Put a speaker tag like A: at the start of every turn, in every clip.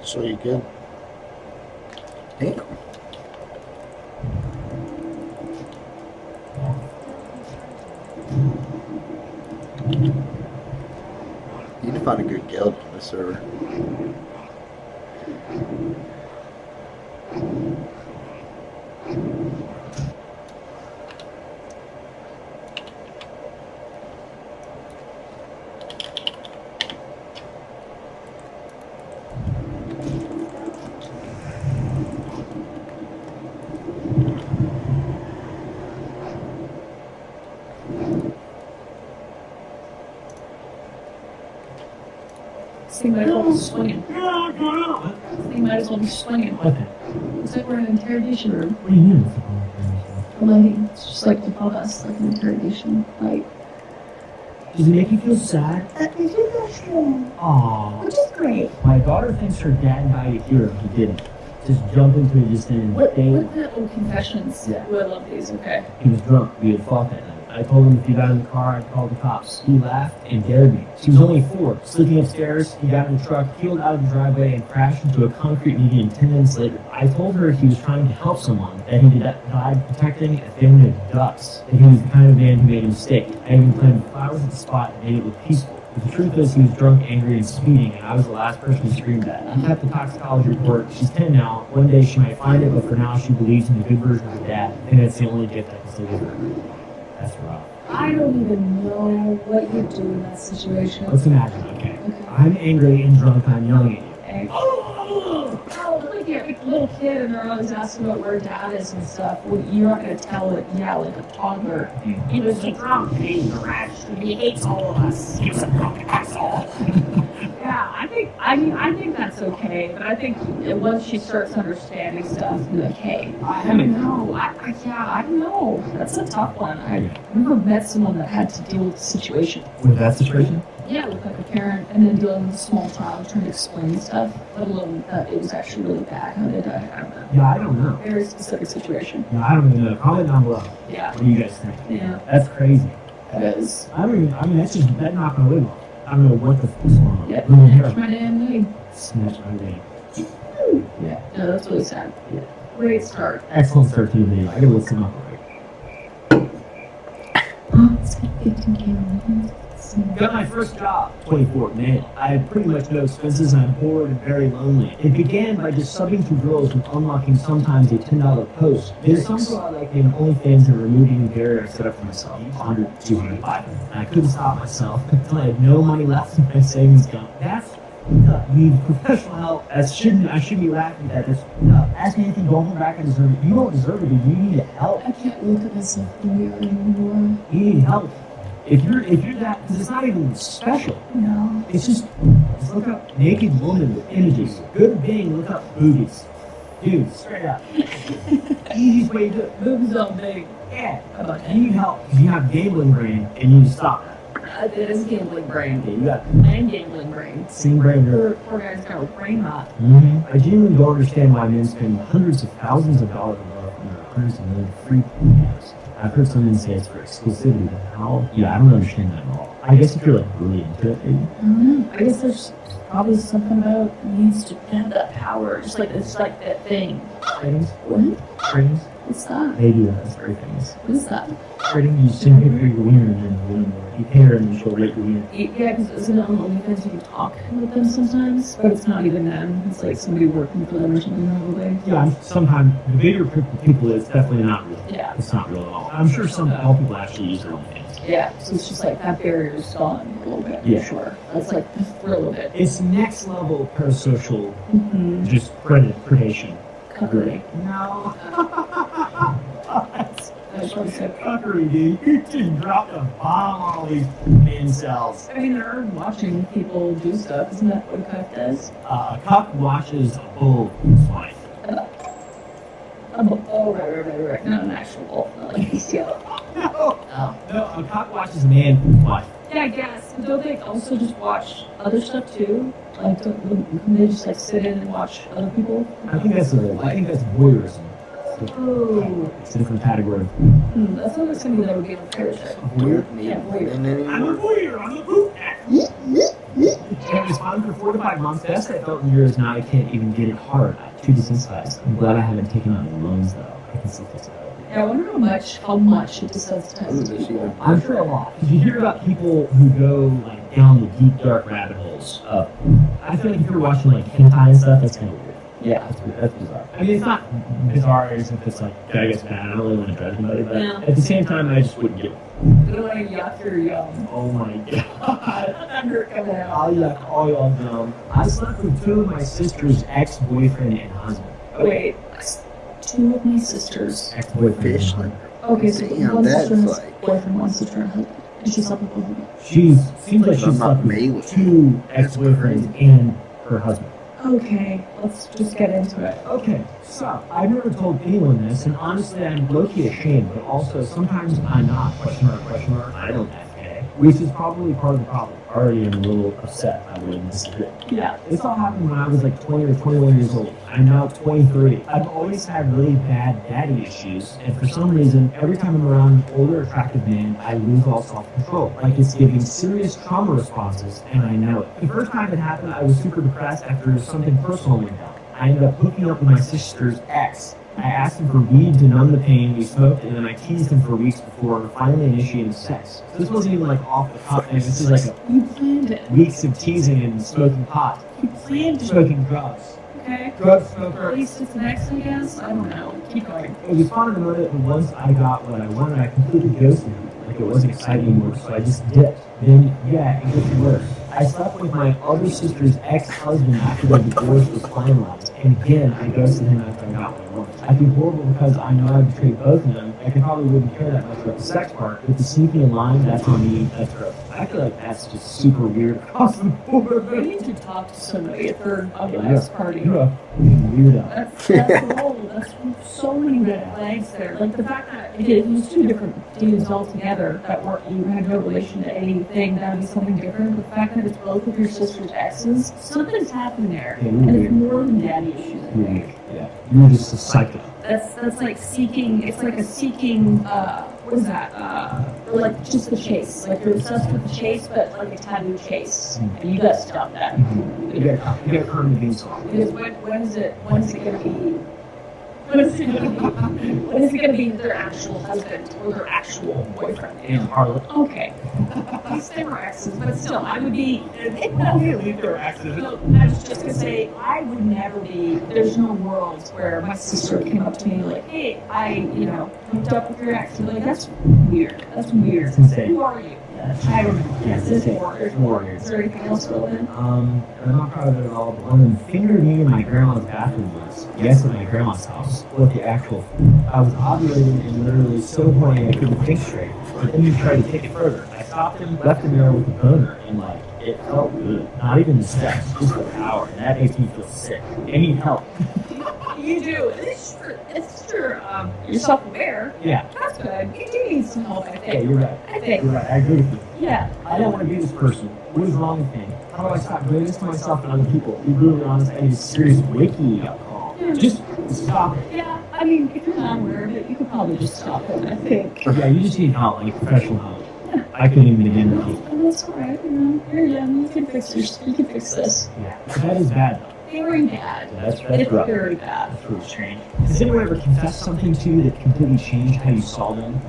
A: So you good?
B: Damn.
A: You need to find a good guild on this server.
C: This thing might as well be swinging. This thing might as well be swinging.
D: Okay.
C: It's like we're in an interrogation room.
D: What do you mean?
C: Like, it's just like above us, like an interrogation. Like,
D: Does it make you feel sad?
E: It feels good,
D: Aww.
E: which is great.
D: My daughter thinks her dad died a hero. He didn't. Just jump into it, just didn't.
C: what the old confessions?
D: Yeah.
C: Ooh, I love these, okay.
D: He was drunk. We had fought that night. I told him if he got in the car, I'd call the cops. He laughed and dared me. She was only 4. Slipping upstairs, he got in the truck, peeled out of the driveway, and crashed into a concrete median 10 minutes later. I told her he was trying to help someone, that he died protecting a family of ducks, that he was the kind of man who made a mistake. I even planted flowers at the spot and made it look peaceful. But the truth is, he was drunk, angry, and speeding, and I was the last person he screamed at. He got the toxicology report. She's 10 now. One day she might find it, but for now she believes in the good version of her dad. And that's the only gift I can still give her. That's rough.
C: I don't even know what you do in that situation.
D: Let's imagine, okay?
C: Okay.
D: I'm angry and drunk, and I'm yelling at you.
C: Okay. Oh, look here, like a little kid, and they're always asking about where dad is and stuff. Well, you're not gonna tell it, yeah, like a toddler. He was a drunk and he's crashed and he hates all of us. He was a drunk asshole. Yeah, I think that's okay, but I think once she starts understanding stuff, be like, hey, I don't know. I don't know. That's a tough one. I never met someone that had to deal with the situation.
D: With that situation?
C: Yeah, with like a parent, and then dealing with a small child trying to explain stuff, let alone that it was actually really bad how they died. I don't know.
D: Yeah, I don't know.
C: Very specific situation.
D: Yeah, I don't even know. Comment down below.
C: Yeah.
D: What do you guys think?
C: Yeah.
D: That's crazy.
C: That is.
D: I mean, that's just, that's not gonna live long. I don't know what the fuck's going on.
C: Yeah.
D: Blue hair.
C: Snatch my damn name.
D: Snatch my name. Yeah.
C: No, that's really sad.
D: Yeah.
C: Great start.
D: Excellent start to the video. I gotta look some up quick.
C: It's got 15K on
D: Got my first job, 24 male. I had pretty much no expenses and I'm bored and very lonely. It began by just subbing to girls and unlocking sometimes a $10 post. There's some girl I like named OnlyFans and removing the barrier I set up for myself, 100, 200, 500. And I couldn't stop myself until I had no money left in my savings account. That's you need professional help. I shouldn't be laughing at that. That's ask me anything, don't hold back, I deserve it. You don't deserve it, dude. You need help.
C: I can't look at myself in the mirror anymore.
D: You need help. If you're that, because it's not even special.
C: No.
D: It's just look up naked woman with images. Good thing, look up boobies. Dude, straight up. Easiest way to do it.
C: Boobs all big.
D: Yeah.
C: How about that?
D: You need help because you have gambling brain and you need to stop that.
C: It is gambling brain.
D: Okay, you got
C: And gambling brain.
D: same brain.
C: Poor guy's got a brain rot.
D: I genuinely don't understand why men spend hundreds of thousands of dollars a month on their hundreds of million free videos. I've heard some men say it's for exclusivity, but how? Yeah, I don't understand that at all. I guess if you're like really into it, maybe.
C: I don't know. I guess there's probably something about needs to have that power. Just like it's like that thing.
D: Ratings?
C: What?
D: Ratings?
C: What's that?
D: They do that. That's very famous.
C: What is that?
D: Rating, you send her your wiener and then you pay her and she'll rate your wiener.
C: Yeah, because isn't it on OnlyFans you can talk with them sometimes? But it's not even them. It's like somebody working for them or something probably.
D: Yeah, sometimes the bigger people, it's definitely not real.
C: Yeah.
D: It's not real at all. I'm sure some people actually use their OnlyFans.
C: Yeah, so it's just like that barrier is gone a little bit,
D: Yeah.
C: for sure. That's like the thrill of it.
D: It's next level parasocial,
C: Mm-hmm.
D: just predation.
C: Cuckery.
D: No. That's
C: That's what I said.
D: cuckery, dude. You just dropped a bomb on all these man cells.
C: I mean, they're watching people do stuff. Isn't that what a cuck does?
D: A cuck watches a bull's wife.
C: Oh, right. Not an actual wolf, not like bestiality.
D: No,
C: Oh.
D: no, a cock watches a man's wife.
C: Yeah, I guess. But don't they also just watch other stuff too? Like, don't they just like sit in and watch other people?
D: I think that's voyeurism.
C: Oh,
D: It's a different category.
C: that sounds like something that would be on a pirate ship.
A: Weird me.
C: Yeah, weird.
A: And
D: I'm a
A: anymore.
D: voyeur. I'm a poop actor. It was fine for 4 to 5 months. Best I felt in years. Now I can't even get it hard. I'm too desensitized. I'm glad I haven't taken out any loans though. I can still fix it out.
C: Yeah, I wonder how much it
A: Ooh,
C: desensitizes
A: this
C: people.
A: even-
D: I'm sure a lot. Because you hear about people who go like down the deep dark rabbit holes. I feel like if you're watching like hentai and stuff, that's kind of weird.
C: Yeah.
D: That's bizarre. I mean, it's not bizarre as if it's like, I guess, bad. I don't really want to judge anybody, but
C: Yeah.
D: at the same time, I just wouldn't get it.
C: You don't want to yuck your yum.
D: Oh my god.
C: Thunder coming out.
D: I'll yuck all y'all dumb. I slept with 2 of my sister's ex-boyfriend and husband.
C: Oh, wait. 2 of my sisters.
D: Ex-boyfriend
A: Fish.
D: and husband.
C: Okay, so
A: Damn,
C: one
A: that's
C: sister has
A: like-
C: boyfriend, one sister has husband. And she slept with both of them.
D: Seems like
A: I'm
D: she's
A: not
D: slept
A: made
D: with
A: with
D: 2 ex-boyfriends and her husband.
C: Okay, let's just get into it.
D: Okay, so I've never told anyone this, and honestly, I'm low-key ashamed, but also sometimes I'm not. Question mark, I don't FK. Which is probably part of the problem. Already am a little upset I wouldn't disagree.
C: Yeah.
D: This all happened when I was like 20 or 21 years old. I'm now 23. I've always had really bad daddy issues, and for some reason, every time I'm around an older, attractive man, I lose all self-control. Like it's giving serious trauma responses, and I know it. The first time it happened, I was super depressed after something personal went down. I ended up hooking up with my sister's ex. I asked him for weed to numb the pain, we smoked, and then I teased him for weeks before finally initiating sex. So this wasn't even like off the cuff thing, this is like
C: You planned it.
D: weeks of teasing and smoking pot.
C: You planned it.
D: Smoking drugs.
C: Okay.
D: Drug
C: At
D: smoker.
C: least it's next, I guess. I don't know. Keep going.
D: It was fun in the moment, but once I got what I wanted, I completely ghosted him. Like it wasn't exciting anymore, so I just dipped. Then, yeah, it gets worse. I slept with my other sister's ex-husband after the divorce was finalized, and again, I ghosted him after I got what I wanted. I feel horrible because I know I betrayed both of them. I probably wouldn't care that much about the sex part, but the sneaking in line, that's on me, that's gross. I feel like that's just super weird across the
C: We
D: board.
C: need to talk to somebody at third of the next party.
D: You're a weirdo.
C: That's old. That's so many red flags there. Like the fact that it was 2 different dudes altogether that were you had no relation to anything, that would be something different. But the fact that it's both of your sister's exes, something's happened there.
D: Yeah,
C: And it's
D: weird.
C: more than daddy issues, I think.
D: Yeah, you're just a psycho.
C: That's like seeking, it's like a seeking, what is that? Or like just the chase. Like you're obsessed with the chase, but like a tattoo chase. And you gotta stop that.
D: You gotta earn the beanstalk.
C: Because when is it gonna be, when is it gonna be their actual husband or their actual boyfriend?
D: And harlot.
C: Okay. At least they were exes, but still, I would be,
D: They're accidents.
C: no, I was just gonna say, I would never be, there's no world where my sister came up to me like, hey, I hooked up with your ex. And like, that's weird. That's weird.
D: It's insane.
C: Who are you? I don't know.
D: Yeah,
C: Is this
D: it's
C: warriors?
D: warriors.
C: Is there anything else relevant?
D: I'm not proud of it at all, but one of them fingered me in my grandma's bathroom once. Yes, at my grandma's house. What the actual I was ovulating and literally so horny I couldn't think straight. But then he tried to take it further. I stopped him, left him there with a boner, and like, it felt good. Not even the sex, just the power. And that makes me feel sick. I need help.
C: You do. It's your you're self-aware.
D: Yeah,
C: That's good. You do need some help, I
D: yeah,
C: think.
D: you're right.
C: I think.
D: You're right, I agree with you.
C: Yeah.
D: I don't want to be this person. What is wrong with me? How do I stop doing this to myself and other people? To be brutally honest, I need a serious waking up call. Just stop it.
C: Yeah. I mean, if you're not aware of it, you could probably just stop it, I think.
D: Yeah, you just need help, like professional help. I couldn't even begin with you.
C: And that's alright, you're young, you can fix this.
D: Yeah, but that is bad though.
C: Very bad.
D: That's
C: It's
D: rough.
C: very bad.
D: That's really strange. Has anyone ever confessed something to you that completely changed how you saw them?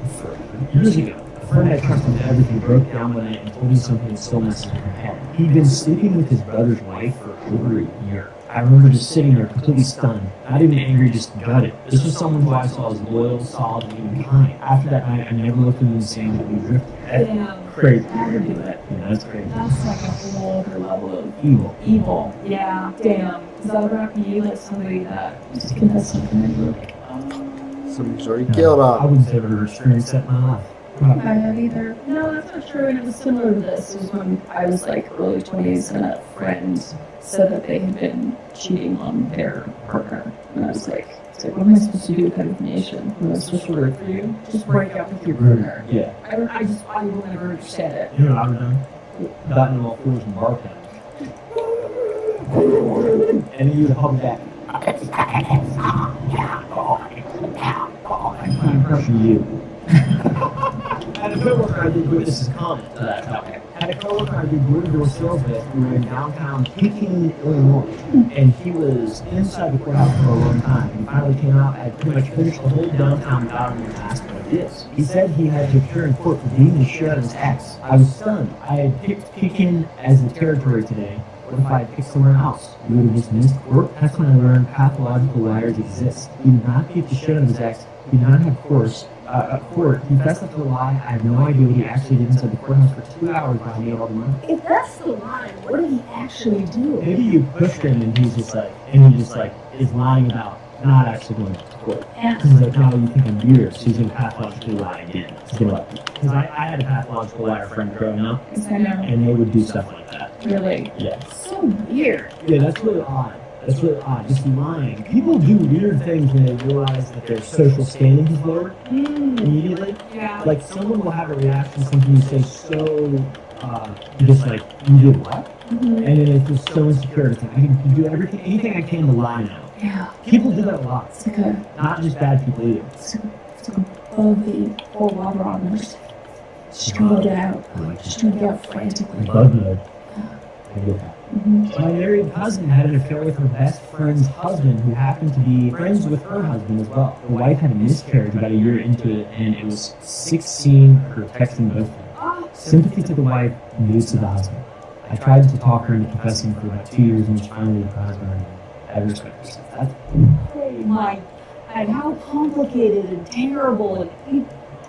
D: Years ago, a friend I trusted with everything broke down one night and told me something that still messes with my head. He'd been sleeping with his brother's wife for over a year. I remember just sitting there completely stunned, not even angry, just gutted. This was someone who I saw as loyal, solid, and even kind. After that night, I never looked at him the same, but we drifted.
C: Damn.
D: Crazy.
C: How to do it.
D: Yeah, that's crazy.
C: That's like a whole other level of
D: Evil.
C: evil. Yeah. Damn. Does that ever happen to you? Like somebody that just confessed something and you're like, oh.
A: Somebody's already killed
D: I
A: on.
D: wouldn't say I've ever experienced that in my life.
C: I have either. No, that's not true. And it was similar to this. It was when I was like early 20s and a friend said that they had been cheating on their partner. And I was like, what am I supposed to do with that information? What am I supposed to do for you? Just break up with your partner.
D: Yeah.
C: I will never understand it.
D: You know what I would have done? Gotten them all fours and barked at them. And then you would have hugged back. I'm crushing you. I had a coworker I did this is common to that topic. I had a coworker I did door-to-door sales with. We were in downtown Pekin, Illinois, and he was inside the courthouse for a long time. He finally came out. I had pretty much finished the whole downtown without him asked what it is. He said he had to appear in court for beating the shit out of his ex. I was stunned. I had picked Pekin as the territory today. What if I had picked somewhere else? You would have just missed court? That's when I learned pathological liars exist. He did not beat the shit out of his ex. He did not have court. He fessed up to a lie. I have no idea what he actually did inside the courthouse for 2 hours while he made all the money.
C: If that's the line, what did he actually do?
D: Maybe you pushed him and he's just like, is lying about not actually going to court.
C: Yeah.
D: He's like, no, you think I'm weird, so he's going to pathologically lie again. Because I had a pathological liar friend growing up,
C: Because I know.
D: and they would do stuff like that.
C: Really?
D: Yeah.
C: So weird.
D: Yeah, that's really odd. That's really odd. Just lying. People do weird things when they realize that their social standing is lowered immediately.
C: Yeah.
D: Like, someone will have a reaction to something you say so, just like, you did what?
C: Mhm.
D: And then it feels so insecure. It's like, I can do anything I can to lie now.
C: Yeah.
D: People do that a lot.
C: It's like a,
D: Not just bad people either.
C: it's like above the pour water on them. Just trying to get out. Just trying to get out frantically.
D: Bug mode. I get that.
C: Mhm.
D: My married cousin had an affair with her best friend's husband, who happened to be friends with her husband as well. The wife had a miscarriage about a year into it, and it was 16 her texting both of them. Sympathy to the wife, news to the husband. I tried to talk her into confessing for about 2 years, and she finally with her husband. I respect herself. That's
C: Oh my God, how complicated and terrible and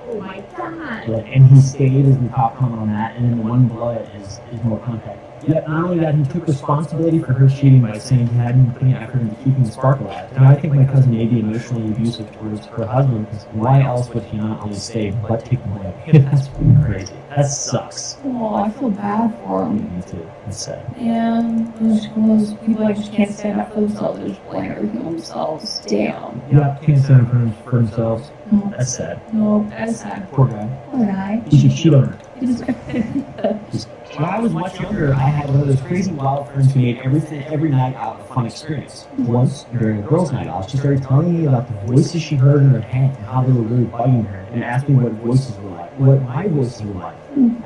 C: oh my God.
D: and he stayed as the top comment on that, and then the one below it is more contact. Yet not only that, he took responsibility for her cheating by saying he hadn't been putting effort into keeping the spark alive. Now I think my cousin may be emotionally abusive towards her husband, because why else would he not only stay but take the blame? That's pretty crazy. That sucks.
C: Oh, I feel bad for him.
D: Me too. That's sad.
C: And those people that just can't stand up for themselves, they just blame everything on themselves. Damn.
D: Yeah, can't stand up for themselves.
C: No,
D: That's sad.
C: no, that's sad.
D: Poor guy.
C: Poor guy.
D: He should cheat on her.
C: He just-
D: When I was much younger, I had one of those crazy wild friends who made every night out a fun experience. Once, during a girls' night out, she started telling me about the voices she heard in her head and how they were really bugging her, and asked me what voices were like, what my voices were like.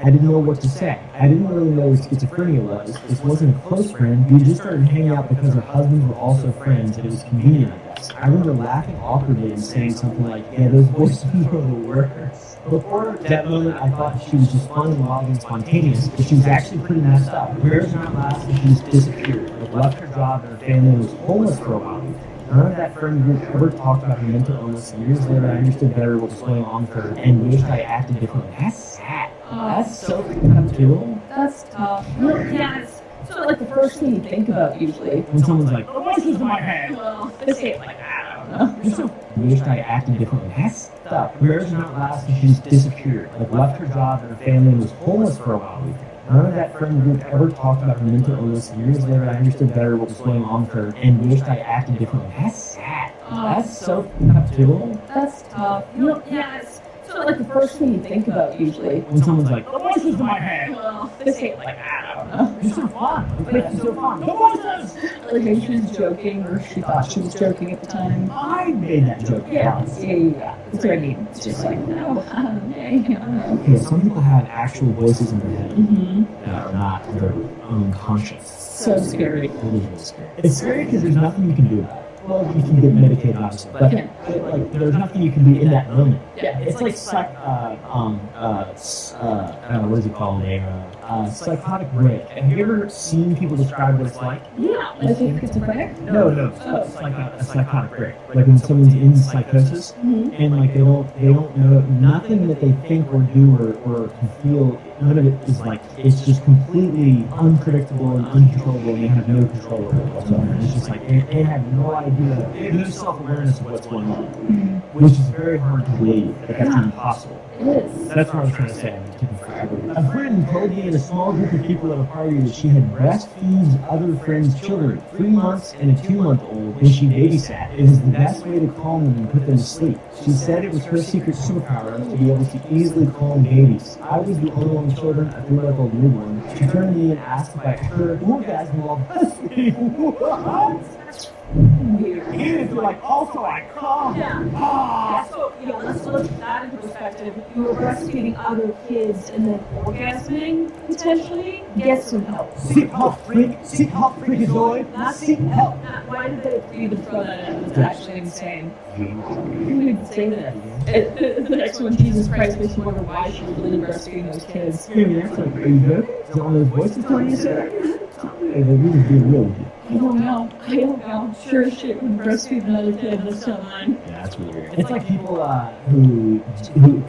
D: I didn't know what to say. I didn't really know what schizophrenia was. This wasn't a close friend. We just started hanging out because her husbands were also friends, and it was convenient, I guess. I remember laughing awkwardly and saying something like, yeah, those voices were the worst. Before that moment, I thought she was just fun and wild and spontaneous, but she was actually pretty messed up. Prayers not lasting, she just disappeared. Like, left her job and her family and was homeless for a while. None of that friend group ever talked about her mental illness, and years later I understood better what was going on with her and wished I acted differently. That's sad. That's so freaking up too.
C: That's tough. Yeah, it's sort of like the first thing you think about usually.
D: When someone's like, oh, voices in my head.
C: Well, they say it like that, I don't know.
D: Wished I acted differently. That's stuff. Prayers not lasting, she just disappeared. Like, left her job and her family and was homeless for a while. None of that friend group ever talked about her mental illness, and years later I understood better what was going on with her and wished I acted differently. That's sad. That's so freaking up too.
C: That's tough. Yeah, it's sort of like the first thing you think about usually.
D: When someone's like, the voices in my head.
C: Well, they say it like that, I don't know.
D: It's so fun. It's so fun. The voices.
C: Like maybe she was joking or she thought she was joking at the time.
D: I made that joke.
C: Yeah. That's what I mean. It's just like, no, I don't know.
D: Okay, some people have actual voices in their head
C: Mm-hmm.
D: that are not their own conscious.
C: So scary.
D: It is really scary. It's scary because there's nothing you can do about it. Well, you can get medicated, obviously, but
C: Yeah.
D: like there's nothing you can do in that moment.
C: Yeah.
D: It's like what is it called? A psychotic break. Have you ever seen people describe what it's like?
C: Yeah, like schizophrenic?
D: No, it's like a psychotic break. Like when someone's in psychosis and like they don't know nothing that they think or do or can feel. None of it is like it's just completely unpredictable and uncontrollable, and they have no control over it whatsoever. It's just like they have no idea, they have no self-awareness of what's going on, which is very hard to believe that that's even possible.
C: It is.
D: That's what I was trying to say. I mean, it took me forever. A friend told me in a small group of people at a party that she had breastfeeds other friends' children, 3 months and a 2-month-old, and she babysat. It was the best way to calm them and put them to sleep. She said it was her secret superpower to be able to easily calm babies. I was the only one with children, a 3-month-old newborn. She turned to me and asked if I heard orgasm while breastfeeding. What?
C: Weird.
D: And you're like, also I calm.
C: Yeah.
D: Ah.
C: So, let's look at that into perspective. You were breastfeeding other kids and then orgasming, potentially, get some help.
D: Seek help, freak. Seek help, freakazoid. Not seek help.
C: Why did they even throw that in? It's actually insane. Who would say that? The next one, Jesus Christ, makes you wonder why she was really breastfeeding those kids.
D: Yeah, I mean, that's like, are you good? Is that one of those voices telling you that? Hey, they're really being real with you.
C: I don't know. Sure as shit would breastfeed another kid, that's not mine.
D: Yeah, that's really weird. It's like people who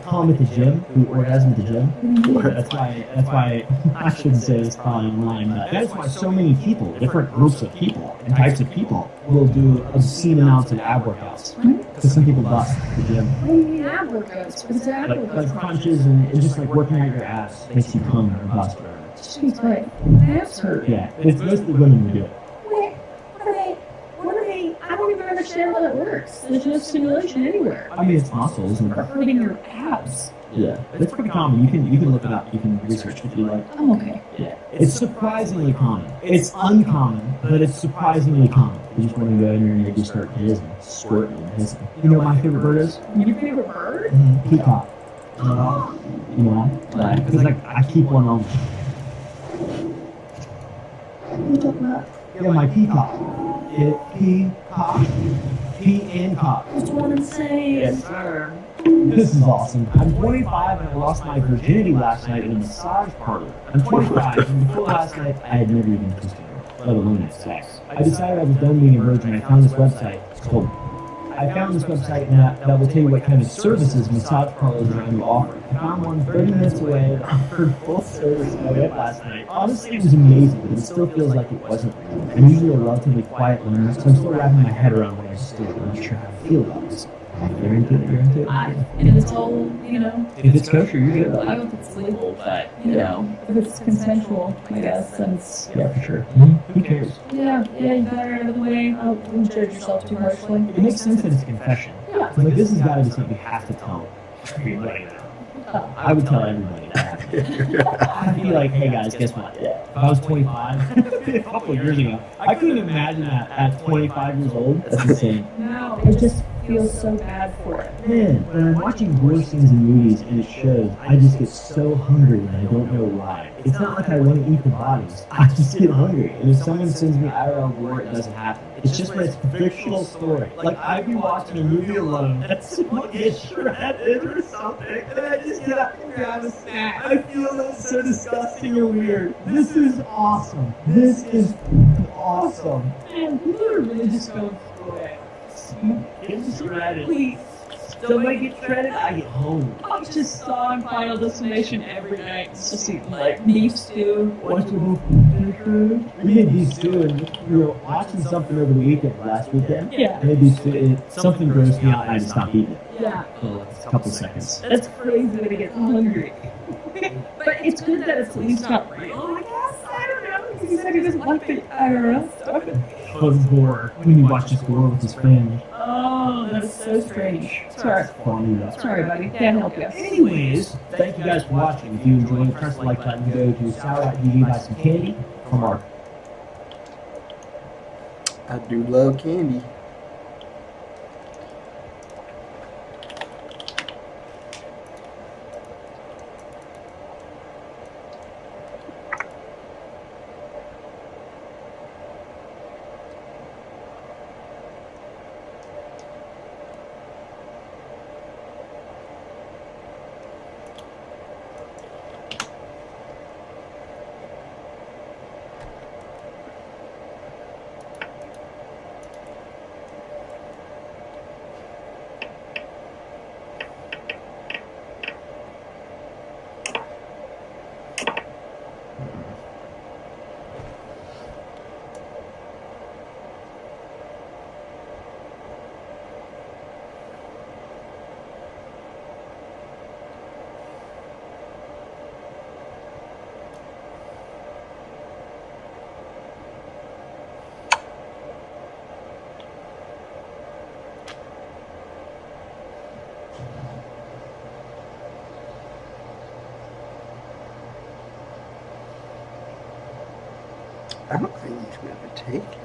D: come at the gym, who orgasm at the gym. That's why I shouldn't say this probably online, but that's why so many people, different groups of people and types of people, will do obscene amounts of ab workouts. Because some people bust at the gym.
C: What do you mean ab workouts? What is ab
D: Like
C: workouts?
D: crunches and just like working out your abs makes you come or bust or
C: Jeez, my abs hurt.
D: yeah. It's mostly women who do it.
C: Wait, what are they? I don't even understand how that works. There's no stimulation anywhere.
D: I mean, it's muscles and
C: Or hurting your abs.
D: yeah, it's pretty common. You can look it up. You can research if you like.
C: I'm okay.
D: Yeah, it's surprisingly common. It's uncommon, but it's surprisingly common. You just want to go in there and you just start jizzing, squirting, and hissing. You know what my favorite bird is?
C: Your favorite bird?
D: Peacock. You know why? Because like I keep one on.
C: What are you talking about?
D: Yeah, my peacock. Peacock. Peacock.
C: That's what I'm saying.
D: Yes, sir. This is awesome. I'm 25 and I lost my virginity last night in a massage parlor. I'm 25 and before last night I had never even kissed a girl, let alone had sex. I decided I was done being a virgin. I found this website. It's called. I found this website that will tell you what kind of services massage parlors around you offer. I found one 30 minutes away that offered full service. I went last night. Honestly, it was amazing, but it still feels like it wasn't real. I'm usually a relatively quiet learner, so I'm still wrapping my head around what I still not sure how to feel about this. You're into it, you're into it.
C: And it's all,
D: If it's kosher, you're good.
C: I don't know if it's legal, but, if it's consensual, I guess, then it's,
D: Yeah, for sure. Who cares?
C: yeah, you got it out of the way. Don't judge yourself too harshly.
D: It makes sense that it's a confession.
C: Yeah.
D: Like, this has got to be something you have to tell everybody now. I would tell everybody that. I'd be like, hey guys, guess what? If I was 25, a couple of years ago, I couldn't imagine that at 25 years old. That's insane.
C: No, it just feels so bad for it.
D: Man, when I'm watching gore scenes in movies and it shows, I just get so hungry and I don't know why. It's not like I want to eat the bodies. I just get hungry. And if someone sends me IRL gore, it doesn't happen. It's just when it's a fictional story. Like I'd be watching a movie alone and someone gets shredded or something, and I just get up and grab a snack. I feel that's so disgusting and weird. This is awesome. This is awesome.
C: Man, people are really just going through it.
D: Get shredded.
C: Please,
D: Somebody gets shredded, I get home.
C: I just saw in Final Destination every night. It's just eating like beef stew.
D: What's your food? We made beef stew, and we were watching something over the weekend last weekend.
C: Yeah.
D: And beef stew, something grossed me out, and I just stopped eating it
C: Yeah.
D: for like a couple seconds.
C: That's crazy when I get hungry. But it's good that it's at least not real, I guess. I don't know. Because he said he doesn't like the IRL stuff.
D: Close gore when you watch this gore with his family.
C: Oh, that's so strange. Sorry. Sorry, buddy. Can't help you.
D: Anyways, thank you guys for watching. If you enjoyed, press the like button. Go to Sour.tv, buy some candy from Mark.
A: I do love candy. I don't think he's gonna take it.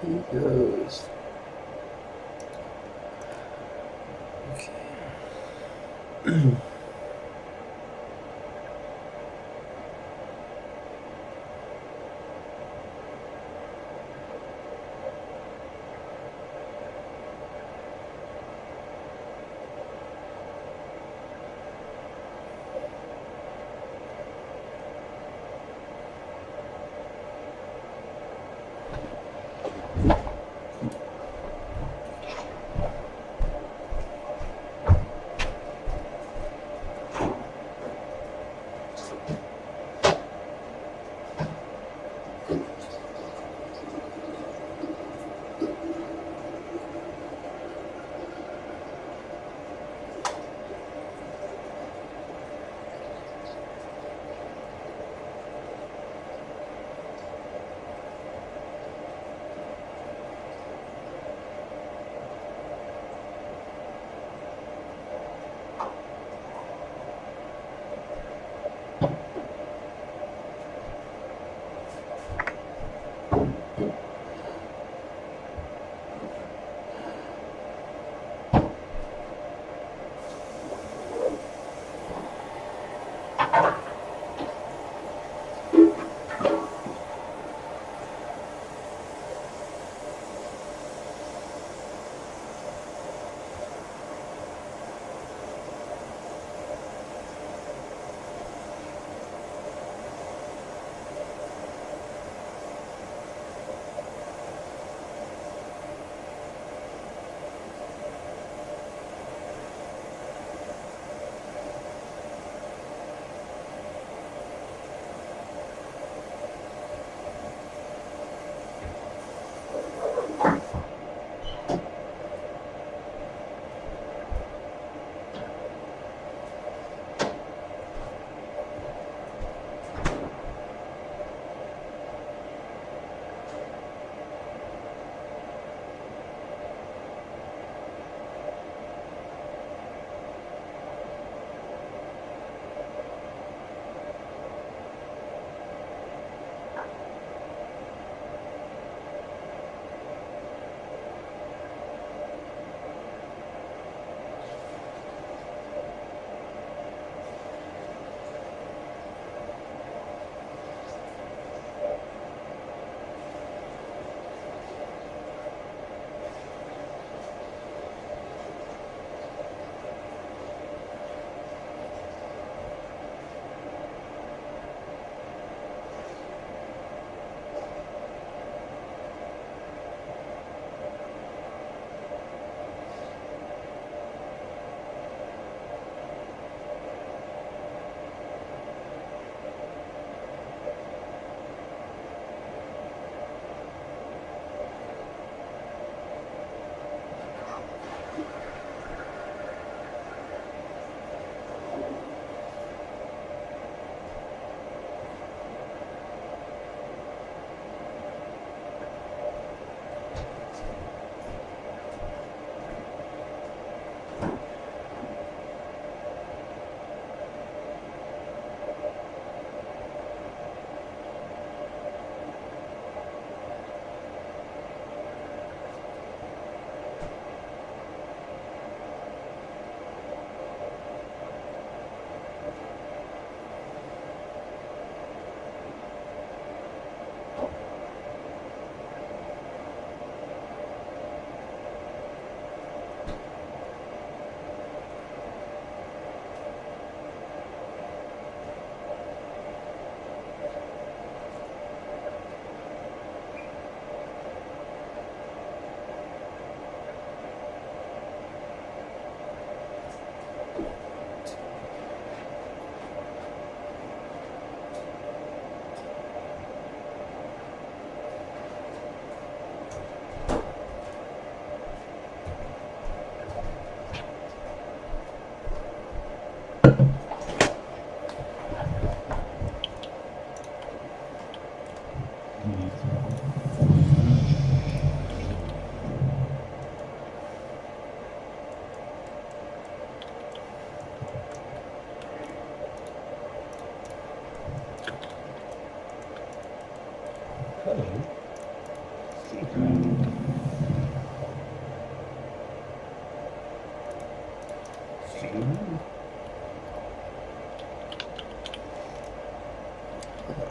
A: He goes. Okay.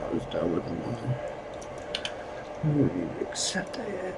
A: I was done with them. I didn't even accept that yet.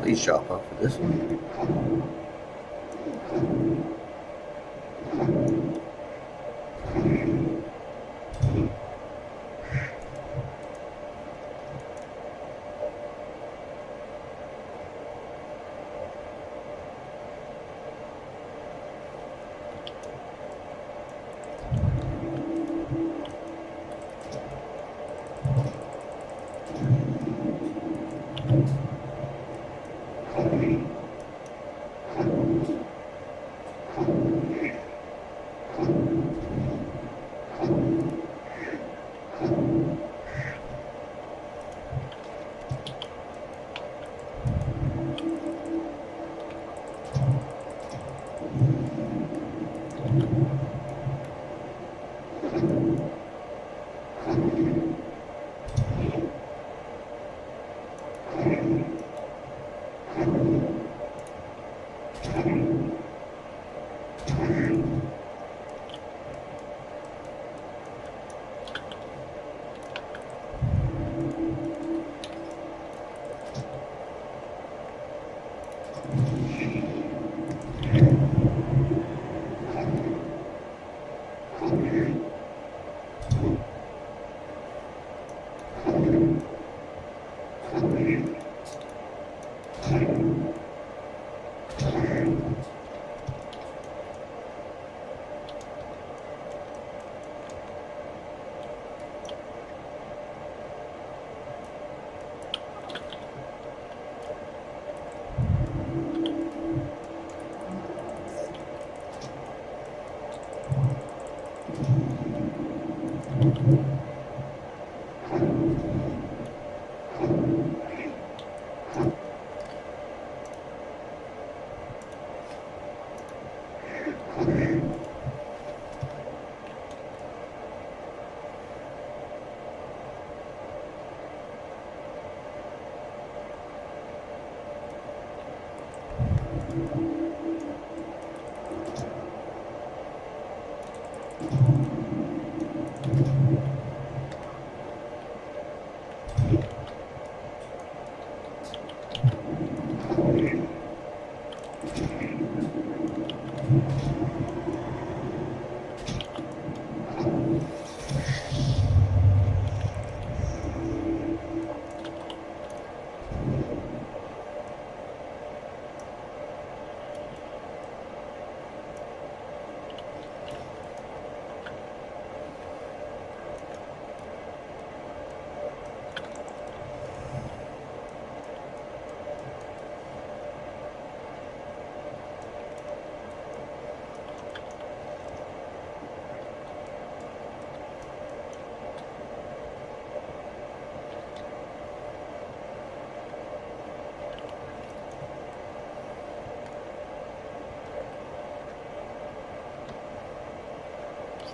A: Please chop off of this one.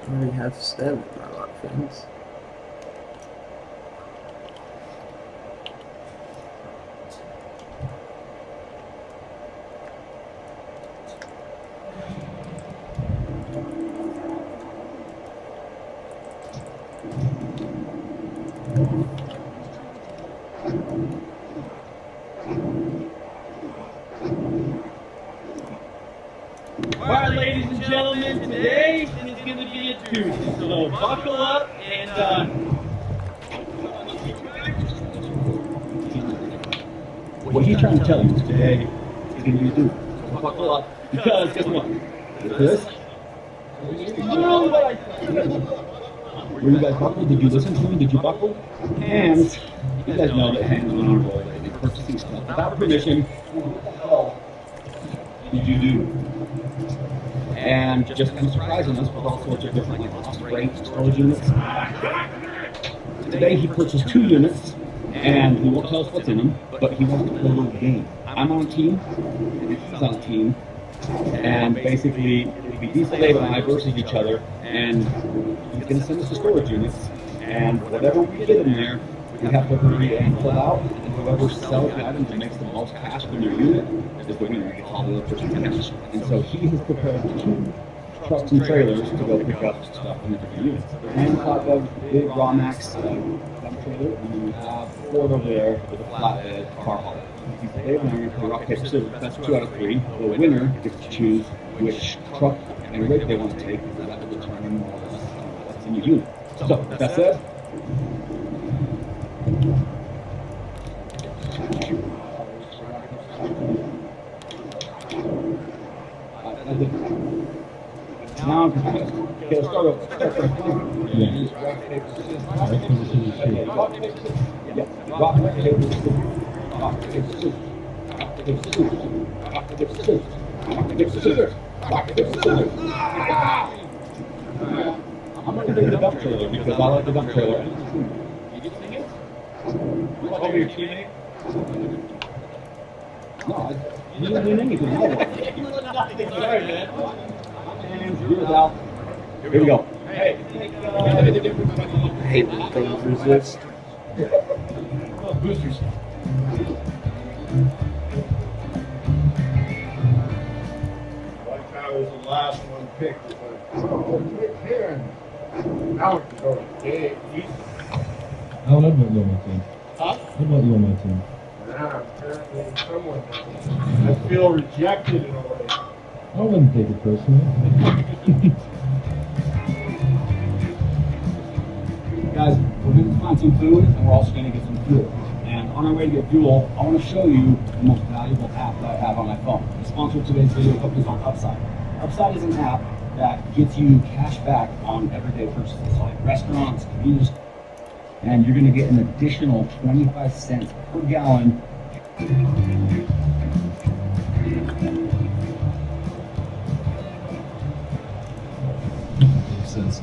A: already have said a lot of things.
F: Alright, ladies and gentlemen, today is going to be a doozy, so buckle up and, what he's trying to tell you today is going to be a doozy, so buckle up, because guess what? This? Were you guys buckled? Did you listen to me? Did you buckle? And you guys know that hands went on roll lately, purchasing stuff without permission. What the hell did you do? And just kind of surprising us with all sorts of different like lost rate storage units. Today he purchased 2 units, and he won't tell us what's in them, but he wants to play a little game. I'm on a team, and he's on a team, and basically it'll be Diesel Dave and I versus each other, and he's going to send us the storage units, and whatever we get in there, we have to hurry and pull out, and whoever sells the items and makes the most cash from their unit is the winner. Gets all the other person's cash. And so he has prepared 2 trucks and trailers to go pick up stuff in the different units. And top of big Romax dump trailer, and then we have 4 over there with a flatbed car hauler. They learn to rock, paper, scissors. That's 2 out of 3. The winner gets to choose which truck and rate they want to take, because that will determine more or less what's in your unit. So, with that said, now I'm confused. Okay, let's start over. Rock, paper, scissors. Rock, paper, scissors. Rock, paper, scissors. Rock, paper, scissors. Rock, paper, scissors. Rock, paper, scissors. I'm going to take the dump trailer because I like the dump trailer. You get to it? You want over your teammate? No, you didn't win anything. Sorry, man. And yours out. Here we go. Hey.
A: I hate when things resist.
F: Boosters.
B: Like I was the last one picked. It's like, oh, get here. Now we can go to Dave.
D: Oh, I'd want you on my team.
B: Huh?
D: I'd want you on my team.
B: Now, apparently someone, I feel rejected in a way.
D: I wouldn't take it personally.
F: Guys, we're going to find some food, and we're also going to get some fuel. And on our way to get fuel, I want to show you the most valuable app that I have on my phone. The sponsor of today's video is on Upside. Upside is an app that gets you cash back on everyday purchases, like restaurants, convenience, and you're going to get an additional 25 cents per gallon.
D: Makes sense.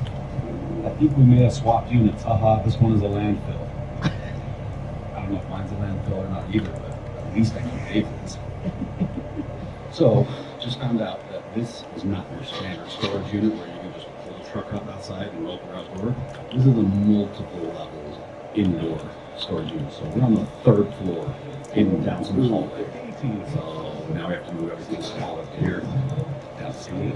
F: I think we may have swapped units. Haha, this one is a landfill. I don't know if mine's a landfill or not either, but at least I can pay for this. So, just found out that this is not your standard storage unit where you can just pull the truck up outside and roll the garage door. This is a multiple levels indoor storage unit. So we're on the 3rd floor in down some hallway. So now we have to move everything smaller here downstairs.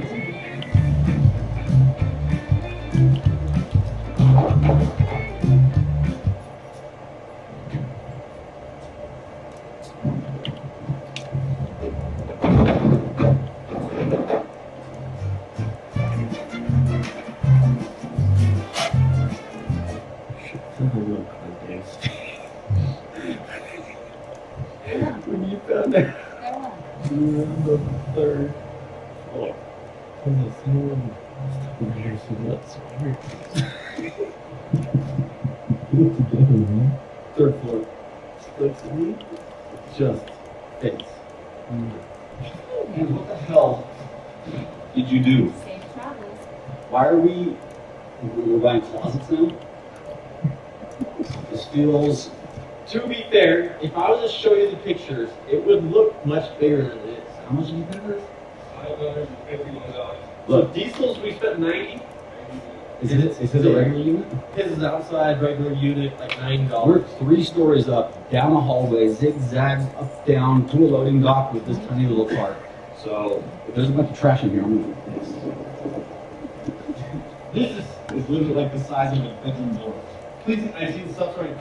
F: When you found out you were on the 3rd floor.
D: Put it together, man.
F: 3rd floor. Looks to me just fits. And what the hell did you do?
C: Safe travels.
F: Why are we're buying closets now? This feels, to be fair, if I was to show you the pictures, it would look much bigger than this. How much do you think this?
B: $551.
F: Look, diesels we spent 90. Is it a regular unit?
D: His is outside regular unit, like $90.
F: We're 3 stories up, down a hallway, zigzag, up, down, to a loading dock with this tiny little cart. So if there's a bunch of trash in here, I'm gonna fix this. This is literally like the size of a bedroom door.
D: Please, I see the stuff right.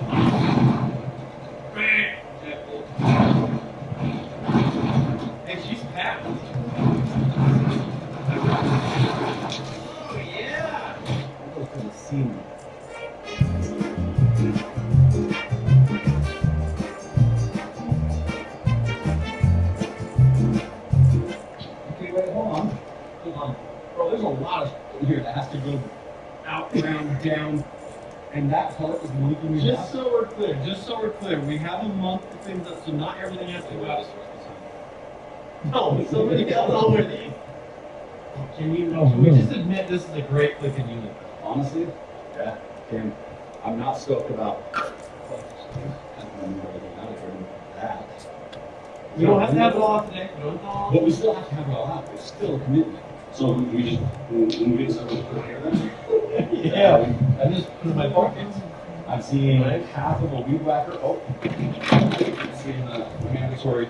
D: Hey, she's packed. Oh yeah.
F: I was gonna see me. Okay, wait, hold on. Hold on. Bro, there's a lot of shit in here that has to go out, around, down. And that part is leaking me
D: Just
F: out.
D: so we're clear, we have a month to things up, so not everything has to go out as far as the time. No, somebody else already. Can we just admit this is a great clicking unit?
F: Honestly, yeah, Tim, I'm not stoked about that.
D: We don't have to have it all out today. We don't have to all.
F: But we still have to have it all out. It's still a commitment. So we just, when we get something to put here then?
D: Yeah, I just put it in my pockets.
F: I'm seeing half of a weed whacker. Oh, I'm seeing a mandatory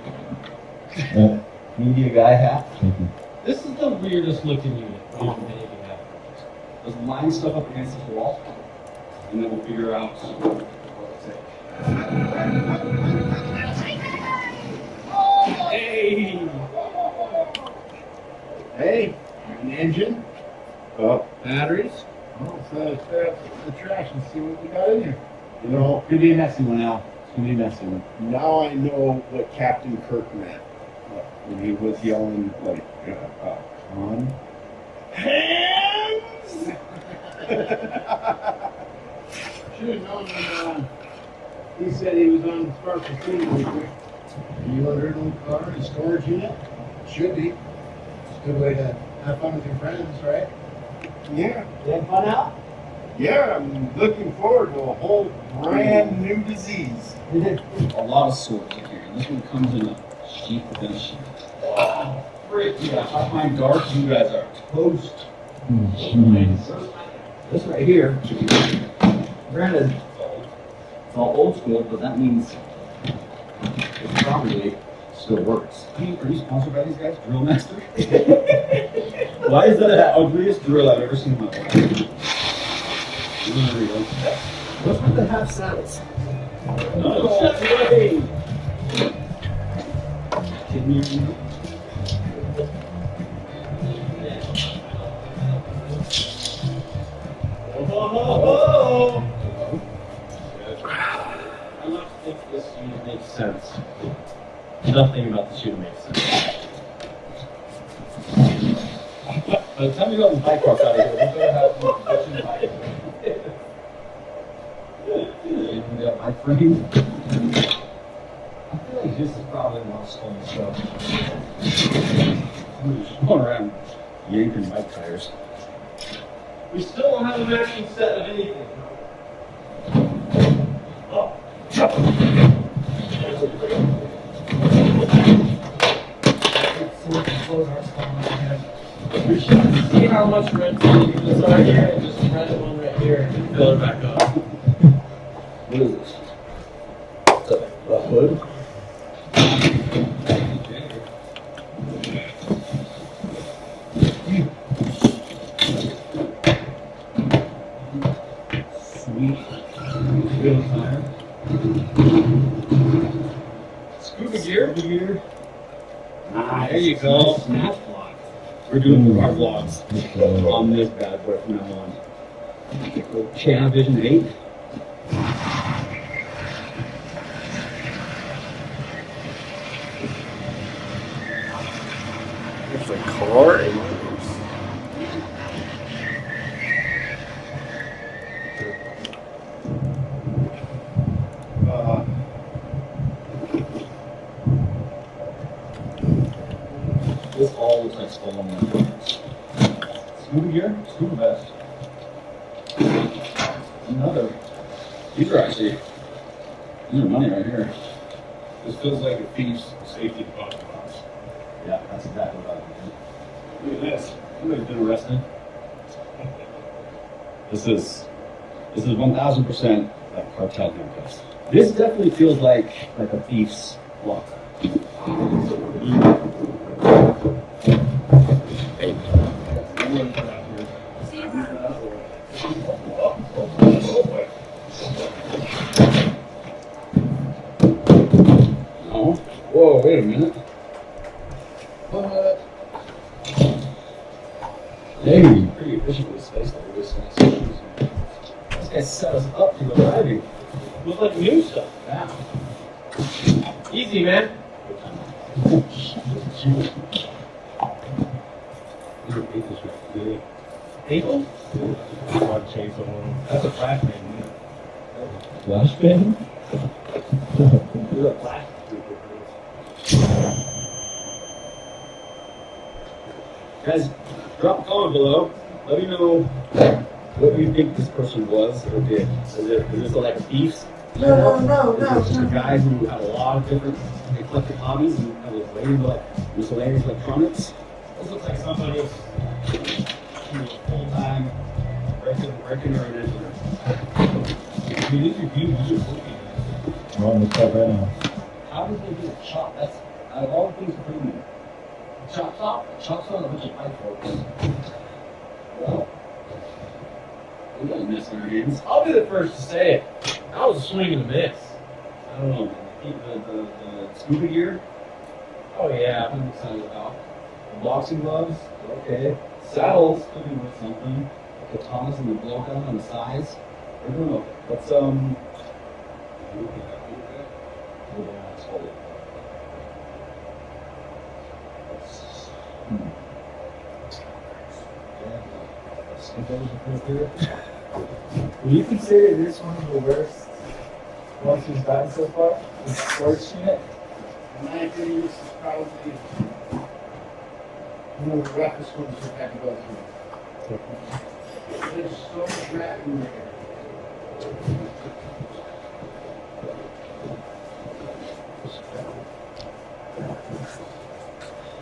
F: media guy hat.
D: This is the weirdest looking unit. We don't have anything happen.
F: Let's line stuff up against this wall, and then we'll figure out what to take.
D: Hey!
B: Hey, an engine? Oh, batteries? Oh, so let's grab the trash and see what we got in here. You know,
F: Could be a messy one, Al. Could be a messy one.
B: now I know what Captain Kirk meant when he was yelling, like, on hands! Should have known when he said he was on Spark Casino. You under the car in a storage unit? Should be. It's a good way to have fun with your friends, right? Yeah.
D: You had fun out?
B: Yeah, I'm looking forward to a whole brand new disease.
F: A lot of swords in here. And this one comes in a sheath within a sheath. Oh, frick. Yeah, I find dark. You guys are toast. This right here, granted, it's all old school, but that means it probably still works. Are you sponsored by these guys? Drill Master? Why is that the ugliest drill I've ever seen in my life? There we go.
D: What's with the half saddles?
F: No way! Kidding me?
D: Oh! I don't think this unit makes sense. Nothing about this unit makes sense.
F: By the time we got the bike cross out of here, we better have some bitchin' bike. We got my frame. I feel like this is probably not stolen stuff. We're just going around yanking bike tires.
D: We still don't have a matching set of anything. Oh. We should see how much rent this are here and just rent one right here and fill it back up.
F: What is this? A hood? Sweet. Good tire.
D: Scuba gear?
F: Scuba gear. Nice.
D: There you go.
F: Snatch block. We're doing our vlogs on this bad boy from now on. Channel Vision 8.
A: There's a car in
F: This all looks like stolen weapons. Scuba gear, scuba vest. Another. These are actually, these are money right here.
B: This feels like a thief's safety deposit box.
F: Yeah, that's exactly what I would
B: Look at this.
F: Somebody's been arrested. This is 1000% like cartel handcuffs. This definitely feels like a thief's locker. Oh, whoa! Wait a minute. What? Hey, pretty efficient with space like this. This guy set us up to go driving.
D: Looks like new stuff.
F: Yeah.
D: Easy, man. Ankle? I want to change someone. That's a flashbang, man.
F: Flashbang?
D: There's a flash.
F: Guys, drop a comment below. Let me know what you think this person was or did. Is this like a thief?
E: No.
F: Just a guy who had a lot of different eclectic hobbies and was way into like miscellaneous electronics.
D: This looks like somebody who's
F: Full-time breaking or an engineer.
D: I mean, these reviews are working.
G: We're on the top right now.
F: How did they do a chop? That's out of all the things to prove me. Chop top? Chop on a bunch of pipe folks. Wow. We got a mess on our hands.
D: I'll be the first to say it. That was a swing and a miss.
F: I don't know, man. I think the scuba gear,
D: Oh, yeah.
F: I'm excited about. The boxing gloves, okay. Saddles, could be worth something. The katanas and the blowgun on the sides. I don't know. Let's, yeah, let's hold it.
G: Would you consider this one of the worst ones we've gotten so far? The sports unit?
B: In my opinion, this is probably one of the roughest ones we've had to go through. There's so much rat in there.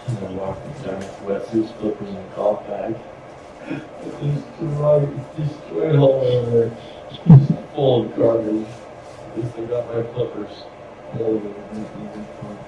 G: I'm gonna walk down wetsuits, flippers, and golf bag. These two long, these toilet hole full of garbage. At least I got my flippers. Oh, they're even fun.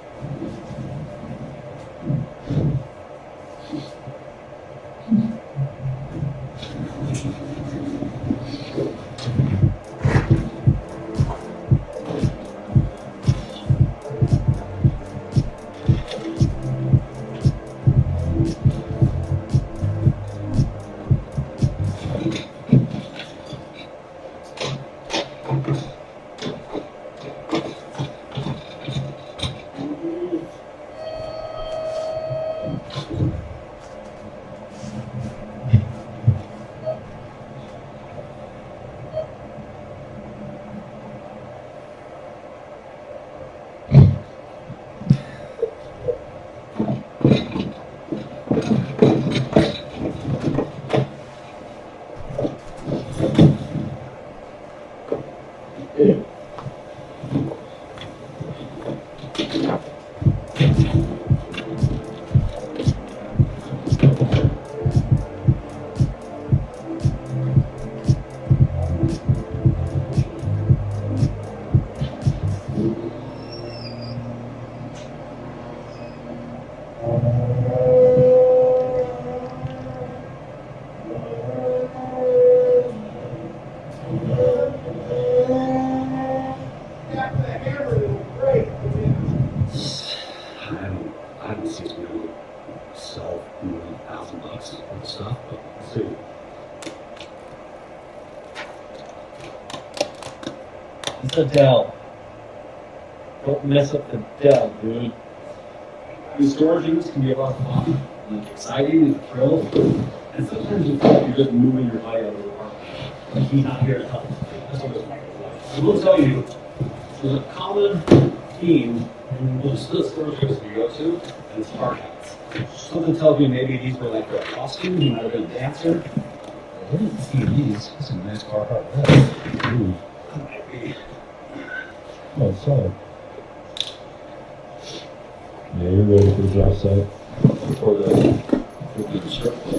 F: I don't see it really sell more than $1,000 worth of stuff, but let's see.
D: It's a Dell. Don't mess up the Dell, dude.
F: These storage units can be a lot of fun, like exciting and a thrill, and sometimes you feel like you're just moving your body out of the park. Like he's not here to help. That's what it's like. I will tell you, there's a common theme in most of the storage units we go to, and it's hard hats. Something tells me maybe these were like a costume, he might have been a dancer. I didn't see these. That's a nice Carhartt hat. Ooh, that might be.
G: Oh, solid. Yeah, you're ready for the job site.
F: For the instructor.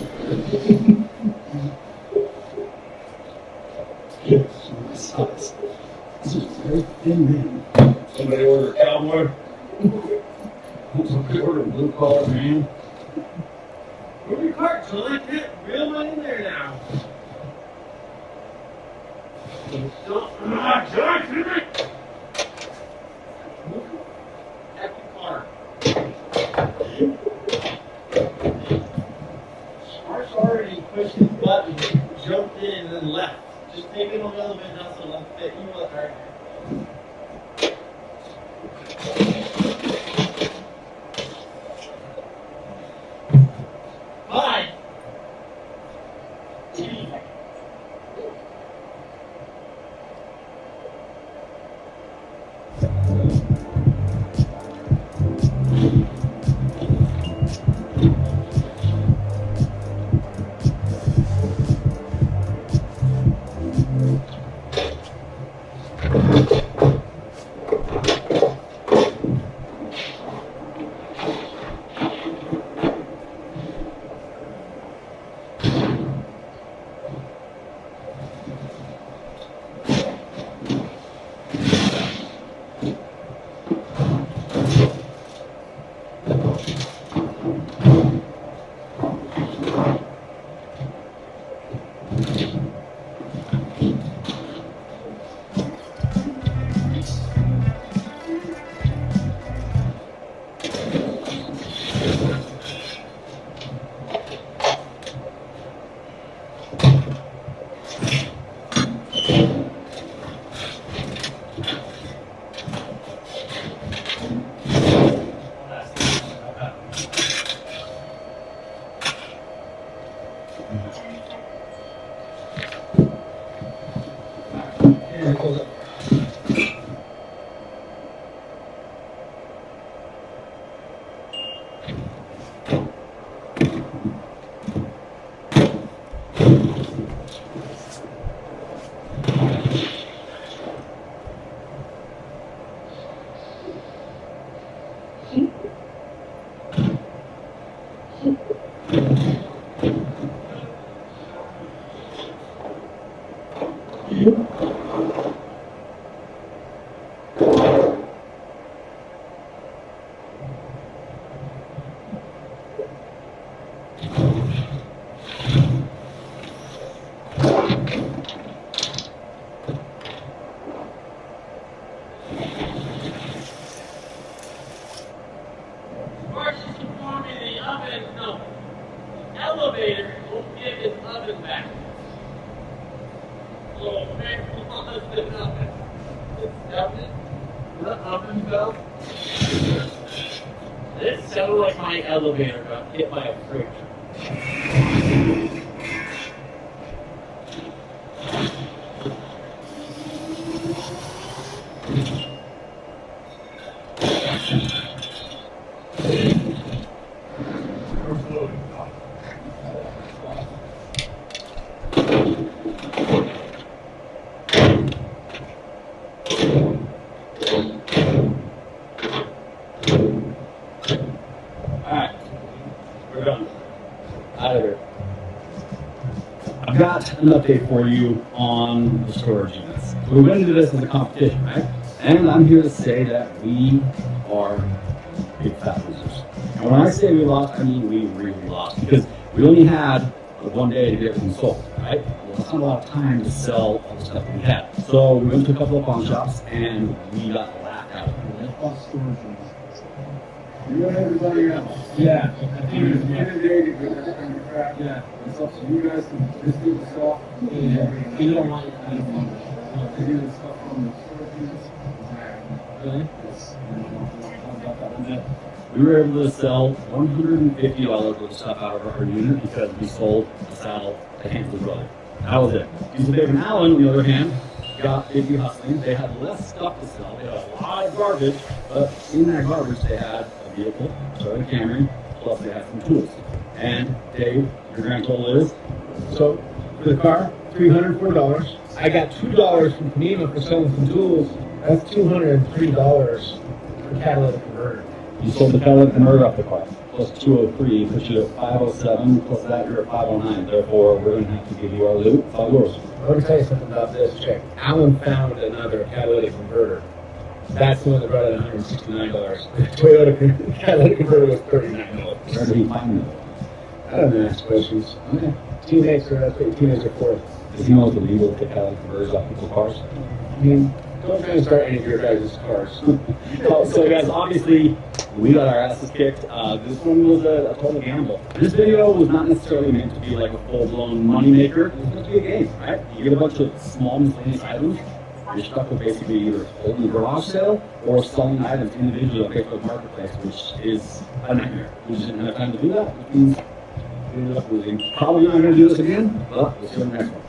F: Order blue collar man.
G: Move your cart, John. I can't reel mine in there now. Don't. Ah, John, come on. Move your effing car. Smart's already pushed his button, jumped in, and then left. Just take it a little bit, not so left fit. You know that, right? Bye. Marshall's informed me the oven, no, elevator will give his oven back. Oh, man, wants the oven. It's oven? The oven belt? This sounded like my elevator got hit by a fridge. Alright, we're done. Out of here. I've got an update for you on the storage units. We went into this as a competition, right? And I'm here to say that we are big fat losers. And when I say we lost, I mean we really lost. Because we only had one day to get everything sold, right? Well, it's not a lot of time to sell all the stuff we had. So we went to a couple of pawn shops and we got laughed out.
B: You want everybody else.
G: Yeah.
B: Inundated with that kind of crap.
G: Yeah.
B: And stuff, so you guys can just do the stuff.
G: Yeah. You don't want
B: They do the stuff on the storage units.
G: really?
F: We were able to sell $150 worth of stuff out of our unit because we sold a saddle to Hansel Brother. That was it. Diesel Dave and Allen, on the other hand, got busy hustling. They had less stuff to sell. They had a lot of garbage, but in that garbage they had a vehicle, Toyota Camry, plus they had some tools. And Dave, your grand total is?
B: So, for the car, $304. I got $2 from Panema for selling some tools. That's $203 for catalytic converter.
F: You sold the catalytic converter off the car, plus 203, puts you at 507, plus that you're at 509. Therefore, we're going to have to give you our loot. It's all yours.
B: Let me tell you something about this chick. Alan found another catalytic converter
F: That's the one that brought out $169. Toyota Cadillac convertible was $39. Where did he find them?
B: I don't know, ask questions.
F: Okay.
B: Teammates are, that's what teammates are for.
F: Does he know it's illegal to get Cadillac converters off people's cars?
B: I mean, don't try to start any of your guys' cars.
F: So guys, obviously, we got our asses kicked. This one was a total gamble. This video was not necessarily meant to be like a full-blown moneymaker. It was meant to be a game, right? You get a bunch of small miscellaneous items. You're stuck with basically either holding a garage sale or selling items individually on Facebook Marketplace, which is a nightmare. We just didn't have time to do that, which means we ended up losing. Probably not going to do this again, but we'll see you in the next one.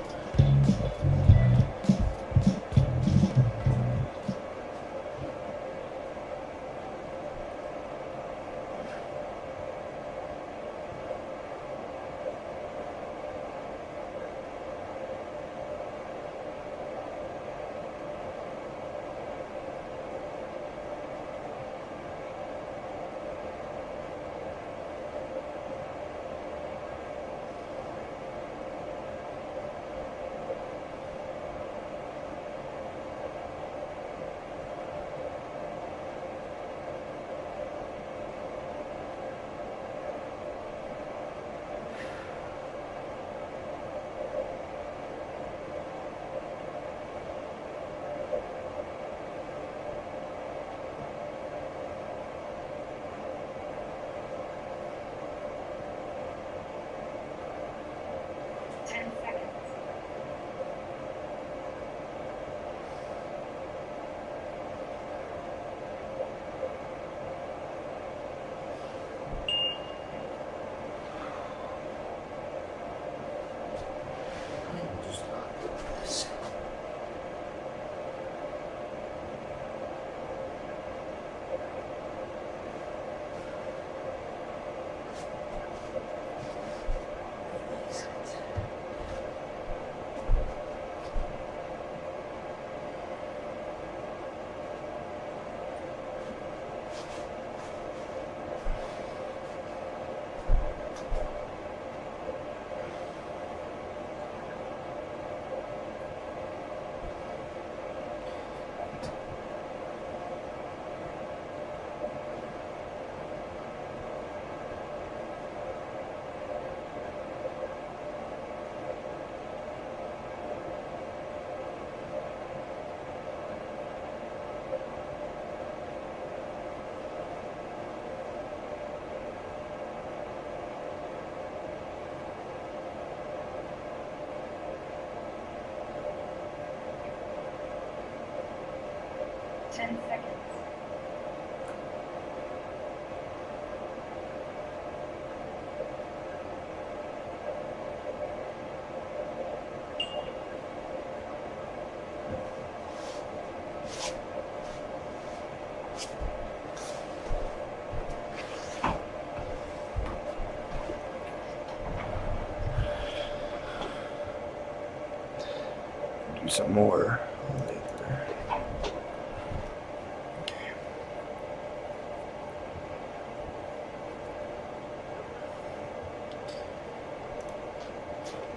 A: Do some more later.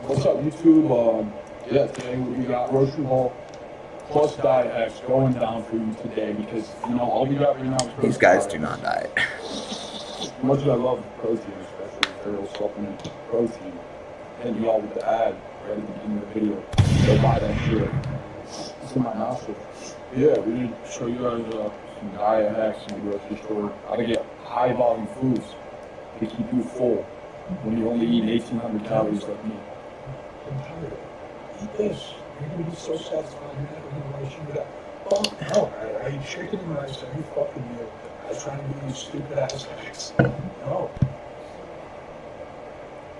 H: What's up, YouTube? Yeah, today we got Roasting Ball plus Diet X going down for you today because, you know, all we got right now is protein.
A: These guys do not diet.
H: As much as I love protein, especially feral supplement protein, and y'all with the ad right at the beginning of the video, go buy that shit. It's in my nostril. Yeah, we need to show you guys some diet hacks in the grocery store. How to get high volume foods to keep you full when you only eat 1,800 calories like me.
B: Eat this. You're gonna be so satisfied. You're never gonna want to shoot it up. Fuck hell, I eat chicken and rice every fucking meal. I was trying to give you stupid ass hacks. No.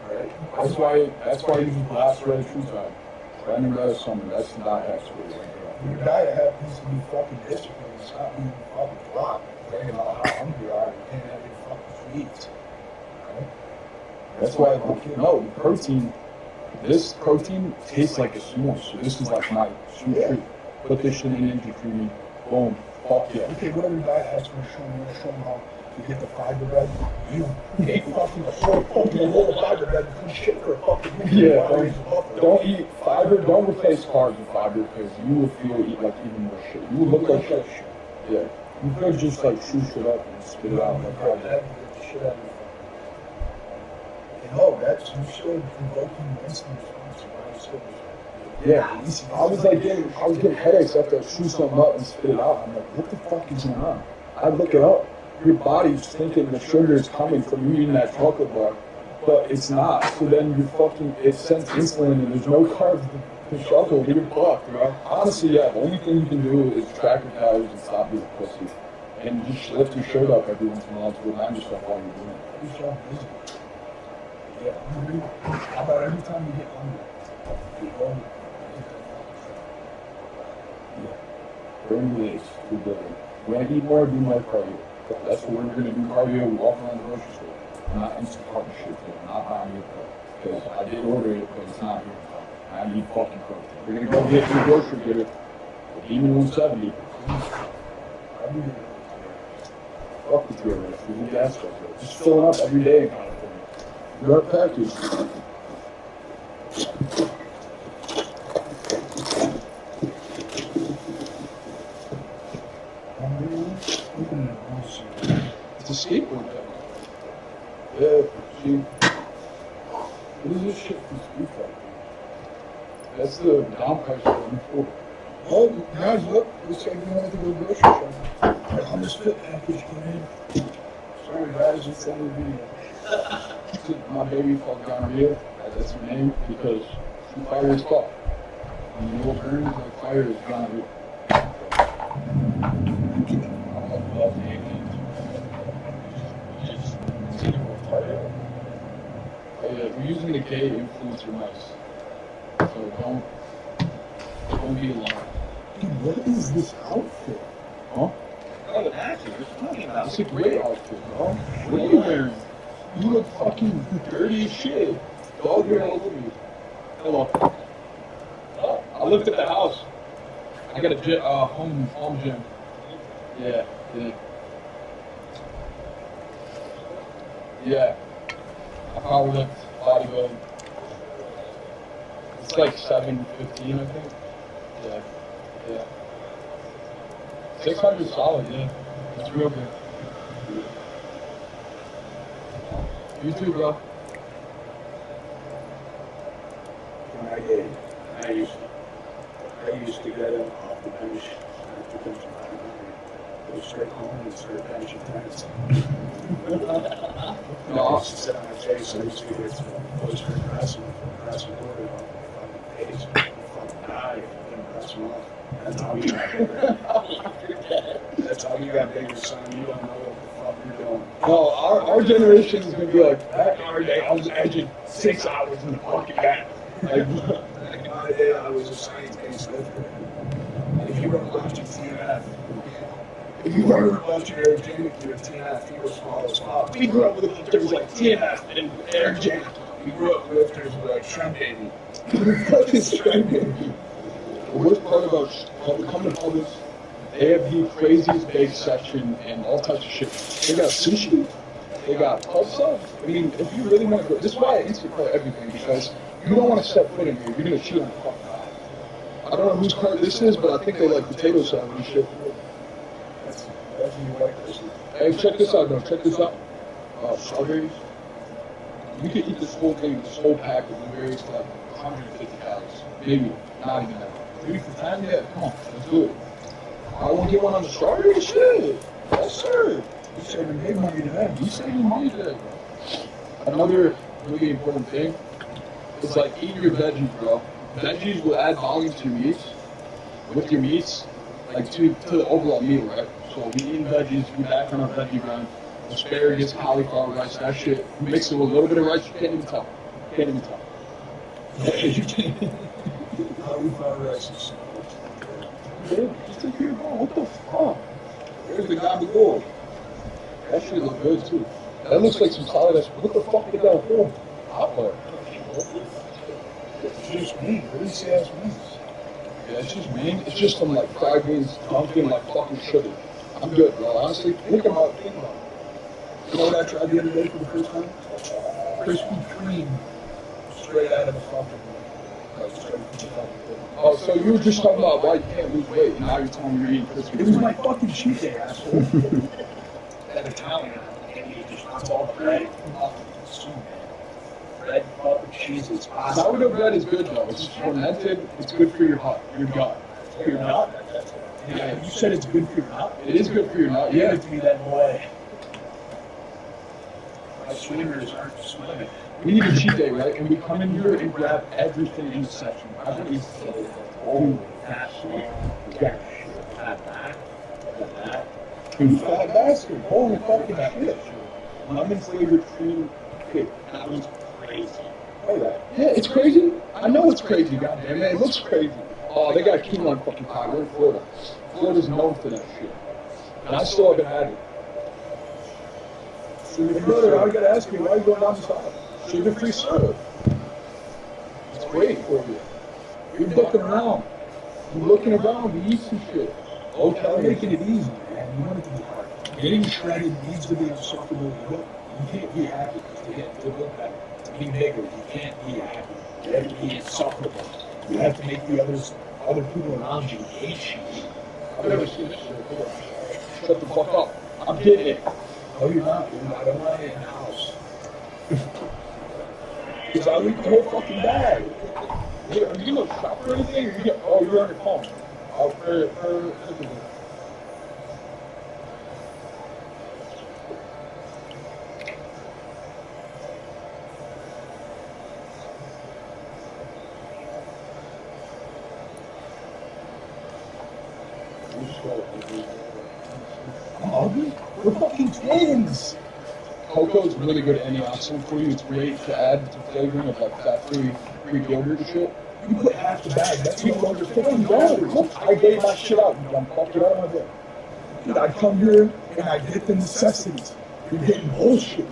B: Alright?
H: That's why you use Blast Red True Time. Try and remember that summer. That's the diet hacks for you.
B: Your diet have needs to be fucking disciplined. It's not being fucking flop. Bragging about how hungry you are. You can't have your fucking sweets. Alright?
H: That's why, no, the protein, this protein tastes like a s'more. So this is like my sweet treat. Put this shit in Ninja Creamy. Boom. Fuck yeah.
B: Okay, whatever your diet has to show them how to get the fiber bread. You ate fucking a whole fucking roll of fiber bread and couldn't shit for a fucking week.
H: Yeah, don't eat fiber. Don't replace carbs with fiber because you will feel like even more shit. You will look like shit. Yeah. You could just like shoot shit up and spit it out like
B: That
H: that.
B: would get the shit out of me. And no, that's you showed provoking instant response. Right? So,
H: Yeah. I was getting headaches after I shoot something up and spit it out. I'm like, what the fuck is going on? I look it up. Your body's thinking the sugar is coming from you eating that chocolate bar, but it's not. So then it sends insulin and there's no carbs to struggle. You're fucked, right? Honestly, yeah, the only thing you can do is track your calories and stop being a pussy. And just lift your shirt up every once in a while to remind yourself why you're doing it.
B: you're so busy. Yeah, hungry. How about every time you get hungry, you go and get that
H: Burn your legs, do better. When I eat more, do more cardio. That's what we're gonna do cardio, walk around the grocery store. Not Instacart and shit, though. Not buying your car. Because I did order it, but it's not here. I need fucking protein. We're gonna go get your grocery getter. Even 170. Fuck the TRS. There's a gas truck. Just filling up every day in California. You're at package. It's a skateboard pedal. Yeah, see. What is this shit from Street Fighter? That's the down price for before.
B: Oh, guys, look. Looks like we wanted to go grocery shopping. Our hummus fit package came in.
H: Sorry guys, it's the end of the video. My baby called gonorrhea. That's her name because she fire is fuck. And you know what burns like fire is gonorrhea. I love the aliens. Oh yeah, we're using the gay influencer mice. So don't be alarmed.
B: Dude, what is this outfit?
H: Huh?
F: Oh, the action you're talking about.
H: It's a great outfit, bro. What are you wearing? You look fucking dirty as shit. Dog hair all over you. Hello. Oh, I looked at the house. I got a home gym. Yeah. Yeah. I power lift, bodybuilding. It's like 7:15, I think. Yeah. 600 solid, yeah. That's real good. You too, bro.
B: I used to get him off the bench after bench go straight home and start benching tennis. I used to sit on my face. I used to get poster pressing quarter on my face. Fucking die and press them off. That's how you got bigger. That's how you got bigger, son. You don't know what the fuck you're doing.
H: No, our generation is gonna be like, back in our day, I was edging 6 hours in the fucking back. Like,
B: Back in my day, I was a science-based lifter. If you were watching TNF, if you were watching Eric Janik, you were TNF, he was small as fuck. We grew up with lifters like TNF and Eric Janik. We grew up with lifters like Shrimp Baby. Fucking Shrimp Baby.
H: the worst part about coming to Publix, they have the craziest bake section and all types of shit. They got sushi, they got pub stuff. I mean, if you really want to go, this is why I Instacart everything, because you don't want to step foot in here, you're gonna cheat on the fucking guy. I don't know whose cart this is, but I think they like potato salad and shit.
B: That's you white person.
H: Hey, check this out, though. Check this out. Strawberries. You could eat this whole thing, this whole pack of blueberries for like 150 calories. Maybe. Not even that. 3 for 10? Yeah, come on. Let's do it. I want to get one on the strawberry shit. Yes, sir.
B: You saving big money today.
H: You saving money today, bro. Another really important thing is like eat your veggies, bro. Veggies will add volume to your meats. With your meats, like to the overall meal, right? So we eat veggies, we back on our veggie grind. Asparagus, cauliflower rice, that shit. Mix it with a little bit of rice, you can't even tell. Can't even tell. You can't.
B: Cauliflower rice is
H: Dude, just take your ball. What the fuck? There's the gabagool. That shit look good too. That looks like some solid ass. What the fuck did that whole hot pot?
B: It's just meat. What do you say that's meat?
H: Yeah, it's just mean. It's just some like fried beans dunked in like fucking sugar. I'm good, bro. Honestly, think about it.
B: You know what I tried the other day for the first time? Krispy Kreme straight out of the fucking
H: Oh, so you were just talking about why you can't lose weight, and now you're telling me you're eating Krispy
B: It was
H: Kreme.
B: my fucking cheat day, asshole. That Italian, and he just wants all bread. Bread, butter, cheese, it's pasta.
H: Sourdough bread is good though. It's fermented. It's good for your gut.
B: For your nut? Yeah, you said it's good for your nut?
H: It is good for your nut.
B: Give
H: Yeah.
B: it to me that way. My swimmers aren't swimming.
H: We need a cheat day, right? And we come in here and grab everything in the section. I think it's
B: Oh, that's that shit. That.
H: you fat bastard. Holy fucking shit. Lemon flavored cream cake.
B: That was crazy.
H: Oh, that. Yeah, it's crazy. I know it's crazy, goddamn it. It looks crazy. Oh, they got quinoa fucking pie. We're in Florida. Florida's known for that shit. And I still haven't had it.
B: Hey, brother, I gotta ask you, why are you going down the side?
H: Sugar-free syrup. It's great for you. You're looking around. You're looking around to eat some shit.
B: I'm
H: Okay.
B: making it easy, man. You want it to be hard. Getting shredded needs to be insufferable. You can't be happy to look better, to be bigger. You can't be happy. You have to be insufferable. You have to make the other people around you hate you.
H: I've never seen this shit before. Shut the fuck up. I'm getting it.
B: No, you're not. I don't want it in the house.
H: Because I'll eat the whole fucking bag. Yeah, are you gonna shop for anything? Or oh, you're on your phone. Oh, for
B: I'm ugly? We're fucking twins.
H: Cocoa is really good antioxidant for you. It's great to add to flavoring of like fat-free Greek yogurt and shit.
B: You put half the bag. That's no longer
H: $50. Look, I gave that shit out. You dumb fuck. Get out of my bed.
B: Dude, I come here and I get the necessities. You're getting bullshit.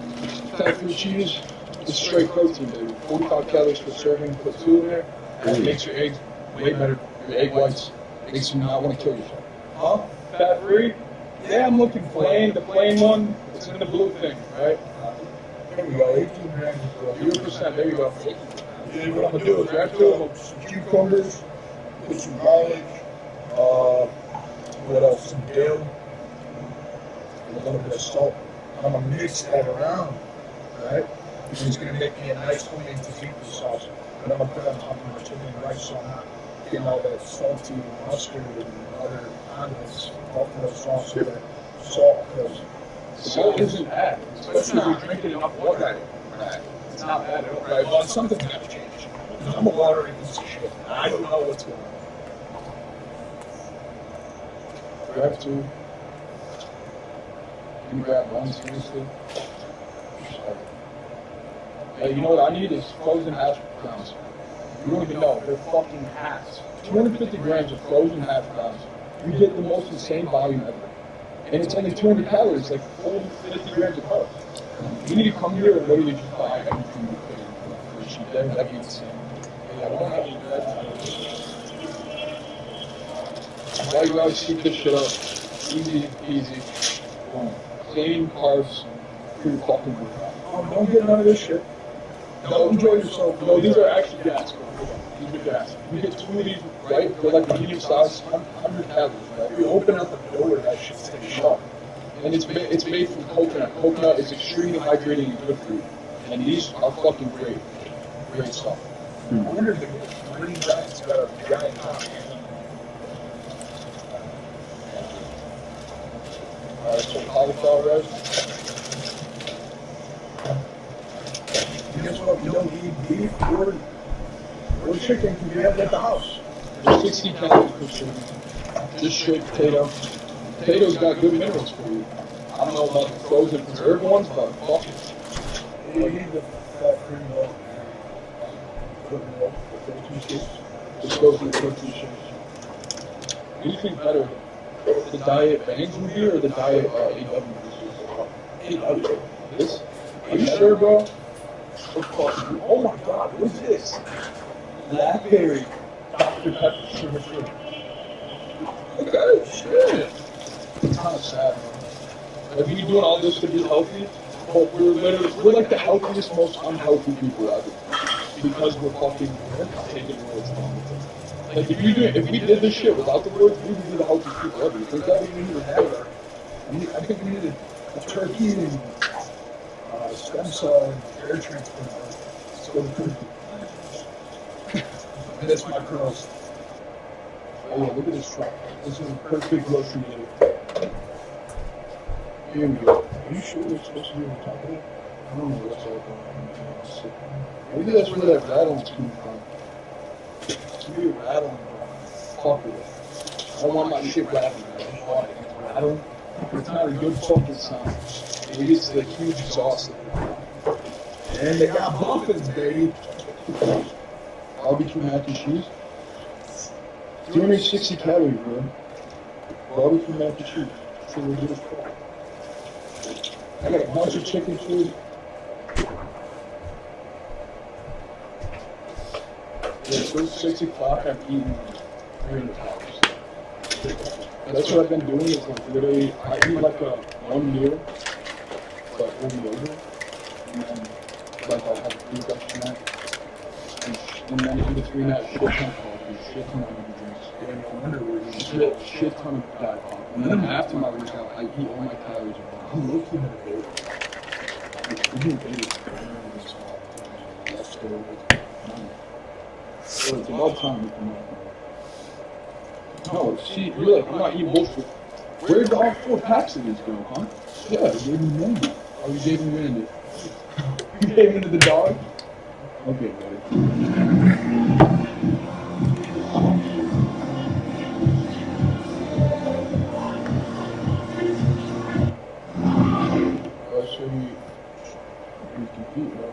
H: Fat-free cheese is straight protein, baby. 45 calories per serving. Put 2 in there. And it makes your eggs way better. Your egg whites makes you not want to kill yourself.
B: Huh?
H: Fat-free? Yeah, I'm looking plain. The plain one. It's in the blue thing, right?
B: There we go. 18 grams.
H: 0%. There you go.
B: Yeah, what I'm gonna do is grab 2 of them, some cucumbers, put some garlic, what else? Some dill, and a little bit of salt. And I'm gonna mix that around, right? This is gonna make me a nice homemade tzatziki sauce. And I'm gonna put on top of my chicken and rice so I'm not getting all that salty mustard and other condiments off of the sauce with that salt, because
H: Salt isn't bad, especially if you're drinking enough water. It's not bad at all.
B: right, well, something's gotta change. I'm a watery piece of shit. I don't know what's going on.
H: Grab 2. Can you grab 1 seriously? Hey, you know what I need is frozen hash browns. You don't even know. They're fucking hats. 250 grams of frozen hash browns. You get the most insane volume ever. And it's only 200 calories, like 50 grams of carbs. You need to come here and literally just buy everything you can for a cheap day. That'd be insane. Yeah, we don't have any bread. Why you guys keep this shit up? Easy peasy. Boom. Clean carbs for your fucking food.
B: Oh, don't get none of this shit. Don't enjoy yourself.
H: No, these are actually gas. These are gas. You get 2 of these, right? They're like medium size, 100 calories, right?
B: You open up the door, that shit stays shut.
H: And it's made from coconut. Coconut is extremely hydrating and good for you. And these are fucking great. Great stuff.
B: I wonder if the green rat's got a giant top.
H: Alright, so cauliflower rice.
B: You guess what? You don't eat beef or chicken because you have it at the house.
H: There's 60 calories per serving. Just straight potato. Potatoes got good minerals for you. I don't know about the frozen preserved ones, but fuck it.
B: You need the fat-free milk. Good milk, the protein shakes.
H: Just go through protein shakes. What do you think better? The diet Bangs would be or the diet AW?
B: AW.
H: This? Are you sure, bro?
B: Oh my god, what is this? Blackberry Dr. Pepper sugar free.
H: Okay, shit. It's kind of sad, man. If you're doing all this to be healthy, but we're like the healthiest, most unhealthy people ever. because we're fucking taking roads wrong. Like if we did this shit without the roads, we would be the healthiest people ever. You think that we need to have that? I think we needed a turkey and stem cell and air transplant. Let's go to turkey. And that's my girls. Oh yeah, look at this truck. This is a perfect grocery day. Here we go. Are you sure we're supposed to be on top of it? I don't know what's all going on. Maybe that's where that rattling's coming from. Maybe a rattling. Fuck with it. I don't want my shit rattling. I just want it to rattle. It's not a good fucking sound. Maybe it's the huge exhaust. And they got muffins, baby. Barbecue mac and cheese. 260 calories, bro. Barbecue mac and cheese. It's a legit fuck. I got a bunch of chicken food. Yeah, so 6 o'clock, I'm eating 300 calories. That's what I've been doing is like literally, I eat like a one meal, but over and over. And then like I'll have a toothbrush snack. And then in between that, shit ton of coffee, shit ton of energy drinks. Yeah, no wonder we're eating shit ton of diet coke. And then after my workout, I eat all my calories. I'm low-key in a baby. I'm doing babies. That's still so it's about time we come up. No, see, you're like, I'm not eating bullshit. Where'd all 4 packs of these go, huh? Yeah, you gave me one. Oh, you gave me Randy. You gave me to the dog? Okay, buddy. So you compete, bro.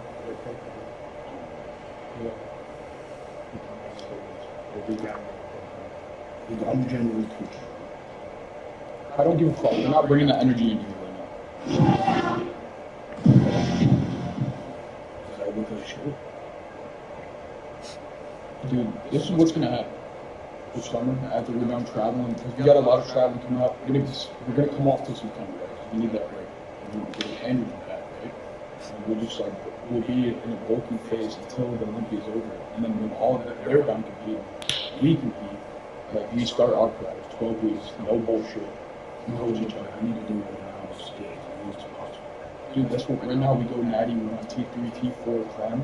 H: I'm genuinely cool. I don't give a fuck. You're not bringing that energy into me right now. Does that look like shit? Dude, this is what's gonna happen this summer after we're done traveling. Because we got a lot of traveling coming up. We're gonna come off till September, right? We need that break. We're gonna get handed that, right? And we'll just we'll be in a bulking phase until the Olympia's over. And then when all they're done competing, we compete. Like, we start our practice, 12 weeks, no bullshit. We hold each other. I need to do it now. It's possible. Dude, that's what, right now we go natty, we're on T3, T4 climb.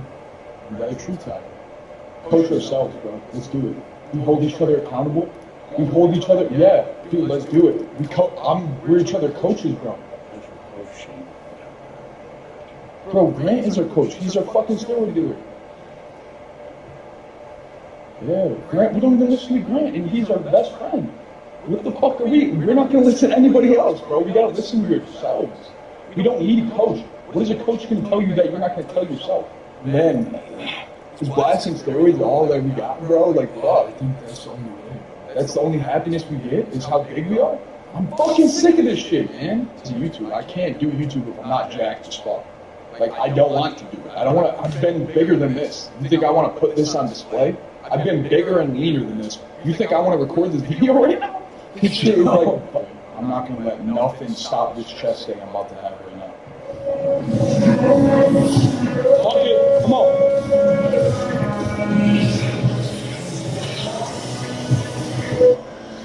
H: We got a tree tag. Coach ourselves, bro. Let's do it. We hold each other accountable. We hold each other, yeah. Dude, let's do it. We're each other coaches, bro. Bro, Grant is our coach. He's our fucking steroid dealer. Yeah, Grant, we don't even listen to Grant, and he's our best friend. What the fuck are we? We're not gonna listen to anybody else, bro. We gotta listen to yourselves. We don't need a coach. What is a coach gonna tell you that you're not gonna tell yourself? Man, is blasting steroids all that we got, bro? Like, fuck. I think that's the only way. That's the only happiness we get, is how big we are? I'm fucking sick of this shit, man. It's YouTube. I can't do YouTube if I'm not jacked as fuck. Like, I don't want to do it. I don't want to. I've been bigger than this. You think I want to put this on display? I've been bigger and leaner than this. You think I want to record this video right now? This shit is like, I'm not going to let nothing stop this chest thing I'm about to have right now. Fuck it. Come on.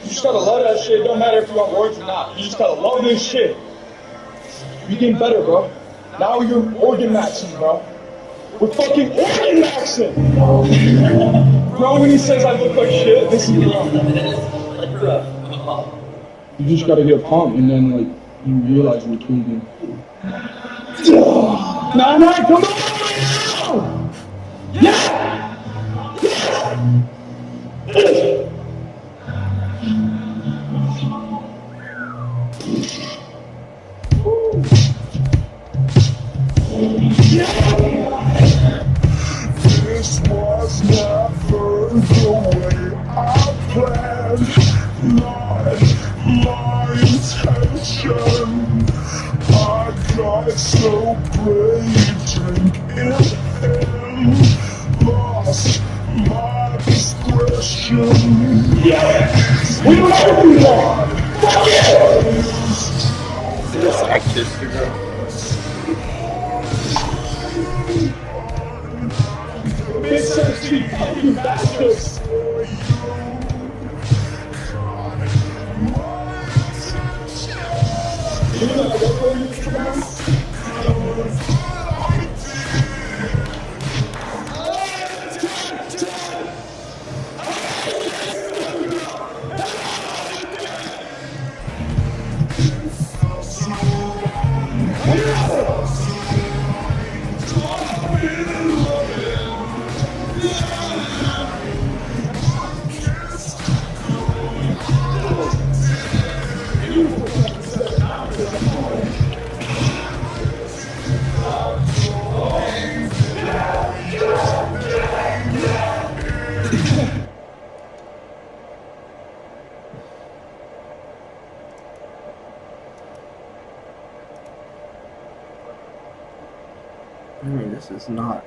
H: You just gotta love that shit. It don't matter if you want words or not. You just gotta love this shit. You're getting better, bro. Now you're organ maxing, bro. We're fucking organ maxing! Bro, when he says I look like shit, this is wrong. You just gotta get a pump and then, like, you realize you're tweaking. Nah, come on! Yeah!
E: This was never the way I planned, not my intention. I got so brave, drinking in, lost my discretion.
H: Yes! We don't have to do that! Fuck it!
A: This actress,
H: Big
E: She fucking bastards! You know what I want to pronounce?
A: I mean, this is not.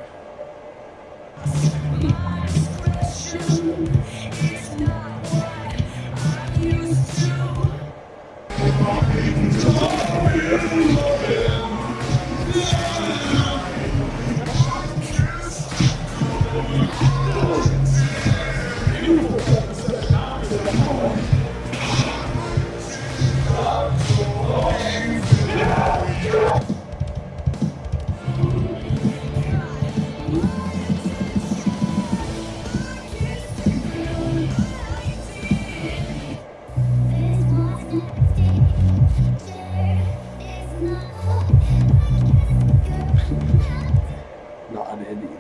A: Not an end either.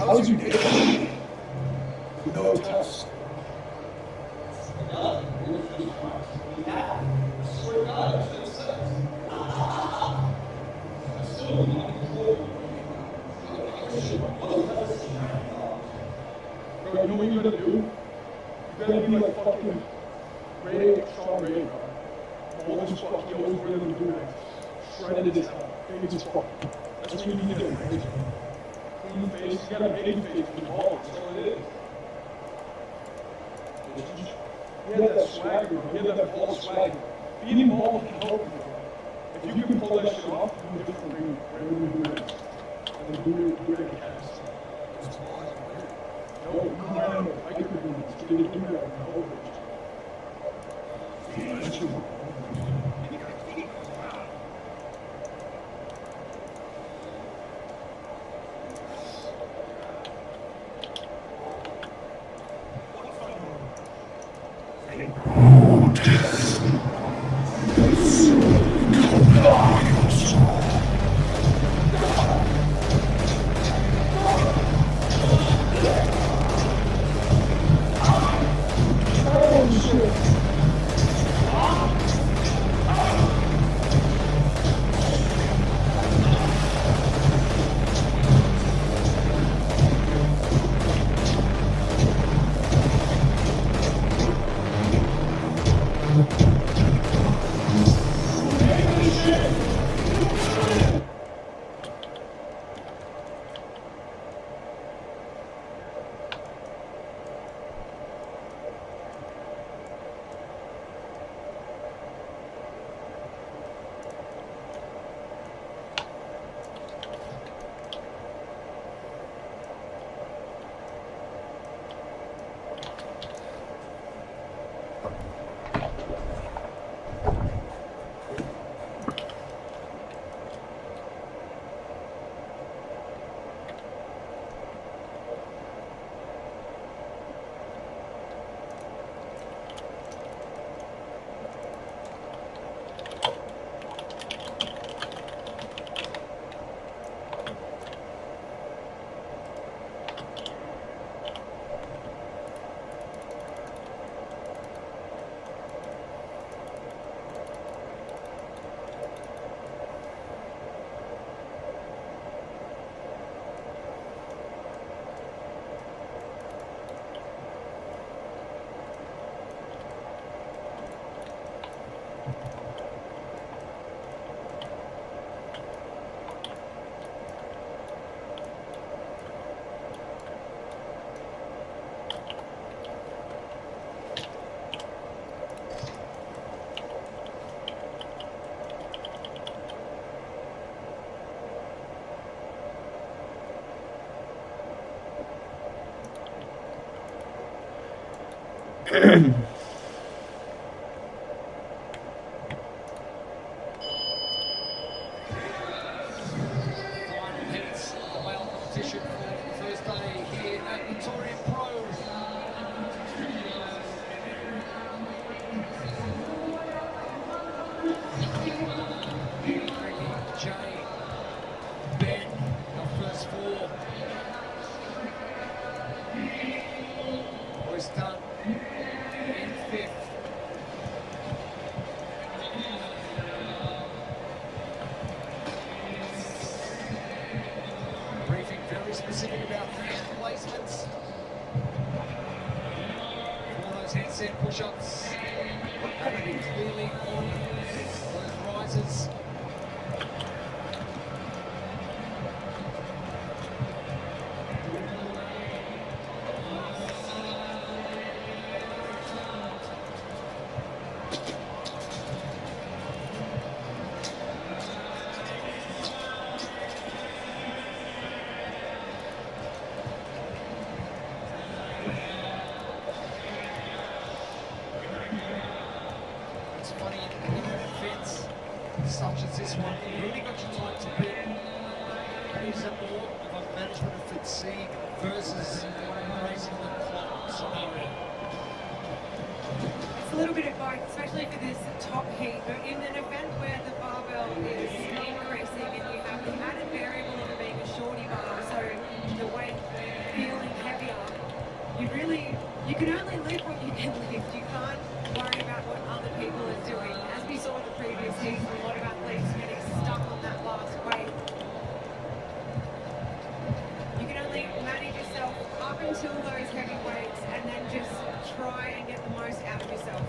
H: How'd you get it? No test.
E: Bro, you know what you gotta do? You gotta be like fucking Ray, strong Ray, bro. Always just fuck, you always ready to do it. Shredded as hell. Big as fuck. That's what you need to do, right? Clean face, you got a baby face with balls, that's all it is. He had that swagger, bro. He had that ball swagger. Beating balls can help you, bro. If you can pull that shit off, you can different ring, right when you do it. And then do it again. No, you ran out of biker boots. You didn't do that with the whole
H: Oh,
I: Heats the male competition for the first day here at Victoria Pro. Ricky, Jay, Ben, our first four. Boys done in fifth. Briefing very specific about hand placements. For those handstand push-ups, have to be clearly on those risers. It's funny, in events such as this one, you've really got your time to beat. Is it more of a management of fatigue versus racing the clock scenario?
J: It's a little bit of both, especially for this top heat. But in an event where the barbell is increasing and you have the added variable of it being a shorty bar, so the weight feeling heavier, you can only lift what you can lift. You can't worry about what other people are doing. As we saw in the previous season, a lot of athletes getting stuck on that last weight. You can only manage yourself up until those heavy weights and then just try and get the most out of yourself.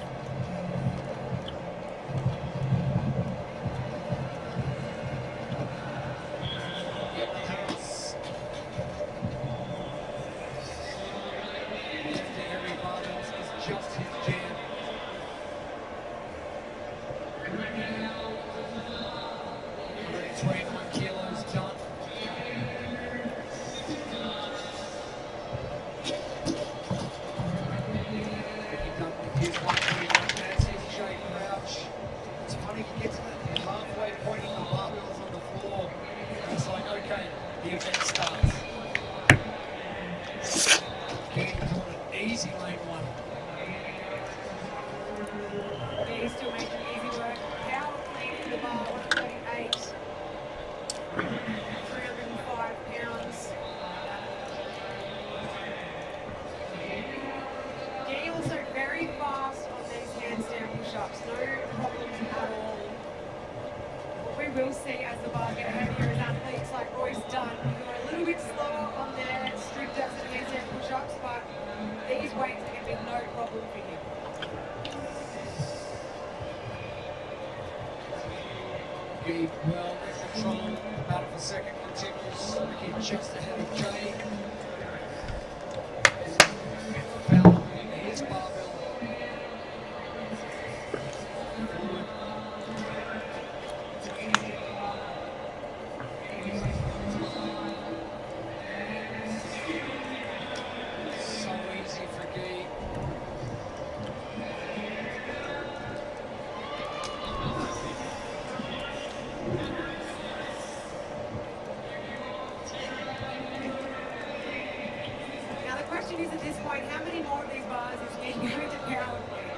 I: Lifting heavy barbells is just his jam. 121 kilos done. Ricky Duncan, here's 121. That's his Jay Crouch. It's funny, he gets to the halfway point and the barbell's on the floor. And it's like, okay, the event starts. Getting to an easy lane one.
J: Yeah, he's still making easy work. Power clean for the bar, 138. 305 pounds. Getting also very fast on these handstand push-ups. No problems at all. What we will see as the bars get heavier is athletes like Royce Dunn who are a little bit slower on their strict depths and handstand push-ups, but these weights are going to be no problem for him.
I: Gabe well in control. The battle for second continues. Ricky just ahead of Jay. Fowler moving his barbell. Forward. So easy for Gabe.
J: Now the question is at this point, how many more of these bars is he going to power clean?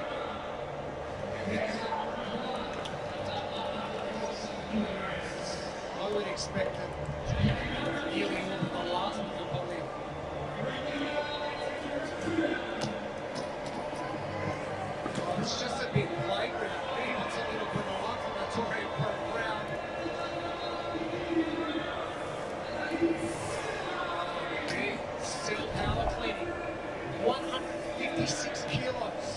I: I would expect that nearly all of the last one will probably. It's just a big playground. He wants a little bit of life on the Victoria Pro ground. Okay, still power cleaning. 156 kilos.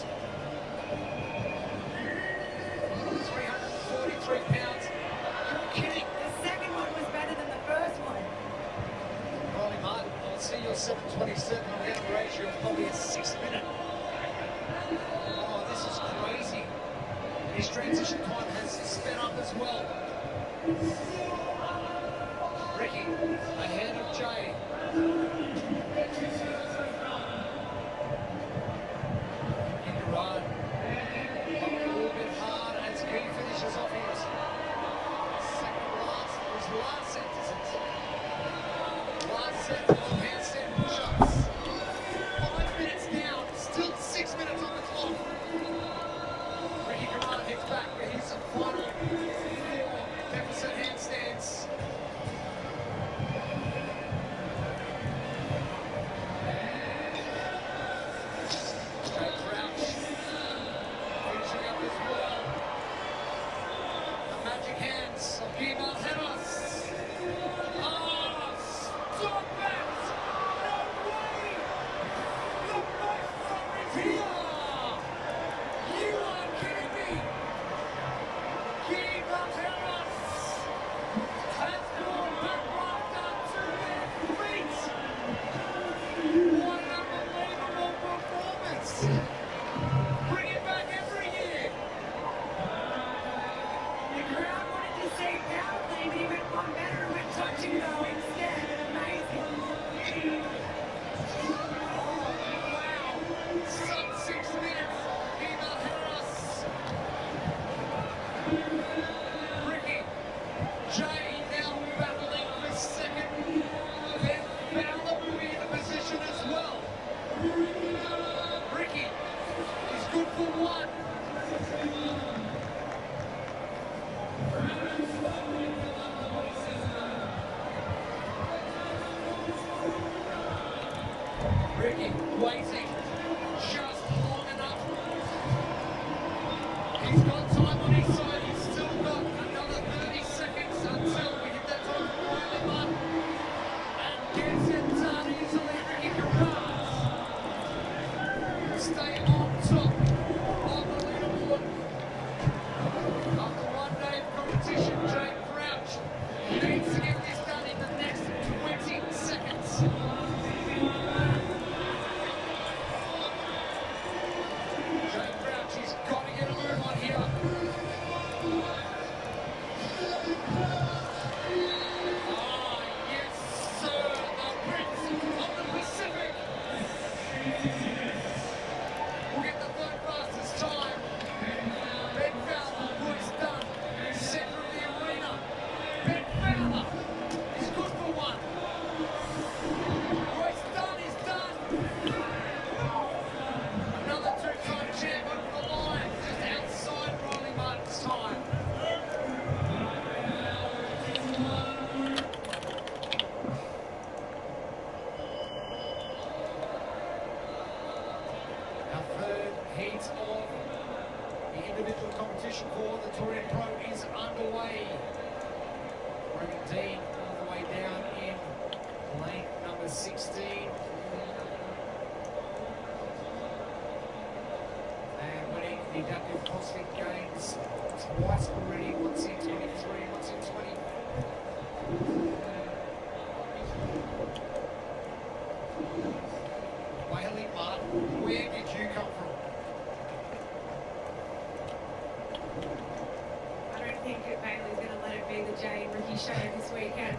I: 343 pounds. You're kidding.
J: The second one was better than the first one.
I: Ronnie Martin, I'll see you at 7:27. I'm going to raise you probably a 6 minute. Oh, this is crazy. His transition time has sped up as well. Ricky ahead of Jay. this. Bring it back every year.
J: The crowd wanted to see Powerplay, but he went one better and went touch and go instead. Amazing.
I: Wow. Sub 6 minutes in the house. Ricky, Jay now battling for second. Then Fowler moving into position as well. Ricky is good for one. Ricky waiting just long enough. He's got time on his side. He's still got another 30 seconds until we get that time from Riley Martin. And gets it done easily. Ricky Carras stay on top of the leaderboard. After one day of competition, Jay Crouch needs to get this done in the next 20 seconds. Jay Crouch, he's got to get a move on here. Ah, yes, sir, the Prince of the Pacific. We'll get the third fastest time. Ben Fowler, Royce Dunn, center of the arena. Ben Fowler is good for one. Royce Dunn is done. Another two-time champ over the line, just outside Riley Martin's time. Our third heat of the individual competition for the Touring Pro is underway. Roman Dean all the way down in lane number 16. And winning the Adaptive CrossFit Games twice already, once in 23, once in 20. Whaley Martin, where did you come from?
J: I don't think that Bailey's going to let it be the Jay and Ricky show this weekend.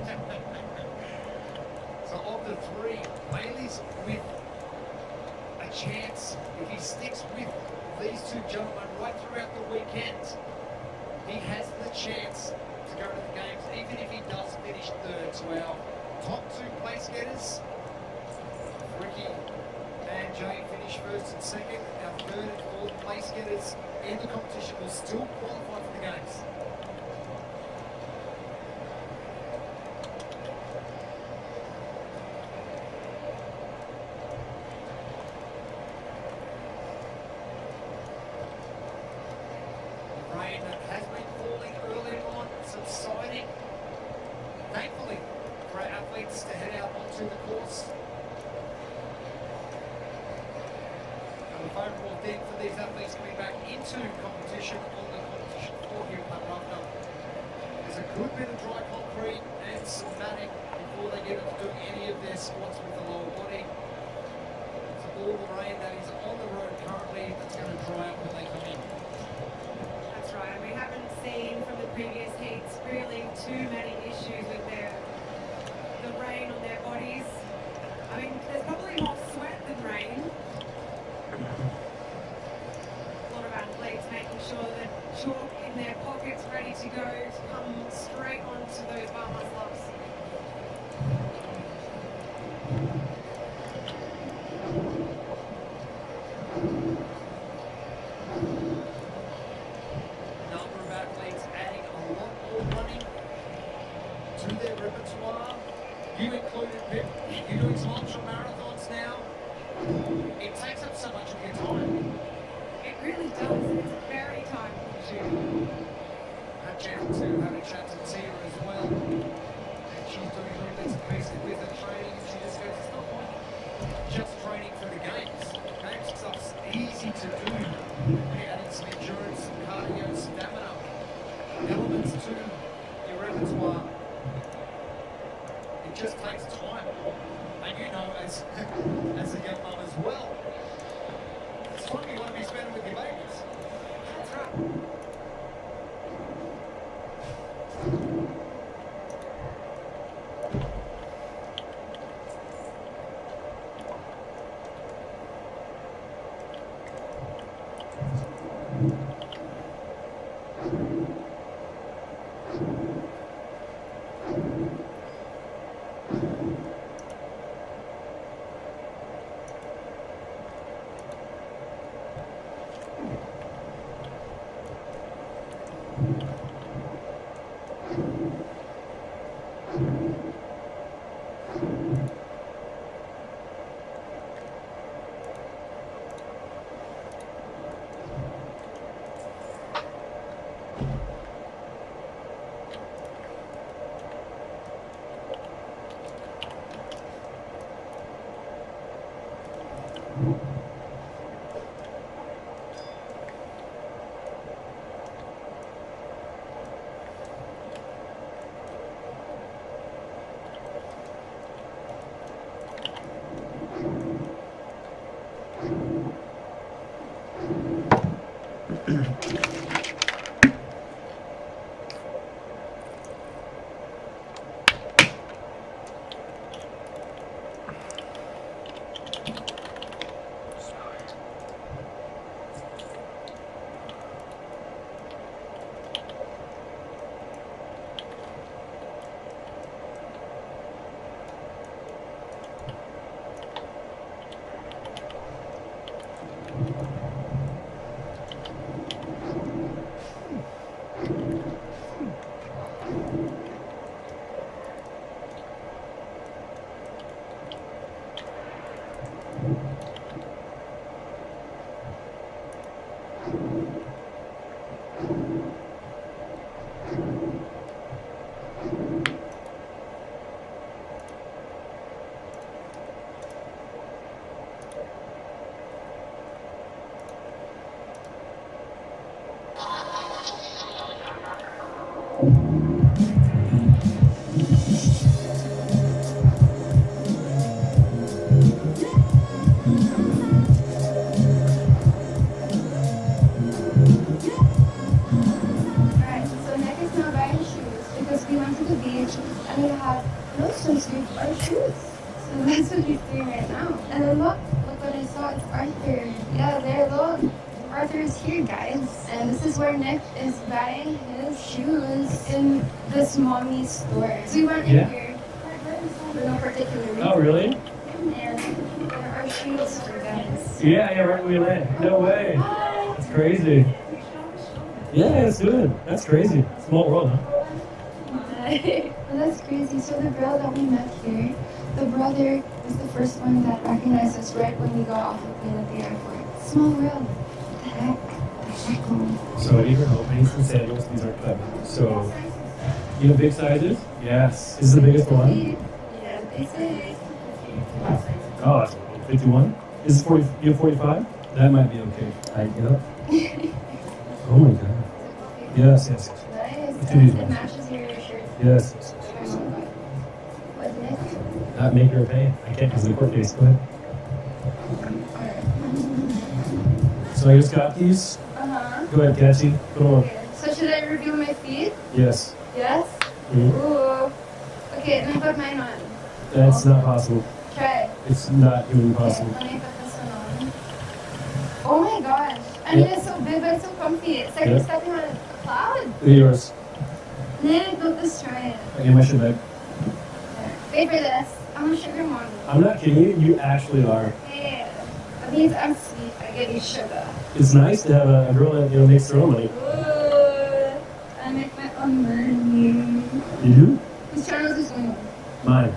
I: So of the three, Bailey's with a chance, if he sticks with these two gentlemen right throughout the weekend, he has the chance to go to the games, even if he does finish third. So our top two place getters, Ricky and Jay, finish first and second. Our third and fourth place getters in the competition will still qualify for the games. Rain that has been falling early on, subsiding. Thankfully for our athletes to head out onto the course. And the favourable thing for these athletes coming back into competition on the competition floor here at Rafter. There's a good bit of dry concrete and some matting before they get into doing any of their squats with the lower body. So all the rain that is on the road currently, that's going to dry up when they come in.
J: That's right, and we haven't seen from the previous heats really too many issues with the rain on their bodies. I mean, there's probably more sweat than rain. A lot of athletes making sure that chalk in their pockets ready to go to come straight onto those bar muscle ups.
I: Number of athletes adding a lot more running to their repertoire. You included, Pip. You're doing some ultra marathons now. It takes up so much of your time.
J: It really does. It's very time consuming.
I: Had a chance to have a chat to Tia as well.
K: Alright, so Nick is now buying shoes because we went to the beach and we had no swimsuit or shoes. So that's what he's doing right now. And then look what I saw, it's Arthur. Yeah, there, look. Arthur is here, guys. And this is where Nick is buying his shoes in this mommy store. So we went in here for no particular reason.
D: Oh, really?
K: And there are shoes for guys.
D: Yeah, right where we land. No way. That's crazy. Yeah, it's good. That's crazy. Small world, huh?
K: Well, that's crazy. So the girl that we met here, the brother was the first one that recognized us right when we got off the plane at the airport. Small world. What the heck? The heck?
D: So even openings and sandals, these are clever. So, you know big sizes? Yes. This is the biggest one?
K: Yeah, they say.
D: Oh, that's 51? Is it 40? You have 45? That might be okay. Yep. Oh my god. Yes, yes.
K: Nice.
D: Two
K: It matches your shirt.
D: Yes.
K: What, Nick?
D: Not make her pay. I can't because of the court case. Go ahead. So I just got these.
K: Uh-huh.
D: Go ahead, Cassie. Put them on.
K: Okay. So should I review my feet?
D: Yes.
K: Yes?
D: Mhm.
K: Ooh. Okay, then put mine on.
D: That's not possible.
K: Try it.
D: It's not humanly possible.
K: Okay, let me put this one on. Oh my gosh. I mean, it's so big, but it's so comfy. It's like you're stepping on a cloud.
D: Yours.
K: Nick, don't just try it.
D: I get my shit back.
K: Pay for this. I'm a sugar mommy.
D: I'm not kidding you. You actually are.
K: Hey, that means I'm sweet. I give you sugar.
D: It's nice to have a girl that makes her own money.
K: Ooh, I make my own money.
D: You do?
K: Whose channel is this one?
D: Mine.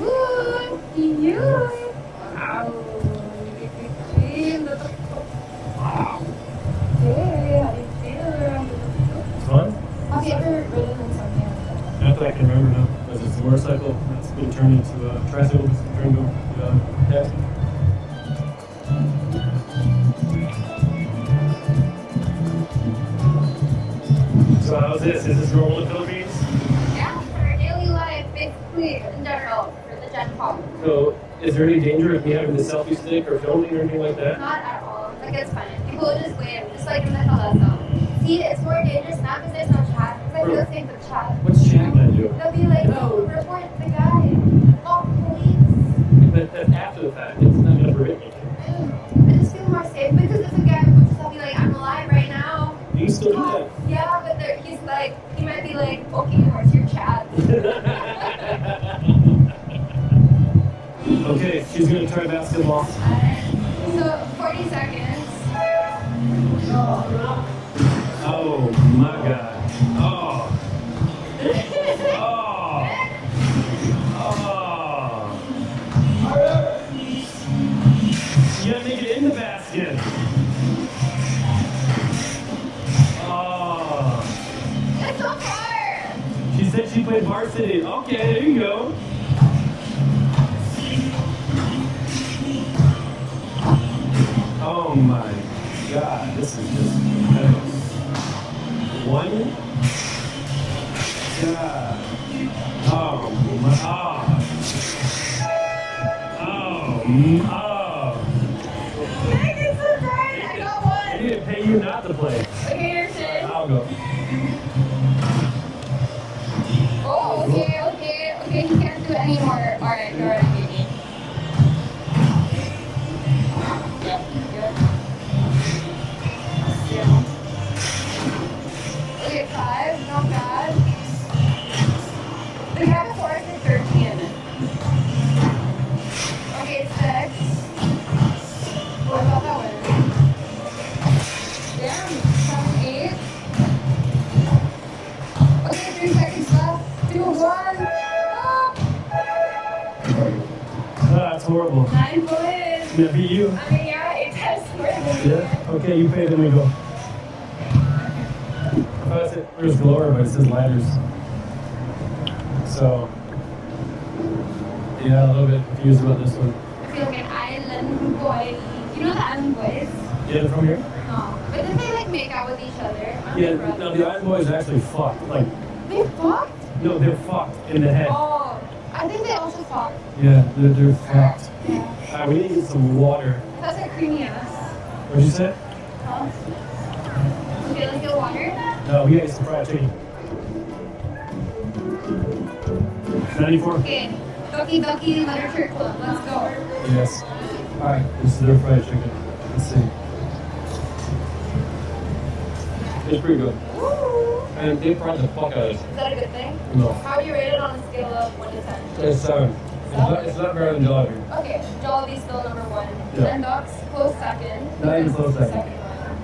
K: Ooh, you. Wow.
D: Wow.
K: Hey, how do you feel?
D: It's fun?
K: Have you ever ridden in something like that?
D: Not that I can remember now. Because it's a motorcycle that's been turned into a tricycle that's been turned into a taxi. So how's this? Is this normal in the Philippines?
K: Yeah, for daily life, basically, in general, for the Gen Pop.
D: So is there any danger of me having the selfie stick or filming or anything like that?
K: Not at all. Like, it's fine. People will just wave, just like in the hello song. See, it's more dangerous now because there's no chat. Because I feel safe with chat.
D: What's Chad gonna do?
K: They'll be like, oh, report the guy. Call police.
D: But that's after the fact. It's not gonna prevent anything.
K: I just feel more safe because if a guy would just be like, I'm alive right now.
D: You can still do that.
K: Yeah, but he's like, he might be like, okay, where's your chat?
D: Okay, she's gonna try basketball.
K: So 40 seconds.
D: Oh my god. Oh. Oh. Oh. You gotta make it in the basket. Oh.
K: It's so far.
D: She said she played varsity. Okay, there you go. Oh my god, this is just incredible. One. God. Oh my. Oh. Oh.
K: Meg is so tired. I got one.
D: I didn't pay you not to play.
K: Okay, here's it.
D: I'll go.
K: Oh, okay, he can't do it anymore. Alright, baby. Yeah. Okay, 5, not bad. The guy before us is 13. Okay, 6. Oh, I thought that was. Damn, 7, 8. Okay, 3 seconds left. 2, 1.
D: That's horrible.
K: 9 points.
D: Did I beat you?
K: I mean, yeah, it has scored.
D: Yeah? Okay, you pay, then we go. That's it. There's Galore, but it says ladders. So, yeah, a little bit confused about this one.
K: I feel like an island boy. You know the island boys?
D: Yeah, they're from here?
K: No. But then they like make out with each other. Aren't
D: Yeah,
K: they brothers?
D: no, the Island Boys are actually fucked. Like,
K: They fucked?
D: no, they're fucked in the head.
K: Oh, I think they also fucked.
D: Yeah, they're fucked.
K: Yeah.
D: We need to get some water.
K: That's a creamy ass.
D: What'd you say?
K: Huh? Okay, let's get water.
D: No, we gotta get some fried chicken. 94?
K: Okay. Doki Doki Literature Club. Let's go.
D: Yes. Alright, this is their fried chicken. Let's see. It's pretty good.
K: Woo!
D: And they fried the fuck out of it.
K: Is that a good thing?
D: No.
K: How would you rate it on a scale of 1 to 10?
D: It's 7. It's not better than Jollibee.
K: Okay, Jollibee's still number 1.
D: Yeah.
K: Then Doc's close second.
D: Not even close second.
K: one.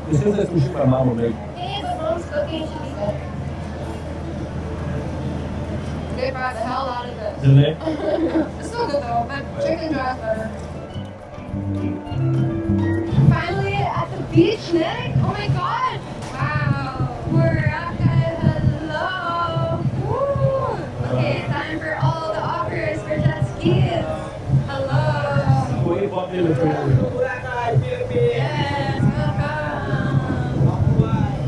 D: It's because that's some shit my mom would make.
K: Hey, but mom's cooking should be good. They brought the hell out of this.
D: Did they?
K: It's still good though, but chicken dry is better. Finally at the beach, Nick. Oh my god. Wow. Morocco, hello. Woo. Okay, time for all the offers for jet skis. Hello.
D: Wait, walk in the trailer.
K: Yes, welcome.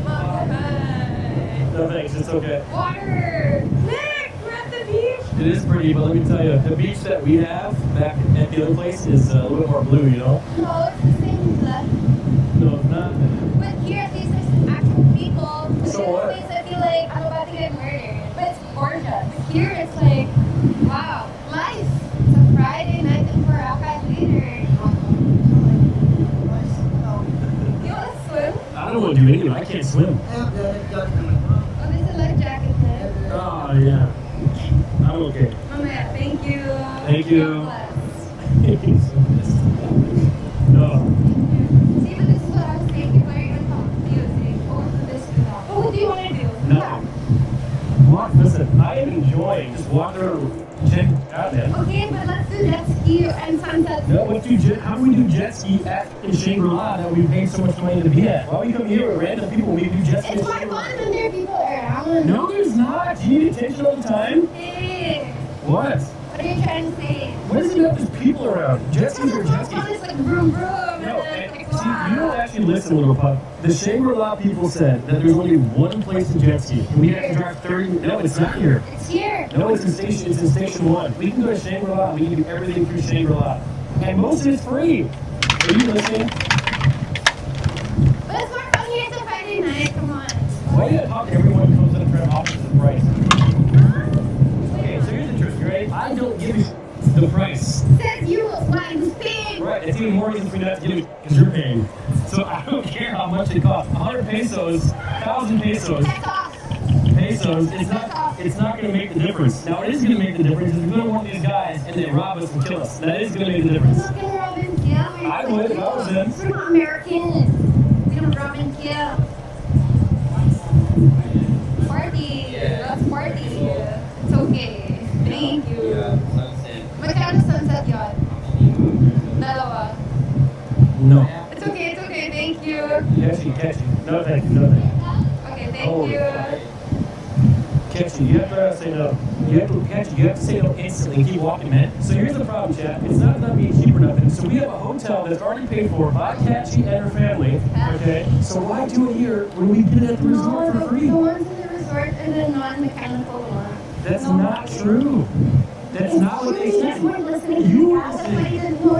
K: Welcome.
D: No thanks, it's okay.
K: Water. Nick, we're at the beach.
D: It is pretty, but let me tell you, the beach that we have back at the other place is a little bit more blue, you know?
K: No, it's the same left.
D: No, it's not.
K: But here at least there's actual people. The
D: So
K: other
D: what?
K: place I feel like I'm about to get murdered. But it's gorgeous. Here it's like, wow, life. It's a Friday night in Boracay later. You want to swim?
D: I don't want to do anything. I can't swim.
K: Oh, there's a life jacket there.
D: Oh, yeah. I'm okay.
K: Oh my god, thank you.
D: Thank you.
K: God bless.
D: No.
K: See, but this is what I was thinking. Why are you even confusing? Oh, this is not. But what do you want to do?
D: Nothing. Walk, listen, I am enjoying just walking around, check out there.
K: Okay, but let's do jet ski and sunset.
D: No, let's do how do we do jet ski in Shangri-La that we paid so much money to be at? Why we come here with random people when we do jet ski?
K: It's more fun when there are people around.
D: No, there's not. You need attention all the time.
K: Hey,
D: What?
K: what are you trying to say?
D: What is it about there's people around? Jet skis are jet
K: It's
D: skis.
K: like vroom vroom.
D: No,
K: and then
D: and
K: it's like,
D: see, you don't actually listen, little pup. The Shangri-La people said that there's only one place to jet ski, and we have to drive 30. No, it's not here.
K: It's here.
D: No, it's in station 1. We can go to Shangri-La, and we can do everything through Shangri-La. And most of it's free. Are you listening? Why do you talk to everyone who comes in and offers the price? Okay, so here's the truth, right? I don't give you the price.
K: Says you, why who's paying?
D: Right, it's even more reason for you not to give it because you're paying. So I don't care how much it costs. 100 pesos, 1,000 pesos.
K: That's off.
D: Pesos, it's not going to make the difference. Now, it is going to make the difference if we go to one of these guys and they rob us and kill us. That is going to make the
K: I'm
D: difference.
K: not gonna rob and kill.
D: I would if I was them.
K: We're not Americans. We don't rob and kill. Party. Let's party. It's okay. Thank you. Magkano sunset yacht? Dalawa.
D: No.
K: It's okay, thank you.
D: Catchy. No, thank you.
K: Okay, thank you.
D: Catchy, you have to say no. You have to say no instantly and keep walking, man. So here's the problem, chat. It's not about being cheap or nothing. So we have a hotel that's already paid for by Catchy and her family. Okay? So why do it here when we did it at the resort for free?
K: The ones in the resort and the non-mechanical one.
D: That's not true. That's not what they
K: You
D: said.
K: weren't listening to
D: You
K: me.
D: were
K: That's
D: listening.
K: why you didn't know.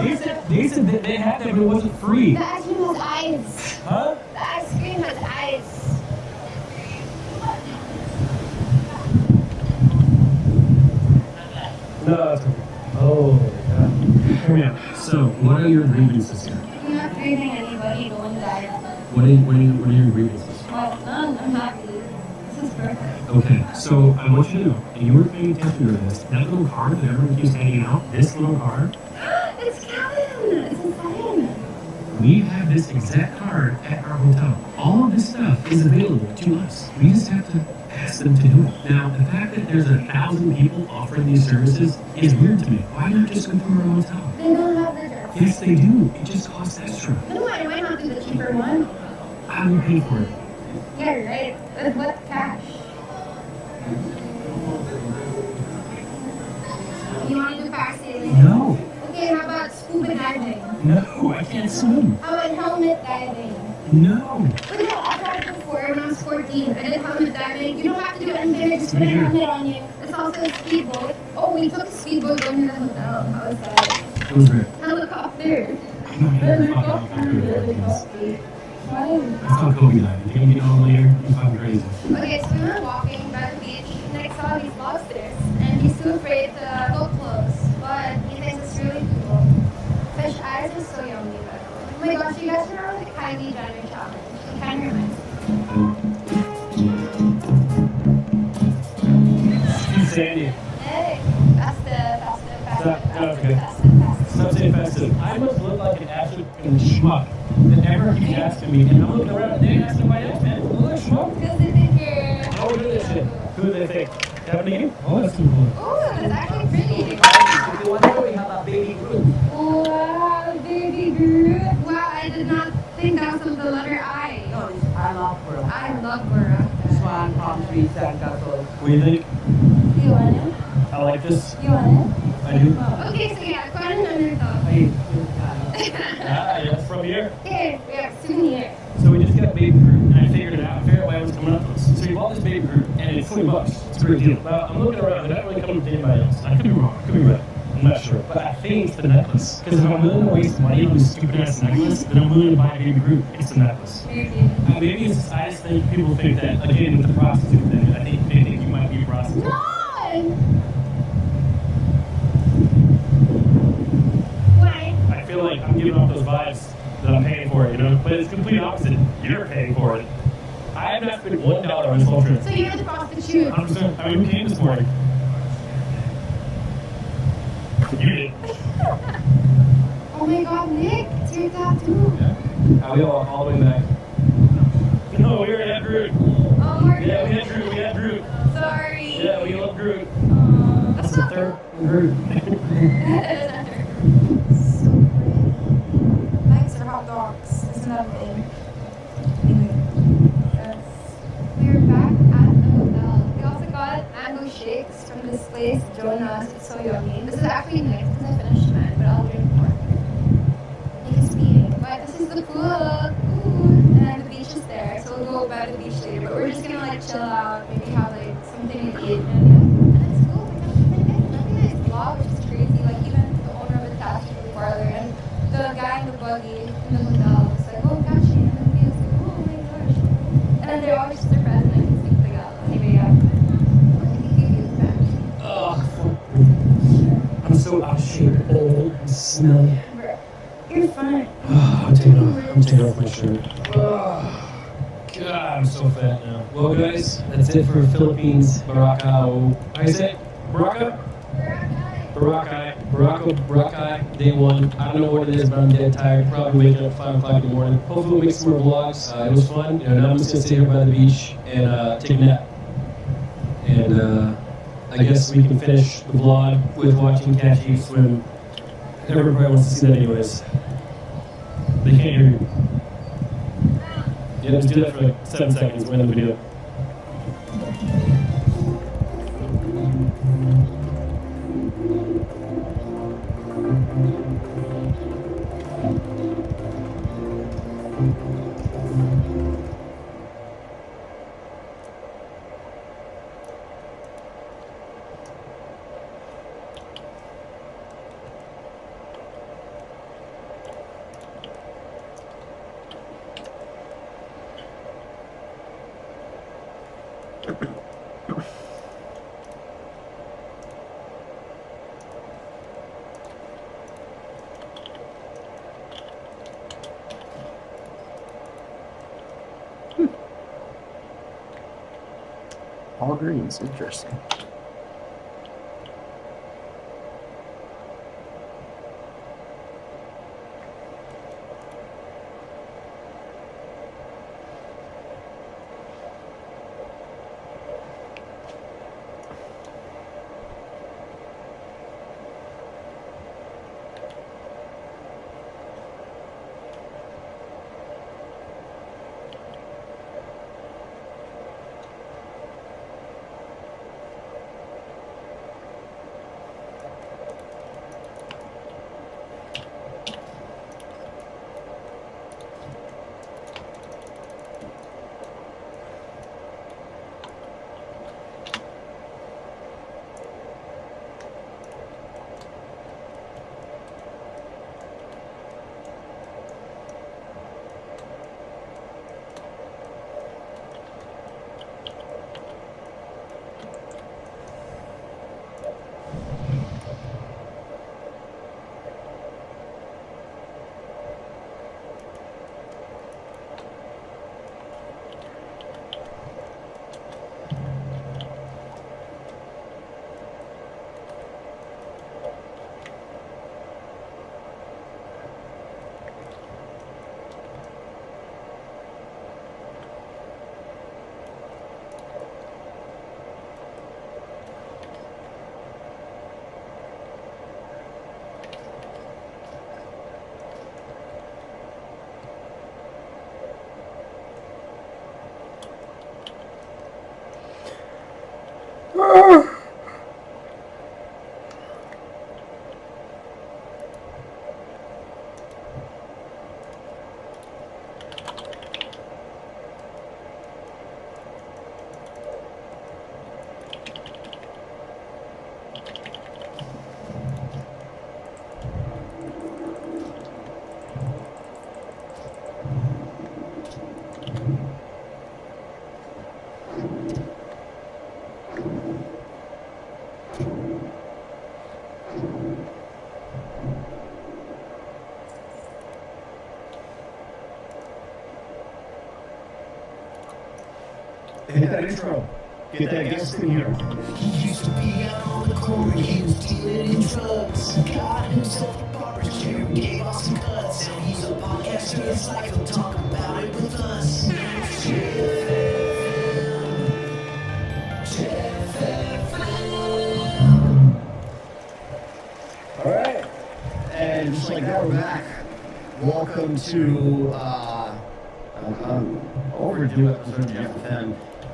D: They said that they had that, but it wasn't free.
K: The ice cream has eyes.
D: Huh?
K: The ice cream has eyes.
D: No, that's okay. Oh, God. Come here. So, what are your grievances here?
K: I'm not grieving anybody. No one died.
D: What are your grievances?
K: Well, none. I'm happy. This is perfect.
D: Okay, so I want you to know, and you were paying attention to this, that little card that everyone keeps hanging out, this little card,
K: It's Kevin. It's insane.
D: we have this exact card at our hotel. All of this stuff is available to us. We just have to ask them to do it. Now, the fact that there's 1,000 people offering these services is weird to me. Why not just go through our hotel?
K: They don't have the dress.
D: Yes, they do. It just costs extra.
K: No, why not do the cheaper one?
D: How do you pay for it?
K: Yeah, right. With what cash? You want to do parasailing?
D: No.
K: Okay, how about scuba diving?
D: No, I can't swim.
K: How about helmet diving?
D: No.
K: But no, I tried it before when I was 14. I did helmet diving. You don't have to do anything, just put a helmet on you. It's also a speedboat. Oh, we took a speedboat going to the hotel. How was that?
D: It was great.
K: Helicopter.
D: I'm not gonna fucking
K: Helicopter. Why?
D: That's called Kobe diving. You're gonna get on later. You're fucking crazy.
K: Okay, so we were walking by the beach and I saw these lobsters and he's too afraid to go close, but he thinks it's really cool. Fish eyes are so yummy, by the way. Oh my gosh, you guys remember the Kylie Jenner challenge? It kind of reminds me.
D: Sandy.
K: Hey, festive.
D: Stop saying festive. I must look like an absolute fucking schmuck that everyone keeps asking me, and I'm looking around and they ask somebody else, man. Look like a schmuck.
K: Because they think you're...
D: Oh, look at this shit. Who do they think? Happening to you? Oh, that's too cool.
K: Oh, it's actually pretty. Wow, baby Groot. Wow, I did not think that was the letter I.
L: I love Burrow.
K: I love Burrow.
L: Swan, palm trees, sandcastles.
D: What do you think?
K: You want it?
D: I like this.
K: You want it?
D: I do.
K: Okay, so yeah, go ahead and underdog.
D: Ah, yes, from here.
K: Here, we have souvenir.
D: So we just got baby Groot, and I figured it out. I figured out why it was coming up to us. So we bought this baby Groot, and it's $20. It's a great deal. Now, I'm looking around, they're not really coming to anybody else. I could be wrong, I could be right. I'm not sure. But I think it's the necklace. Because if I'm willing to waste money on this stupid ass necklace, then I'm willing to buy a baby Groot. It's the necklace. Maybe it's just, I just think people think that, again, with the prostitute thing, I think they think you might be a prostitute.
K: No! Why?
D: I feel like I'm giving off those vibes that I'm paying for it, you know? But it's complete opposite. You're paying for it. I have not spent $1 on this whole trip.
K: So you're the prostitute.
D: 100%. I mean, who came this morning? You did.
K: Oh my god, Nick, it's your tattoo.
D: We all the way back. No, we were at Groot.
K: Oh, we're
D: Yeah, we had Groot.
K: Sorry.
D: Yeah, we love Groot.
K: That's
D: the third Groot.
K: So pretty. Thanks for hot dogs. It's another thing. Anyway, we were back at the hotel. We also got mango shakes from this place, Jonas. It's so yummy. This is actually nice because I finished mine, but I'll drink more. Because speeding. But this is the pool. Ooh. And the beach is there. So we'll go by the beach later. But we're just gonna like chill out, maybe have like something to eat. And it's cool because we can get really nice vlog, which is crazy. Like even the owner of the tattoo parlor and the guy in the buggy in the hotel was like, oh gosh, and then he was like, oh my gosh. And then they're always surprised.
D: so out of shape, old, and smelly.
K: Bro, you're fine.
D: I'm taking off my shirt. Oh, God, I'm so fat now. Well, guys, that's it for Philippines Baraka. How do you say it? Baraka? Boracay, day one. I don't know what it is, but I'm dead tired. Probably waking up at 5 o'clock in the morning. Hopefully we'll make some more vlogs. It was fun. Now I'm just gonna stay here by the beach and take a nap. And I guess we can finish the vlog with watching Catchy swim. Everybody wants to see that anyways. They can't hear you. Yeah, just do that for like 7 seconds. We'll end the video.
A: All greens, interesting.
M: Hit that intro. Get that guest in here.
N: He used to be out on the corner, he was dealing in drugs. Got himself a barbecue, gave off some cuts. And he's a podcaster, it's like he'll talk about it with us.
M: Alright. And just like that, we're back. Welcome to overdue episode of Jeff FM.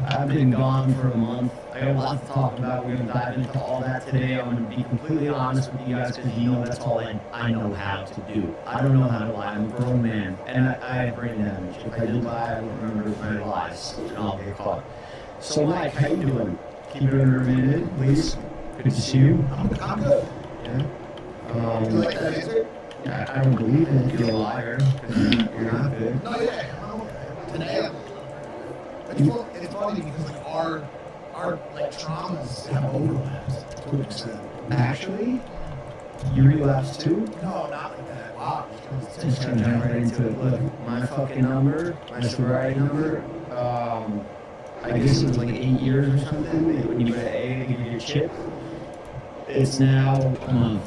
M: I've been gone for a month. I got a lot to talk about. We're going to dive into all that today. I'm going to be completely honest with you guys because you know that's all I know how to do. I don't know how to lie. I'm a grown man. And I have brain damage. If I do lie, I don't remember my lies. And I'll get caught. So Mike, how you doing? Keep it under a minute, please. Good to see you.
B: I'm good.
M: Yeah.
B: You like that answer?
M: Yeah, I don't believe in you're a liar. You're not good.
B: No, yeah, I'm okay. Today, it's funny because like our like traumas have overlapped to an extent.
M: Actually, You relapsed too?
B: No, not like that. Wow.
M: Just gonna jump right into it. Look, my fucking number, my sobriety number, I guess it was like 8 years or something. When you go to AA, they give you your chip. It's now a month.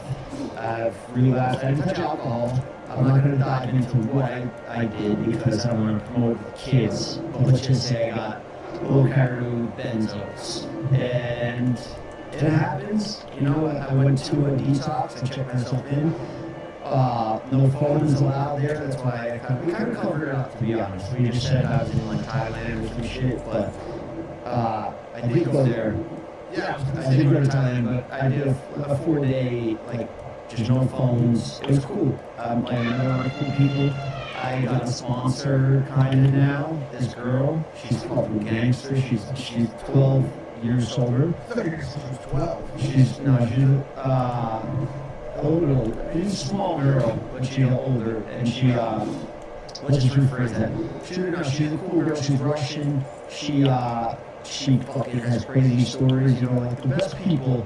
M: I've relapsed. I didn't touch alcohol. I'm not going to dive into what I did because I want to promote the kids. But let's just say I got low carbo benzos. And it happens. You know, I went to a detox. I checked myself in. No phones allowed there. That's why we kind of covered it up, to be honest. We just said I was in like Thailand or some shit. But I did go there.
B: Yeah,
M: I did go to Thailand, but I did a 4-day, like, just no phones. It was cool. I met a lot of cool people. I got a sponsor kind of now. This girl, she's fucking gangster. She's 12 years sober.
B: I thought you were 12.
M: She's a little older. She's a small girl, but she's older. And she, let's just rephrase that. She's a cool girl. She's Russian. She fucking has crazy stories. You know, like the best people,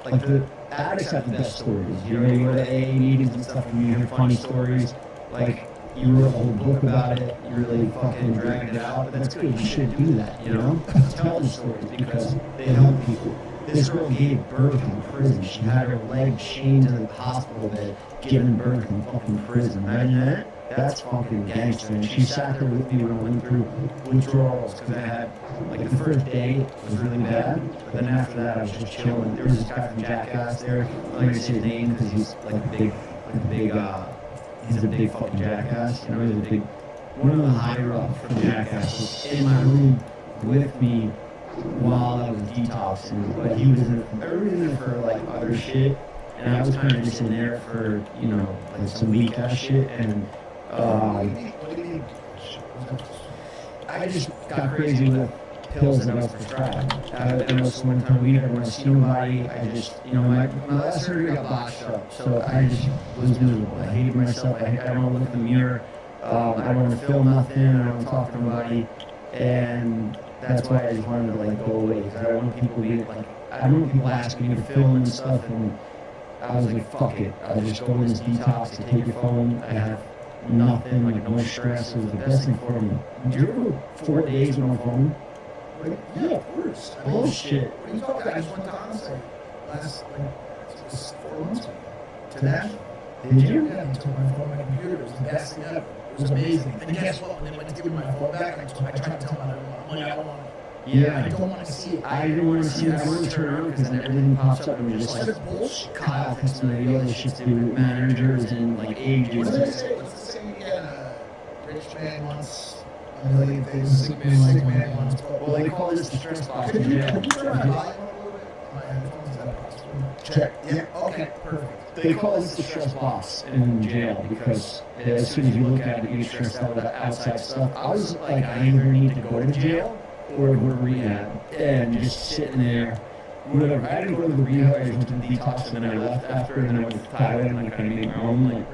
M: like the addicts have the best stories. You know, you go to AA meetings and stuff and you hear funny stories. Like, you wrote a whole book about it, you really fucking dragged it out. That's good, you should do that, you know? Tell the stories because they help people. This girl gave birth in prison. She had her leg chained to the hospital bed, giving birth in fucking prison. Imagine that? That's fucking gangster. And she sat there with me when I went through withdrawals because I had, like, the first day was really bad, but then after that I was just chilling. There was this guy from Jackass there. I'm not gonna say his name because he's like he's a big fucking jackass. You know, he's one of the higher ups from Jackass was in my room with me while I was detoxing, but he was in there for like other shit, and I was kind of just in there for, you know, like some weak ass shit, and I just got crazy with pills that I was prescribed. I was smoking ton of weed. I didn't want to see nobody. I just, you know, my last surgery got botched up, so I just was miserable. I hated myself. I don't want to look in the mirror. I don't want to feel nothing. I don't want to talk to nobody, and that's why I just wanted to like go away. Because I don't want people being like, I don't want people asking me to film and stuff, and I was like, fuck it. I'll just go in this detox and take your phone. I have nothing, like no stress. It was the best thing for me. Do you ever go 4 days with no phone?
B: Like, yeah, of course. I mean,
M: Bullshit.
B: What are you talking about? I just went to Onsite last, it was 4 months ago. To Nashville.
M: Did you?
B: Yeah, I took my phone, my computer. It was the best thing ever. It was amazing. And guess what? When they went to give me my phone back, I tried to tell them I don't want money. I don't want it.
M: Yeah.
B: I don't want to see it.
M: I didn't want to see it. I wanted to turn around because then everything pops up and you're just like,
B: bullshit.
M: Kyle texted me, yo, this shit's to do with managers and like ages.
B: What does it say? What's the saying again? Rich man wants a million things. Sick man wants.
M: Well, they call this the stress box.
B: Could you
M: Yeah.
B: turn my volume up a little bit? My headphones, is that possible? Check. Yeah. Okay. Perfect.
M: They call this the stress box in jail because as soon as you look at it, you get stressed out with outside stuff. I was like, I either need to go to jail or go to rehab, and just sitting there, whatever. I didn't go to the rehab, I just went to the detox, and then I left after, and then I went to Thailand, and I kind of made my own, like,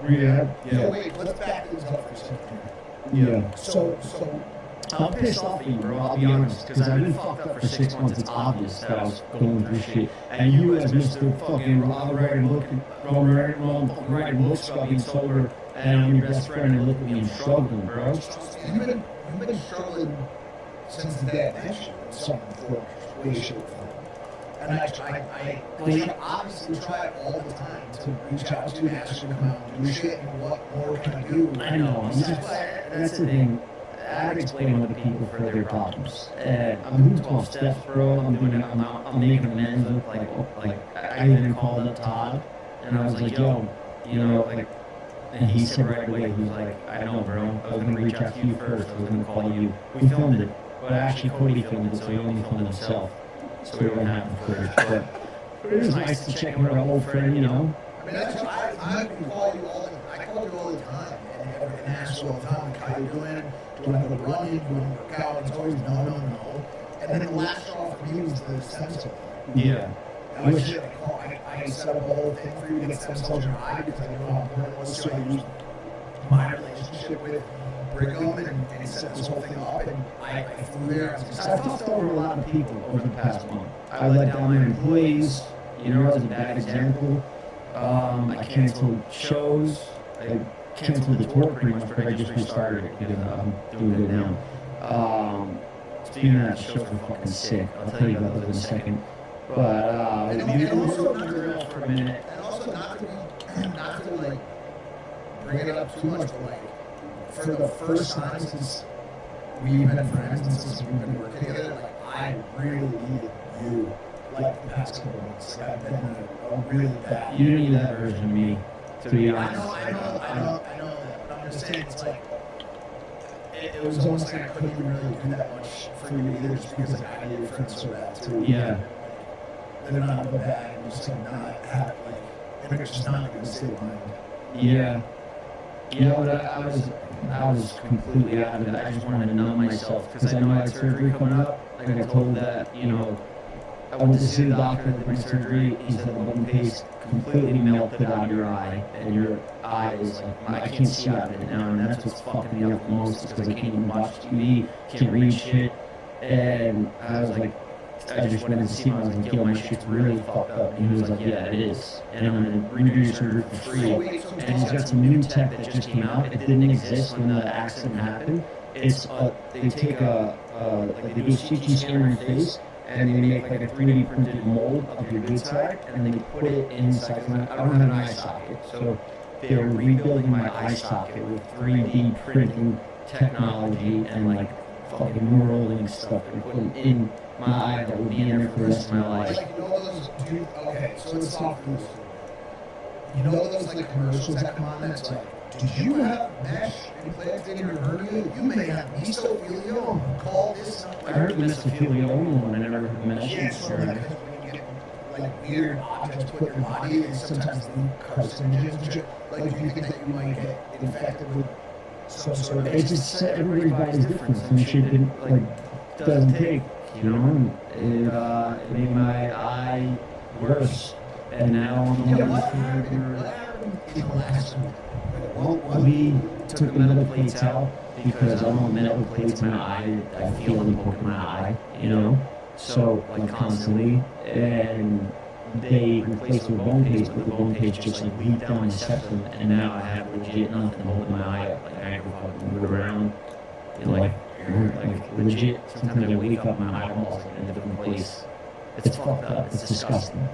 M: rehab.
B: So
M: Yeah.
B: wait, let's back things up for a second.
M: Yeah.
B: So
M: I'm pissed off at you, bro, I'll be honest, because I've been fucked up for 6 months. It's obvious that I was going through shit. And you, as Mr. fucking writing books about being sober, and I'm your best friend, and look at me, I'm struggling, bro.
B: you've been struggling since the day I met you in some way, shape, or form. And I obviously try all the time to reach out to you and ask you to come out and do shit, and what more can I do?
M: I know, that's the thing. Addicts blame other people for their problems. And I'm doing 12 steps, bro. I'm making amends with, I even called up Todd, and I was like, yo, you know, like, and he said right away, he was like, I know, bro, I was going to reach out to you first, I was going to call you. We filmed it, but actually Cody filmed it, so he only filmed himself, so we don't have the footage. But it was nice to check with our old friend, you know.
B: I mean, that's why I call you all the time and ask you all the time, like, how you doing? Do you want to go running? Do you want to work out? It's always no. And then the last straw for me was the stem cell.
M: Yeah.
B: Which I set up a whole thing for you to get stem cells in your eye because I know how important it was. So I used my relationship with Brigham and set this whole thing up. And I flew there.
M: I've fucked over a lot of people over the past month. I let down my employees, you know, as a bad example. I canceled shows. I canceled the tour pretty much, but I just restarted it because I'm doing good now. Speaking of that, shows were fucking sick. I'll tell you about those in a second. But
B: and also not to,
M: for a minute.
B: and also not to like bring it up too much, but like for the first time since we've been friends and since we've been working together, like I really needed you like the past couple months. Like I've been a really bad.
M: You didn't need that version of me, to be
B: I
M: honest.
B: know that, but I'm just saying it's like it was almost like I couldn't even really do that much for you either, just because like I needed friends so bad too.
M: Yeah.
B: They're not the bad, and just like not have like it's just not a good state of mind.
M: Yeah. You know what? I was completely out of it. I just wanted to numb myself because I know I had surgery coming up. I got told that, you know, I went to see the doctor that did my surgery. He said the bone paste completely melted out of your eye, and your eye is like, I can't see out of it now, and that's what's fucking me up the most because I can't even watch TV, can't read shit. And I was like, I just went in to see him. I was like, yo, my shit's really fucked up. And he was like, yeah, it is. And I'm going to redo your surgery for free. And he's got some new tech that just came out. It didn't exist when the accident happened. It's they take like they do a CT scan on your face, and they make like a 3D printed mold of your good side, and they put it inside. I don't have an eye socket, so they're rebuilding my eye socket with 3D printing technology and like fucking rolling stuff and putting in my eye that will be in there for the rest of my life.
B: Like, you know those, okay, so let's talk through this. You know those like commercials that come on that's like, did you have mesh implanted in your hernia? You may have mesothelioma. Call this number.
M: I heard the mesothelioma one, I never heard the mesh.
B: Yeah, so like, when you get like weird objects put in your body, and sometimes they carcinogens and shit. Like, do you think that you might get infected with some sort of?
M: It's just everybody's body's different. Some shit didn't like doesn't take. You know, it made my eye worse, and now I'm
B: Yeah, what happened in the last week?
M: we took the metal plates out because I don't want metal plates in my eye. I feel them poke in my eye, you know, so like constantly, and they replaced it with bone paste, but the bone paste just like weaked down my septum, and now I have legit nothing holding my eye up. Like I can fucking move around, you know, like legit. Sometimes I wake up, my eyeballs are in a different place. It's fucked up. It's disgusting.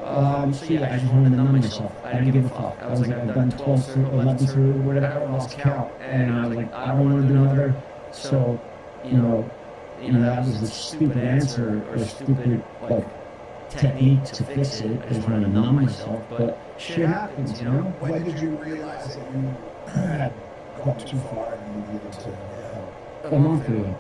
M: So yeah, I just wanted to numb myself. I didn't give a fuck. I was like, I've done 12 or 11 or whatever, I lost count, and I was like, I don't want to do another. So, you know, that was the stupid answer or stupid like technique to fix it. I just wanted to numb myself, but shit happens, you know.
B: When did you realize that you had gone too far and you needed to get help?
M: A month ago.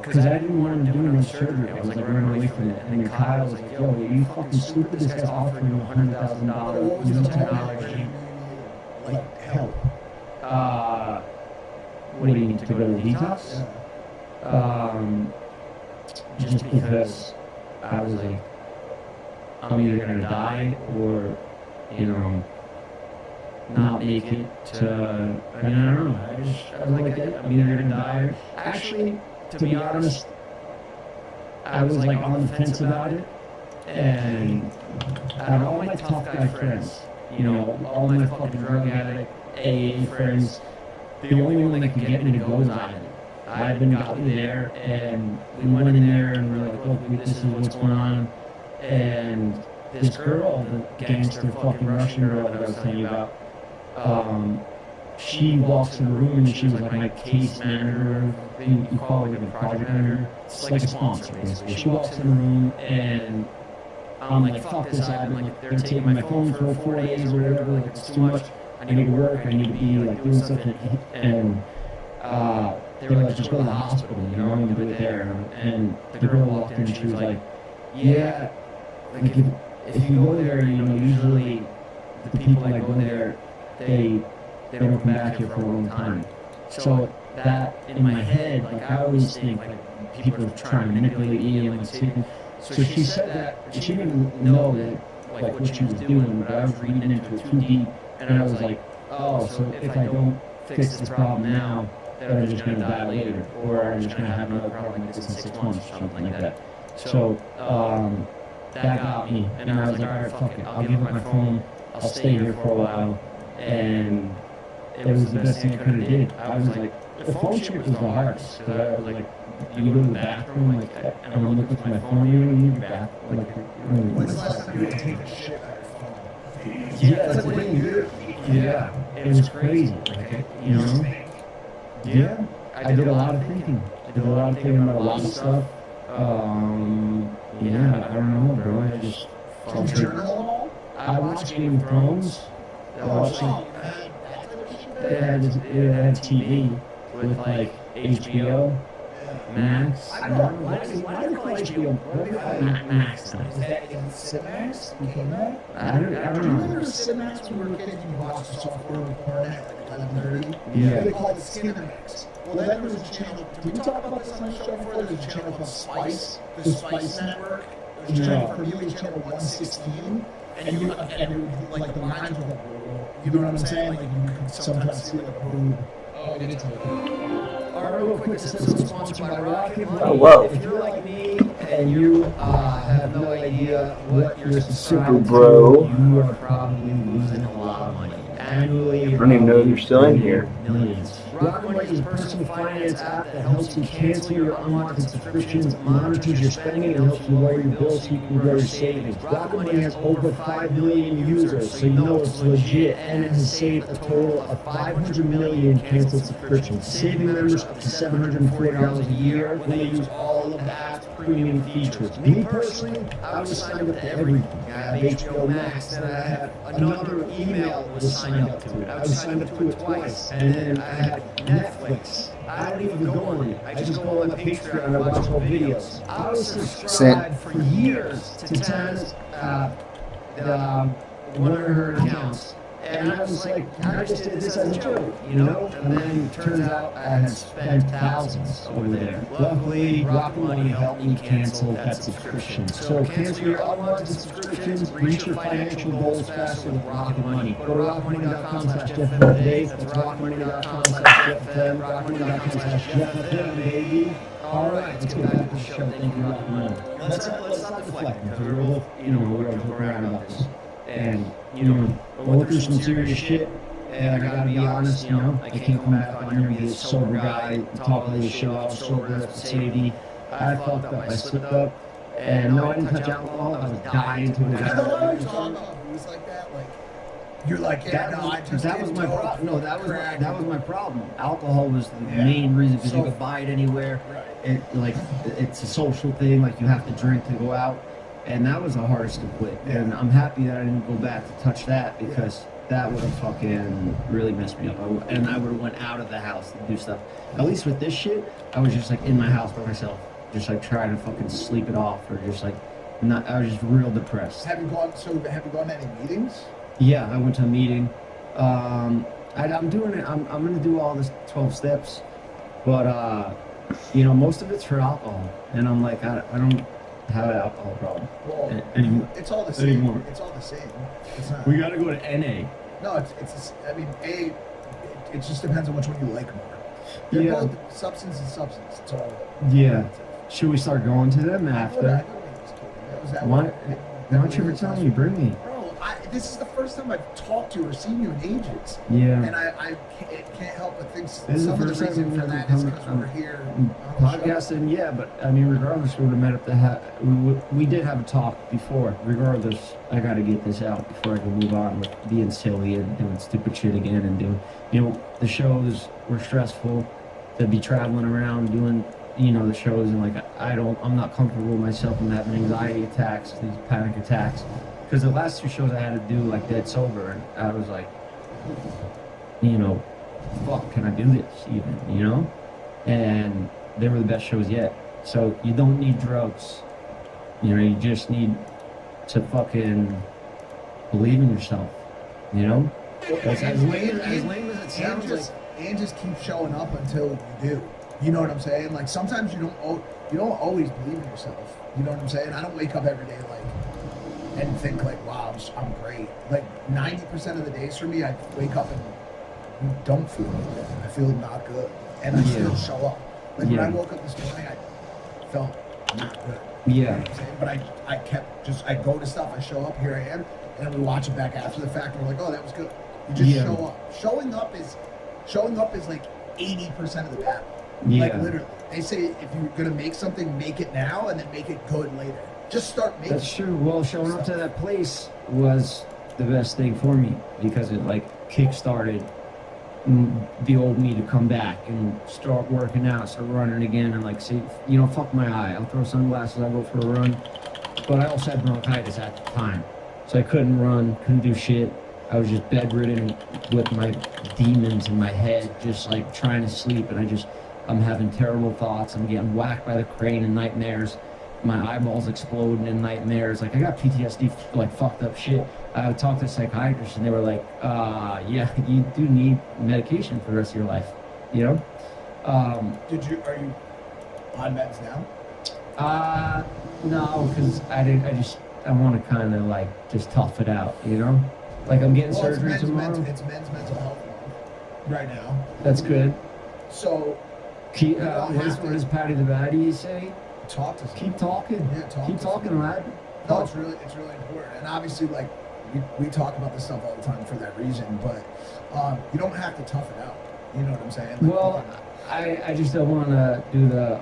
M: Because I didn't want him doing no surgery. I was like running away from it. And then Kyle was like, yo, are you fucking stupid? This guy's offering you $100,000 new technology.
B: Like, help.
M: What do you need to go to the detox? Just because I was like, I'm either gonna die or, you know, not make it to, I mean, I don't know, I was like, I'm either gonna die or, actually, to be honest, I was like on the fence about it, and out of all my tough guy friends, you know, all my fucking drug addict, AA friends, the only one that could get me to go is Ivan. Ivan got me there, and we went in there and we were like, look, this is what's going on, and this girl, the gangster fucking Russian girl that I was telling you about, she walks in the room and she was like my case manager, you call it like a project manager, it's like a sponsor basically. She walks in the room and I'm like, fuck this, I've been like, they're taking my phone for 4 days or whatever, like it's too much, I need to work, I need to be like doing something, and they were like, just go to the hospital, you know, I'm gonna do it there, and the girl walked in and she was like, yeah, like if you go there, you know, usually the people that go there, they don't come back here for a long time. So that in my head, like I always think like people are trying to manipulate me and like saying. So she said that she didn't know that like what she was doing, but I was reading into it too deep, and I was like, oh, so if I don't fix this problem now, then I'm just gonna die later, or I'm just gonna have another problem like this in 6 months or something like that. So
D: that got me. And I was like, alright, fuck it. I'll give up my phone. I'll stay here for a while. And it was the best thing I could have did. I was like, the phone shit was the hardest. Because I was like, you go to the bathroom, like, and I'm looking for my phone, you don't need your bathroom. Like,
B: When's the last time you had to take a shit out of your phone?
D: yeah, that's the thing. Yeah, it was crazy. Like, you know? Yeah, I did a lot of thinking. I did a lot of thinking about a lot of stuff. Yeah, I don't know, bro. I just.
B: Did you journal at all?
D: I watched Game of Thrones. I watched it had TV with like HBO Max.
B: I don't know.
D: Why do they call HBO Max?
B: Is that in Cinemax? Became that?
D: I don't
B: Do you
D: know.
B: remember Cinemax when we were kids and you watched the software with porn at like 11:30?
D: Yeah.
B: They called it Cinemax. Well, then there was a channel. Did we talk about this on the show before? There was a channel called Spice, the Spice Network. It was channel for you, it was channel 116. And it would, like, the lines were like, you know what I'm saying? Like, you could sometimes see like a boom. Oh, I didn't tell you.
D: Alright, real quick, this episode's sponsored by Rocket Money.
A: Oh, whoa.
D: If you're like me and you have no idea what you're
A: Super bro.
D: you are probably losing a lot of money. Annually,
A: I don't even know if you're still in here.
D: millions. Rocket Money is a personal finance app that helps you cancel your unwanted subscriptions, monitors your spending, and helps you lower your bills so you can grow your savings. Rocket Money has over 5 million users, so you know it's legit, and it has saved a total of 500 million canceled subscriptions, saving members up to $740 a year when they use all of the app's premium features. Me personally, I was signed up to everything. I have HBO Max, and I had another email was signed up to it. I was signed up to it twice, and then I had Netflix. I don't even go on it. I just go on my Patreon and I watch all videos. I was subscribed for years to Tana's one of her accounts. And I was like, I just did this as a joke, you know? And then it turns out I had spent thousands over there. Luckily, Rocket Money helped me cancel that subscription. So cancel your unwanted subscriptions, reach your financial goals faster with Rocket Money. Go to rocketmoney.com/JeffFM today. That's rocketmoney.com/JeffFM, rocketmoney.com/JeffFM, baby. All right, let's get back to the show. Thank you, Rocket Money. Let's not deflect, because we're both, we're going to joke around about this. And, going through some serious shit, and I gotta be honest, I can't come back on here and be a sober guy, talk all this shit about sober, that's safety. I fucked up, I slipped up, and no, I didn't touch alcohol, I was dying to it.
B: You're like, yeah, no, I just
D: that was my problem. No, that was my problem. Alcohol was the main reason, because you could buy it anywhere. It's a social thing, like you have to drink to go out. And that was the hardest to quit. And I'm happy that I didn't go back to touch that, because that would have fucking really messed me up. And I would have went out of the house to do stuff. At least with this shit, I was just like in my house by myself, just like trying to fucking sleep it off, or just like I was just real depressed.
B: Have you gone to any meetings?
D: Yeah, I went to a meeting. I'm doing it. I'm gonna do all this 12 steps, but most of it's for alcohol, and I'm like I don't have an alcohol problem.
B: Well,
D: anymore.
B: It's all the same.
D: Anymore.
B: It's all the same. It's not.
D: We gotta go to NA.
B: No, it just depends on which one you like more. They're both substance and substance. It's all.
D: Yeah. Should we start going to them after? Why don't you ever tell me? Bring me.
B: Bro, this is the first time I've talked to you or seen you in ages.
D: Yeah.
B: And I can't help but think
D: This is
B: some
D: the
B: of the
D: first time
B: reason
D: we've
B: for that
D: ever
B: is
D: come
B: because we're here.
D: Podcasting, yeah, but I mean, regardless, we would have met up to we did have a talk before. Regardless, I got to get this out before I can move on with being silly and doing stupid shit again and doing, the shows were stressful to be traveling around doing, the shows, and I'm not comfortable with myself. I'm having anxiety attacks, these panic attacks, because the last 2 shows I had to do dead sober, and I was like, fuck, can I do this even, And they were the best shows yet. So you don't need drugs. You just need to fucking believe in yourself, As lame as it sounds like.
B: And just keep showing up until you do. You know what I'm saying? Like sometimes you don't always believe in yourself. You know what I'm saying? I don't wake up every day and think wow, I'm great. 90% of the days for me, I wake up and don't feel like that. I feel not good, and I still show up. When I woke up this morning, I felt not good.
D: Yeah.
B: You know what I'm saying? But I go to stuff, I show up, here I am, and then we watch it back after the fact, and we're like, oh, that was good. You just
D: Yeah.
B: show up. Showing up is like 80% of the battle.
D: Yeah.
B: Like literally. They say if you're gonna make something, make it now and then make it good later. Just start making
D: That's true. Well, showing up to that place was the best thing for me because it like kick-started the old me to come back and start working out, start running again, and like say, you know, fuck my eye. I'll throw sunglasses, I'll go for a run. But I also had bronchitis at the time, so I couldn't run, couldn't do shit. I was just bedridden with my demons in my head, just like trying to sleep, and I'm having terrible thoughts. I'm getting whacked by the crane in nightmares. My eyeballs exploding in nightmares. Like I got PTSD, like fucked up shit. I talked to a psychiatrist and they were like, yeah, you do need medication for the rest of your life, you know?
B: Are you on meds now?
D: No, because I want to kind of like just tough it out, you know? Like I'm getting surgery tomorrow.
B: It's men's mental health month right now.
D: That's good.
B: So,
D: what does Patty the Baddie say?
B: Talk to
D: Keep talking.
B: Yeah,
D: Keep talking, lad.
B: No, it's really important. And obviously, like, we talk about this stuff all the time for that reason, but you don't have to tough it out. You know what I'm saying? Like,
D: well, I just don't want to do the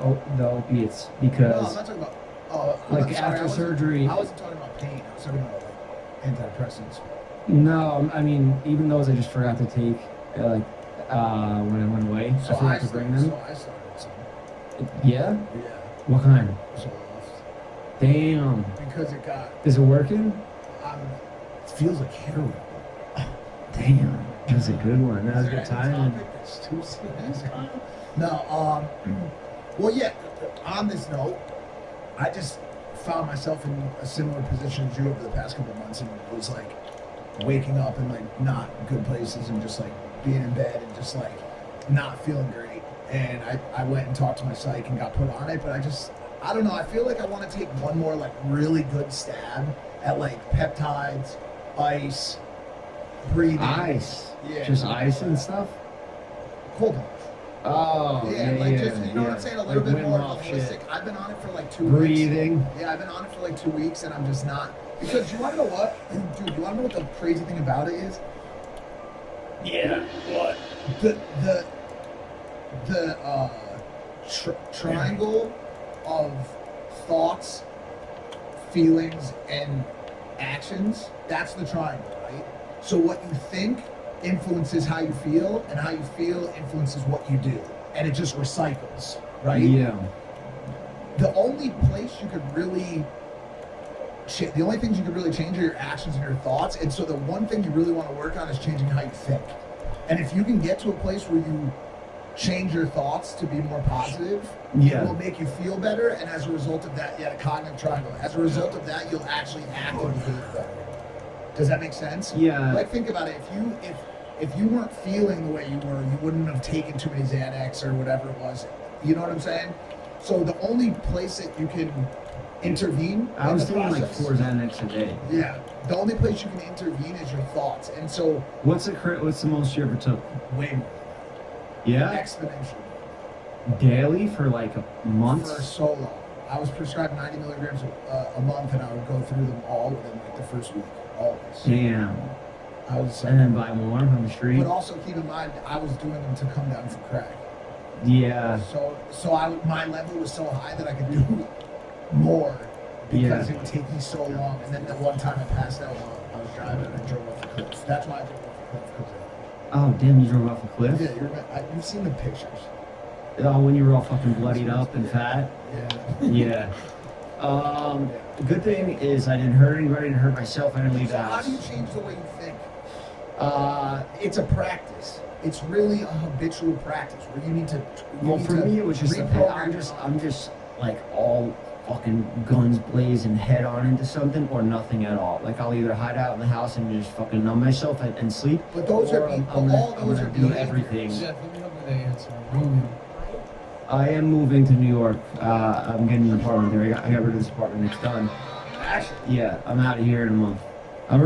D: opiates because.
B: No, I'm not talking about.
D: Like after surgery.
B: I wasn't talking about pain. I was talking about like antidepressants.
D: No, I mean even those I just forgot to take. When I went away, I forgot to bring them.
B: So I started some.
D: Yeah.
B: Yeah.
D: What kind?
B: So,
D: Damn.
B: because it got.
D: Is it working?
B: It feels like heroin.
D: Damn. That's a good one. That was a good time.
B: It's too serious. No, well, yeah, on this note, I just found myself in a similar position as you over the past couple of months, and it was like waking up in like not good places and just like being in bed and just like not feeling great. And I went and talked to my psych and got put on it, but I don't know, I feel like I want to take one more like really good stab at like peptides, ice, breathing.
D: Ice?
B: Yeah.
D: Just ice and stuff?
B: Cold plunge.
D: Oh,
B: yeah, just, you know what I'm saying? A little
D: like
B: bit more
D: Wim Hof
B: holistic.
D: shit.
B: I've been on it for like 2
D: Breathing.
B: weeks. Yeah, I've been on it for like 2 weeks, and I'm just not. Because you want to know what? Dude, you want to know what the crazy thing about it is?
D: Yeah, what?
B: The triangle of thoughts, feelings, and actions, that's the triangle, right? So what you think influences how you feel, and how you feel influences what you do. And it just recycles, right?
D: Yeah.
B: The only place you could really the only things you could really change are your actions and your thoughts. And so the one thing you really want to work on is changing how you think. And if you can get to a place where you change your thoughts to be more positive,
D: Yeah.
B: it will make you feel better. And as a result of that, the cognitive triangle. As a result of that, you'll actually act and behave better. Does that make sense?
D: Yeah.
B: Like, think about it. If you weren't feeling the way you were, you wouldn't have taken too many Xanax or whatever it was. You know what I'm saying? So the only place that you can intervene.
D: I was
B: in the
D: doing like
B: process-
D: 4 Xanax a day.
B: Yeah. The only place you can intervene is your thoughts. And so
D: What's the most you ever took?
B: way more.
D: Yeah?
B: Exponentially.
D: Daily for like a month?
B: For so long. I was prescribed 90 milligrams a month, and I would go through them all within like the first week. Always.
D: Damn.
B: I was.
D: And then buy more on the street?
B: But also keep in mind, I was doing them to come down from crack.
D: Yeah.
B: So my level was so high that I could do more because
D: Yeah.
B: it would take me so long. And then the one time I passed out while I was driving, I drove off the cliff. That's why I drove off the cliff.
D: Oh, damn, you drove off a cliff?
B: Yeah, you've seen the pictures.
D: Oh, when you were all fucking bloodied up and fat?
B: Yeah.
D: Yeah. Good thing is I didn't hurt anybody, I didn't hurt myself, I didn't leave
B: So
D: the
B: how
D: house.
B: do you change the way you think? It's a practice. It's really a habitual practice where you need to.
D: Well, for me, it was just I'm just like all fucking guns blazing head on into something or nothing at all. Like I'll either hide out in the house and just fucking numb myself and sleep.
B: But those
D: or
B: are
D: I'm
B: all those
D: gonna
B: are
D: do
B: behaviors.
D: everything.
I: Jeff, let me help with the answer. Moving.
D: I am moving to New York. I'm getting an apartment there. I got rid of this apartment. It's done.
B: Actually,
D: Yeah, I'm out of here in a month. I'm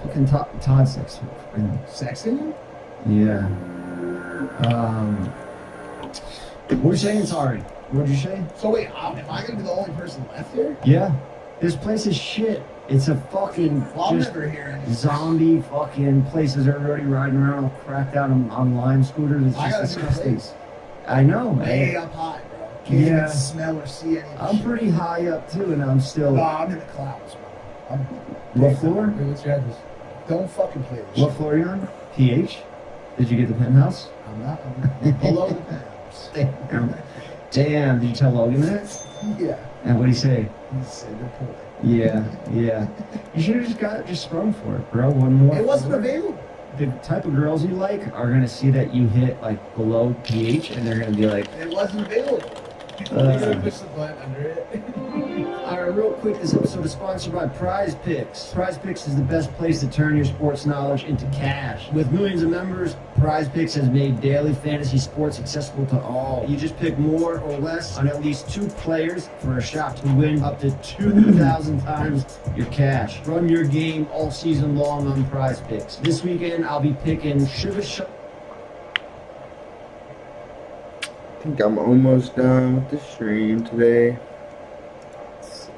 D: fucking Todd sex.
B: sexting?
D: Yeah. We're saying sorry.
O: What'd you say?
B: So wait, am I gonna be the only person left here?
O: Yeah. This place is shit. It's a fucking
B: Well, I'm
O: just
B: never here anymore.
O: zombie fucking places. Everybody riding around all cracked out on lime scooters. It's
B: I
O: just
B: gotta be
O: disgusting.
B: place
O: I know,
B: way
O: man.
B: up high, bro. Can't
O: Yeah.
B: even smell or see any of
O: I'm
B: this
O: pretty high up too, and I'm
B: shit.
O: still.
B: No, I'm in the clouds, bro.
O: What floor?
B: Wait, what's your address? Don't fucking play this
O: What
B: shit.
O: floor are you on? PH? Did you get the penthouse?
B: I'm not. I'm below the penthouse.
O: Damn, did you tell Logan that?
B: Yeah.
O: And what'd he say?
B: He said you're poor.
O: Yeah. You should have just sprung for it, bro. One more.
B: It wasn't
O: floor.
B: available.
O: The type of girls you like are gonna see that you hit like below pH, and they're gonna be like,
B: It wasn't available.
O: Push
B: the button under it.
O: all right, real quick, this episode is sponsored by Prize Picks. Prize Picks is the best place to turn your sports knowledge into cash. With millions of members, Prize Picks has made daily fantasy sports accessible to all. You just pick more or less on at least 2 players for a shot to win up to 2,000 times your cash. Run your game all season long on Prize Picks. This weekend, I'll be picking Sugar Shot.
A: I think I'm almost done with the stream today. Let's see.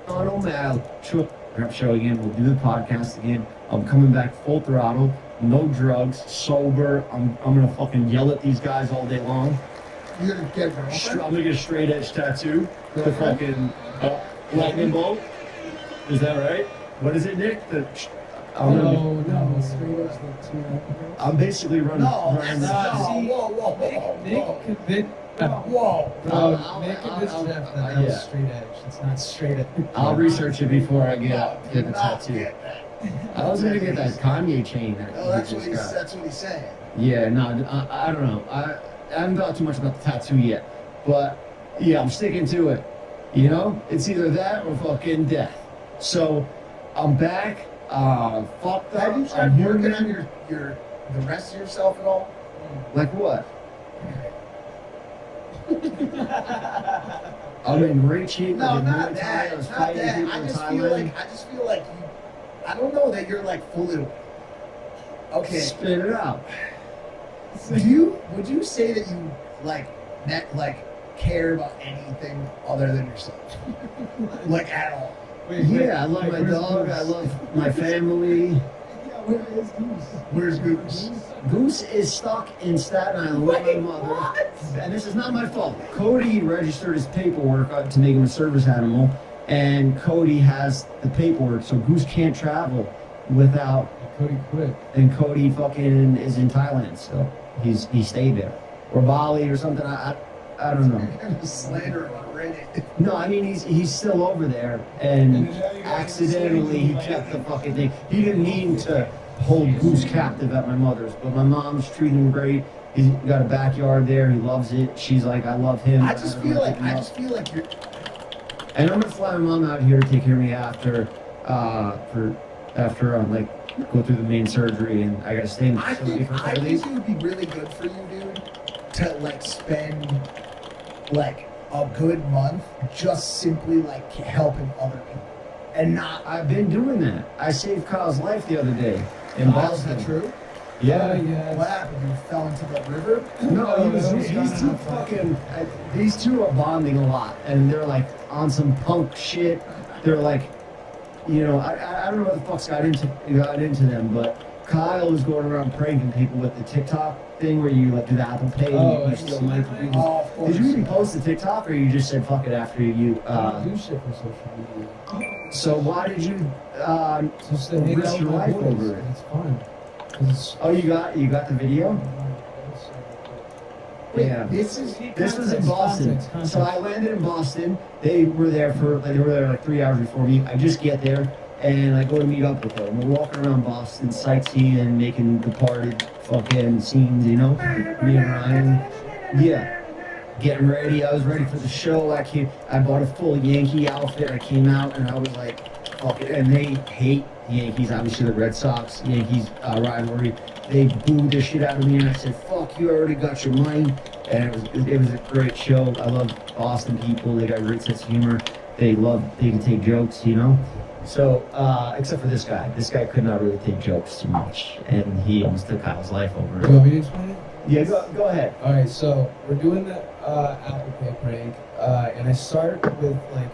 O: On O'Malley. Show again. We'll do the podcast again. I'm coming back full throttle, no drugs, sober. I'm gonna fucking yell at these guys all day long.
B: You're gonna get her.
O: I'm gonna get a straight edge tattoo. The fucking lightning bolt. Is that right? What is it, Nick? I'm basically running.
B: No,
O: running
B: that's
O: the-
B: Nick, whoa.
P: Nick and this Jeff, that was straight edge. It's not straight edge.
O: I'll research it before I get the tattoo. I was gonna get that Kanye chain that
B: No,
O: he
B: that's
O: just
B: what
O: got.
B: that's what he's saying.
O: Yeah, no, I don't know. I haven't thought too much about the tattoo yet, but yeah, I'm sticking to it. You know, it's either that or fucking death. So I'm back. Fucked up.
B: Have you tried
O: I'm
B: working
O: human.
B: on your the rest of yourself at all?
O: Like what? I'm in great shape.
B: No,
O: I did
B: not
O: Muay Thai.
B: that.
O: I was
B: Not
O: fighting
B: that.
O: people
B: I
O: in
B: just
O: Thailand.
B: feel like you. I don't know that you're like fully. Okay.
O: Spit it out.
B: Would you say that you like care about anything other than yourself? Like at all?
O: Yeah, I love my dog. I love my family.
B: Where's Goose?
O: Goose is stuck in Staten Island with my mother. And this is not my fault. Cody registered his paperwork to make him a service animal, and Cody has the paperwork, so Goose can't travel without.
P: Cody quit.
O: And Cody fucking is in Thailand, so he stayed there, or Bali or something. I don't know.
B: Slander on Reddit.
O: No, I mean he's still over there, and accidentally he kept the fucking thing. He didn't mean to hold Goose captive at my mother's, but my mom's treating him great. He's got a backyard there. He loves it. She's like, I love him.
B: I just feel like you're.
O: And I'm gonna fly my mom out here to take care of me after like go through the main surgery, and I gotta stay in the facility for 5 days.
B: think it would be really good for you, dude, to like spend like a good month just simply like helping other people and not.
O: I've been doing that. I saved Kyle's life the other day in
B: Is
O: Boston.
B: that true?
O: Yeah.
B: What happened? You fell into the river?
O: No, these two fucking, these two are bonding a lot, and they're like on some punk shit. They're like, you know, I don't know what the fuck's got into them, but Kyle is going around pranking people with the TikTok thing where you like do the Apple Pay and you steal money from people.
B: Oh, of course.
O: Did you even post the TikTok, or you just said fuck it after you?
P: I do shit for social media.
O: So why did you
P: Just to hang out
O: risk
P: with
O: your
P: my
O: life
P: boys.
O: over it?
P: It's fun. 'Cause
O: Oh, you got the video?
B: Wait,
O: Yeah.
B: this was
O: in Boston. So I landed in Boston. They were there like 3 hours before me. I just get there and I go to meet up with them. We're walking around Boston, sightseeing and making Departed fucking scenes, you know? Me and Ryan. Yeah. Getting ready. I was ready for the show. I bought a full Yankee outfit. I came out and I was like, fuck it. And they hate the Yankees, obviously the Red Sox, Yankees rivalry. They booed the shit out of me and I said, fuck, you already got your money. And it was a great show. I love Boston people. They got a great sense of humor. They can take jokes, you know? So, except for this guy could not really take jokes too much, and he almost took Kyle's life over it.
P: You want me to explain it?
O: Yeah, go ahead.
P: All right, so we're doing the Apple Pay prank, and I start with like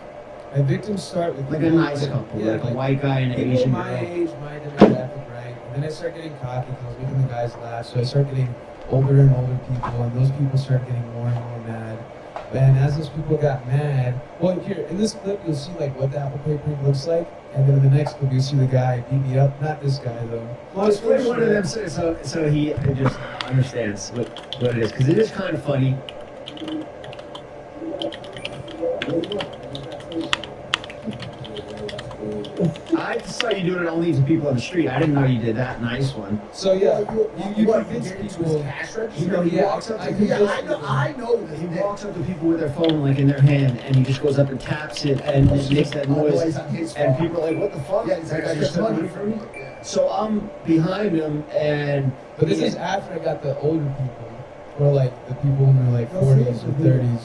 P: my victims start with
O: Like a nice couple, like a white guy and an
P: people
O: Asian
P: my
O: girl.
P: age, my demographic, right? And then I start getting cocky because I was making the guys laugh, so I start getting older and older people, and those people start getting more and more mad. And as those people got mad, well, here in this clip you'll see like what the Apple Pay prank looks like, and then in the next clip you'll see the guy beat me up. Not this guy though.
O: Just play one of them so he just understands what it is, because it is kind of funny. I just saw you doing it only to people on the street. I didn't know you did that nice one.
P: So yeah, you
O: what,
P: convince
O: get into
P: people.
O: his cash register?
P: You know,
O: He
P: yeah,
O: walks up to
P: I
O: people.
P: convinced
O: I know that he walks up to people with their phone like in their hand, and he just goes up and taps it, and it makes that noise, and people are like, "What the fuck?
B: Yeah, he's like,
O: That guy just
B: "That's
O: took money from me." So I'm behind him, and
P: But this is after I got the older people, or like the people in their like 40s or 30s.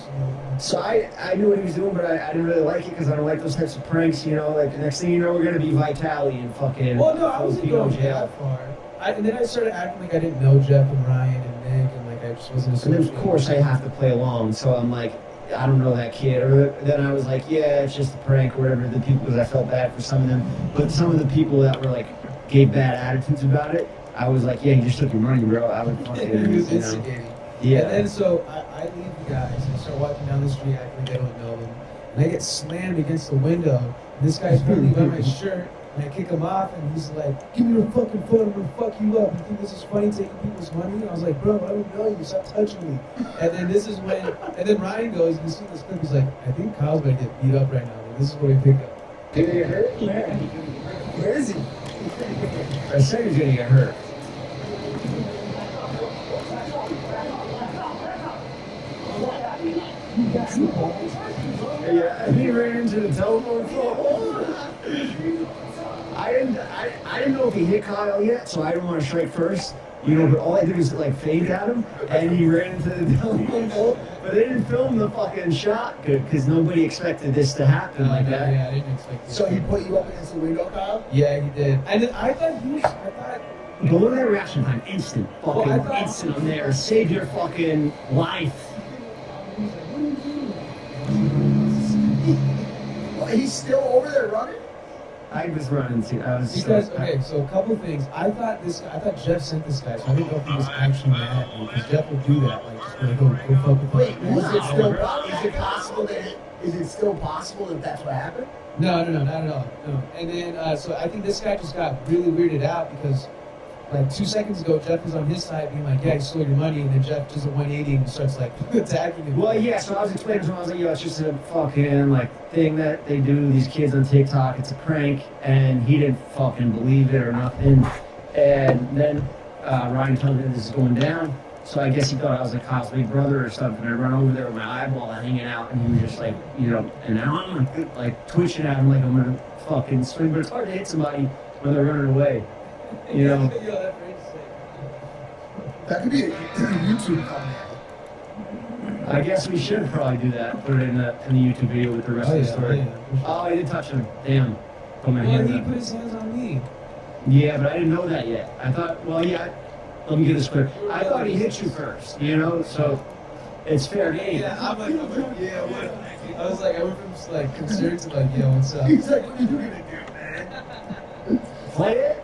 O: So I knew what he was doing, but I didn't really like it because I don't like those types of pranks. You know, like the next thing you know, we're gonna be Vitali and fucking
P: Well, no, I wasn't
O: Filipino
P: going
O: jail.
P: that far. And then I started acting like I didn't know Jeff and Ryan and Nick, and like I just wasn't.
O: And then of course I have to play along, so I'm like, I don't know that kid. Or then I was like, yeah, it's just a prank or whatever. The people, because I felt bad for some of them, but some of the people that were like gave bad attitudes about it, I was like, yeah, you just took your money, bro. I would fucking,
P: He was
O: you know.
P: instigating.
O: Yeah.
P: And then so I leave the guys and start walking down the street acting like I don't know them. And I get slammed against the window. And this guy's holding by my shirt. And I kick him off and he's like, give me your fucking phone, I'm gonna fuck you up. You think this is funny taking people's money? And I was like, bro, I don't know you, stop touching me. And then this is when, and then Ryan goes, you see this clip, he's like, I think Kyle's gonna get beat up right now. And this is where we pick up.
O: Did he get hurt? Where is he? I said he's gonna get hurt. Yeah, he ran into the telephone pole. I didn't know if he hit Kyle yet, so I didn't want to strike first. You know, but all I did was like fake at him, and he ran into the telephone pole. But they didn't film the fucking shot good because nobody expected this to happen like that.
P: Yeah, I didn't expect it.
B: So he put you up against the window, Kyle?
P: Yeah, he did. And then I thought
O: But look at that reaction time, instant, fucking
P: Well, I thought-
O: instant on there. Save your fucking life.
B: He's still over there running?
O: I was running too. I was
P: Because okay, so a couple things. I thought Jeff sent this guy, so I didn't know if he was actually mad at me because Jeff will do that, like just gonna go fuck with
B: Wait,
P: him.
B: is it still possible that that's what happened?
P: No, not at all. No. And then so I think this guy just got really weirded out because like 2 seconds ago Jeff was on his side being like, yeah, he stole your money, and then Jeff does a 180 and starts like attacking him.
O: Well, yeah, so I was explaining to him, I was like, yo, it's just a fucking, like, thing that they do, these kids on TikTok, it's a prank, and he didn't fucking believe it or nothing. And then Ryan told me this is going down, so I guess he thought I was like Kyle's big brother or something. I run over there with my eyeball hanging out, and he was just like, you know, and now I'm like twitching at him like I'm gonna fucking swing, but it's hard to hit somebody when they're running away, you know?
B: That could be a YouTube thumbnail.
O: I guess we should probably do that. Put it in the YouTube video with the rest of the story. Oh, I did touch him. Damn. Put my
P: Well,
O: hands
P: he
O: up.
P: put his hands on me.
O: Yeah, but I didn't know that yet. I thought, well, yeah. Let me get this quick. I thought he hit you first. You know, so it's fair game.
P: Yeah, I'm like, yeah, what? I was like, I went from just like concerned to like, yo, what's up?
B: He's like, what are you gonna do, man?
O: Play it.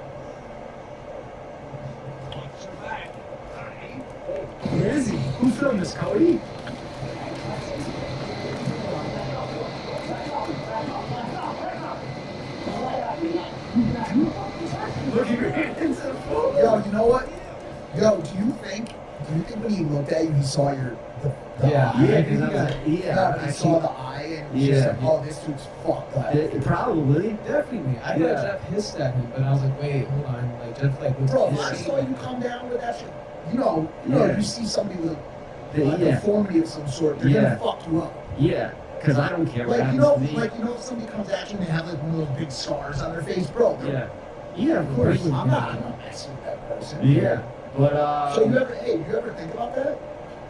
O: Where is he? Who filmed this, Cody? Look at your hands.
B: Yo, you know what? Yo, do you think when he looked at you, he saw your
O: Yeah,
B: eye?
O: yeah, 'cause I was like, yeah,
B: No, but
O: I
B: he
O: see-
B: saw the eye and he was
O: Yeah.
B: just like, oh, this dude's fucked up.
O: Probably.
P: Definitely. I
O: Yeah.
P: thought Jeff hissed at him, but I was like, wait, hold on. Like Jeff like was
B: Bro, if I
P: pissed.
B: saw you come down with that shit, you
O: Yeah.
B: you see somebody with a
O: Yeah.
B: deformity of some sort, they're
O: Yeah.
B: gonna fuck you up.
O: Yeah, because I don't care what
B: Like
O: happens to me.
B: if somebody comes at you and they have like one of those big scars on their face, bro.
O: Yeah. Yeah, of course.
B: I'm not messing with that person.
O: Yeah, but
B: So you ever think about that?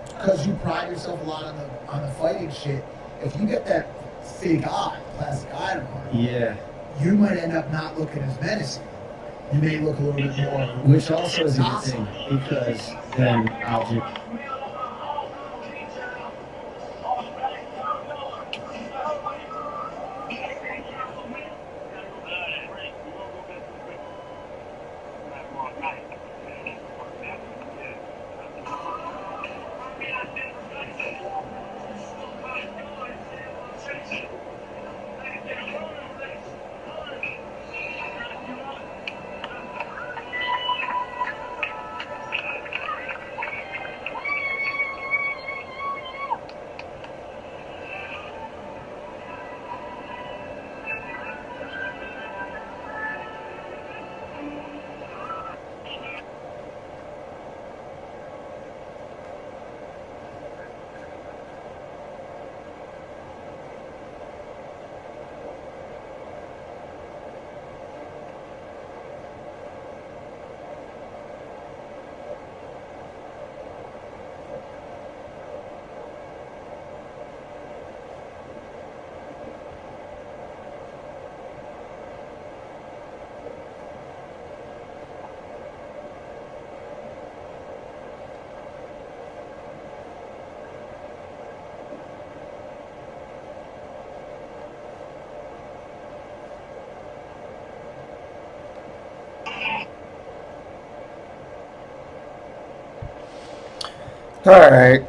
B: Because you pride yourself a lot on the fighting shit. If you get that fake eye, plastic eye tomorrow,
O: yeah.
B: you might end up not looking as menacing. You may look a little bit more.
O: Which also is a good thing because then I'll just.
A: All right.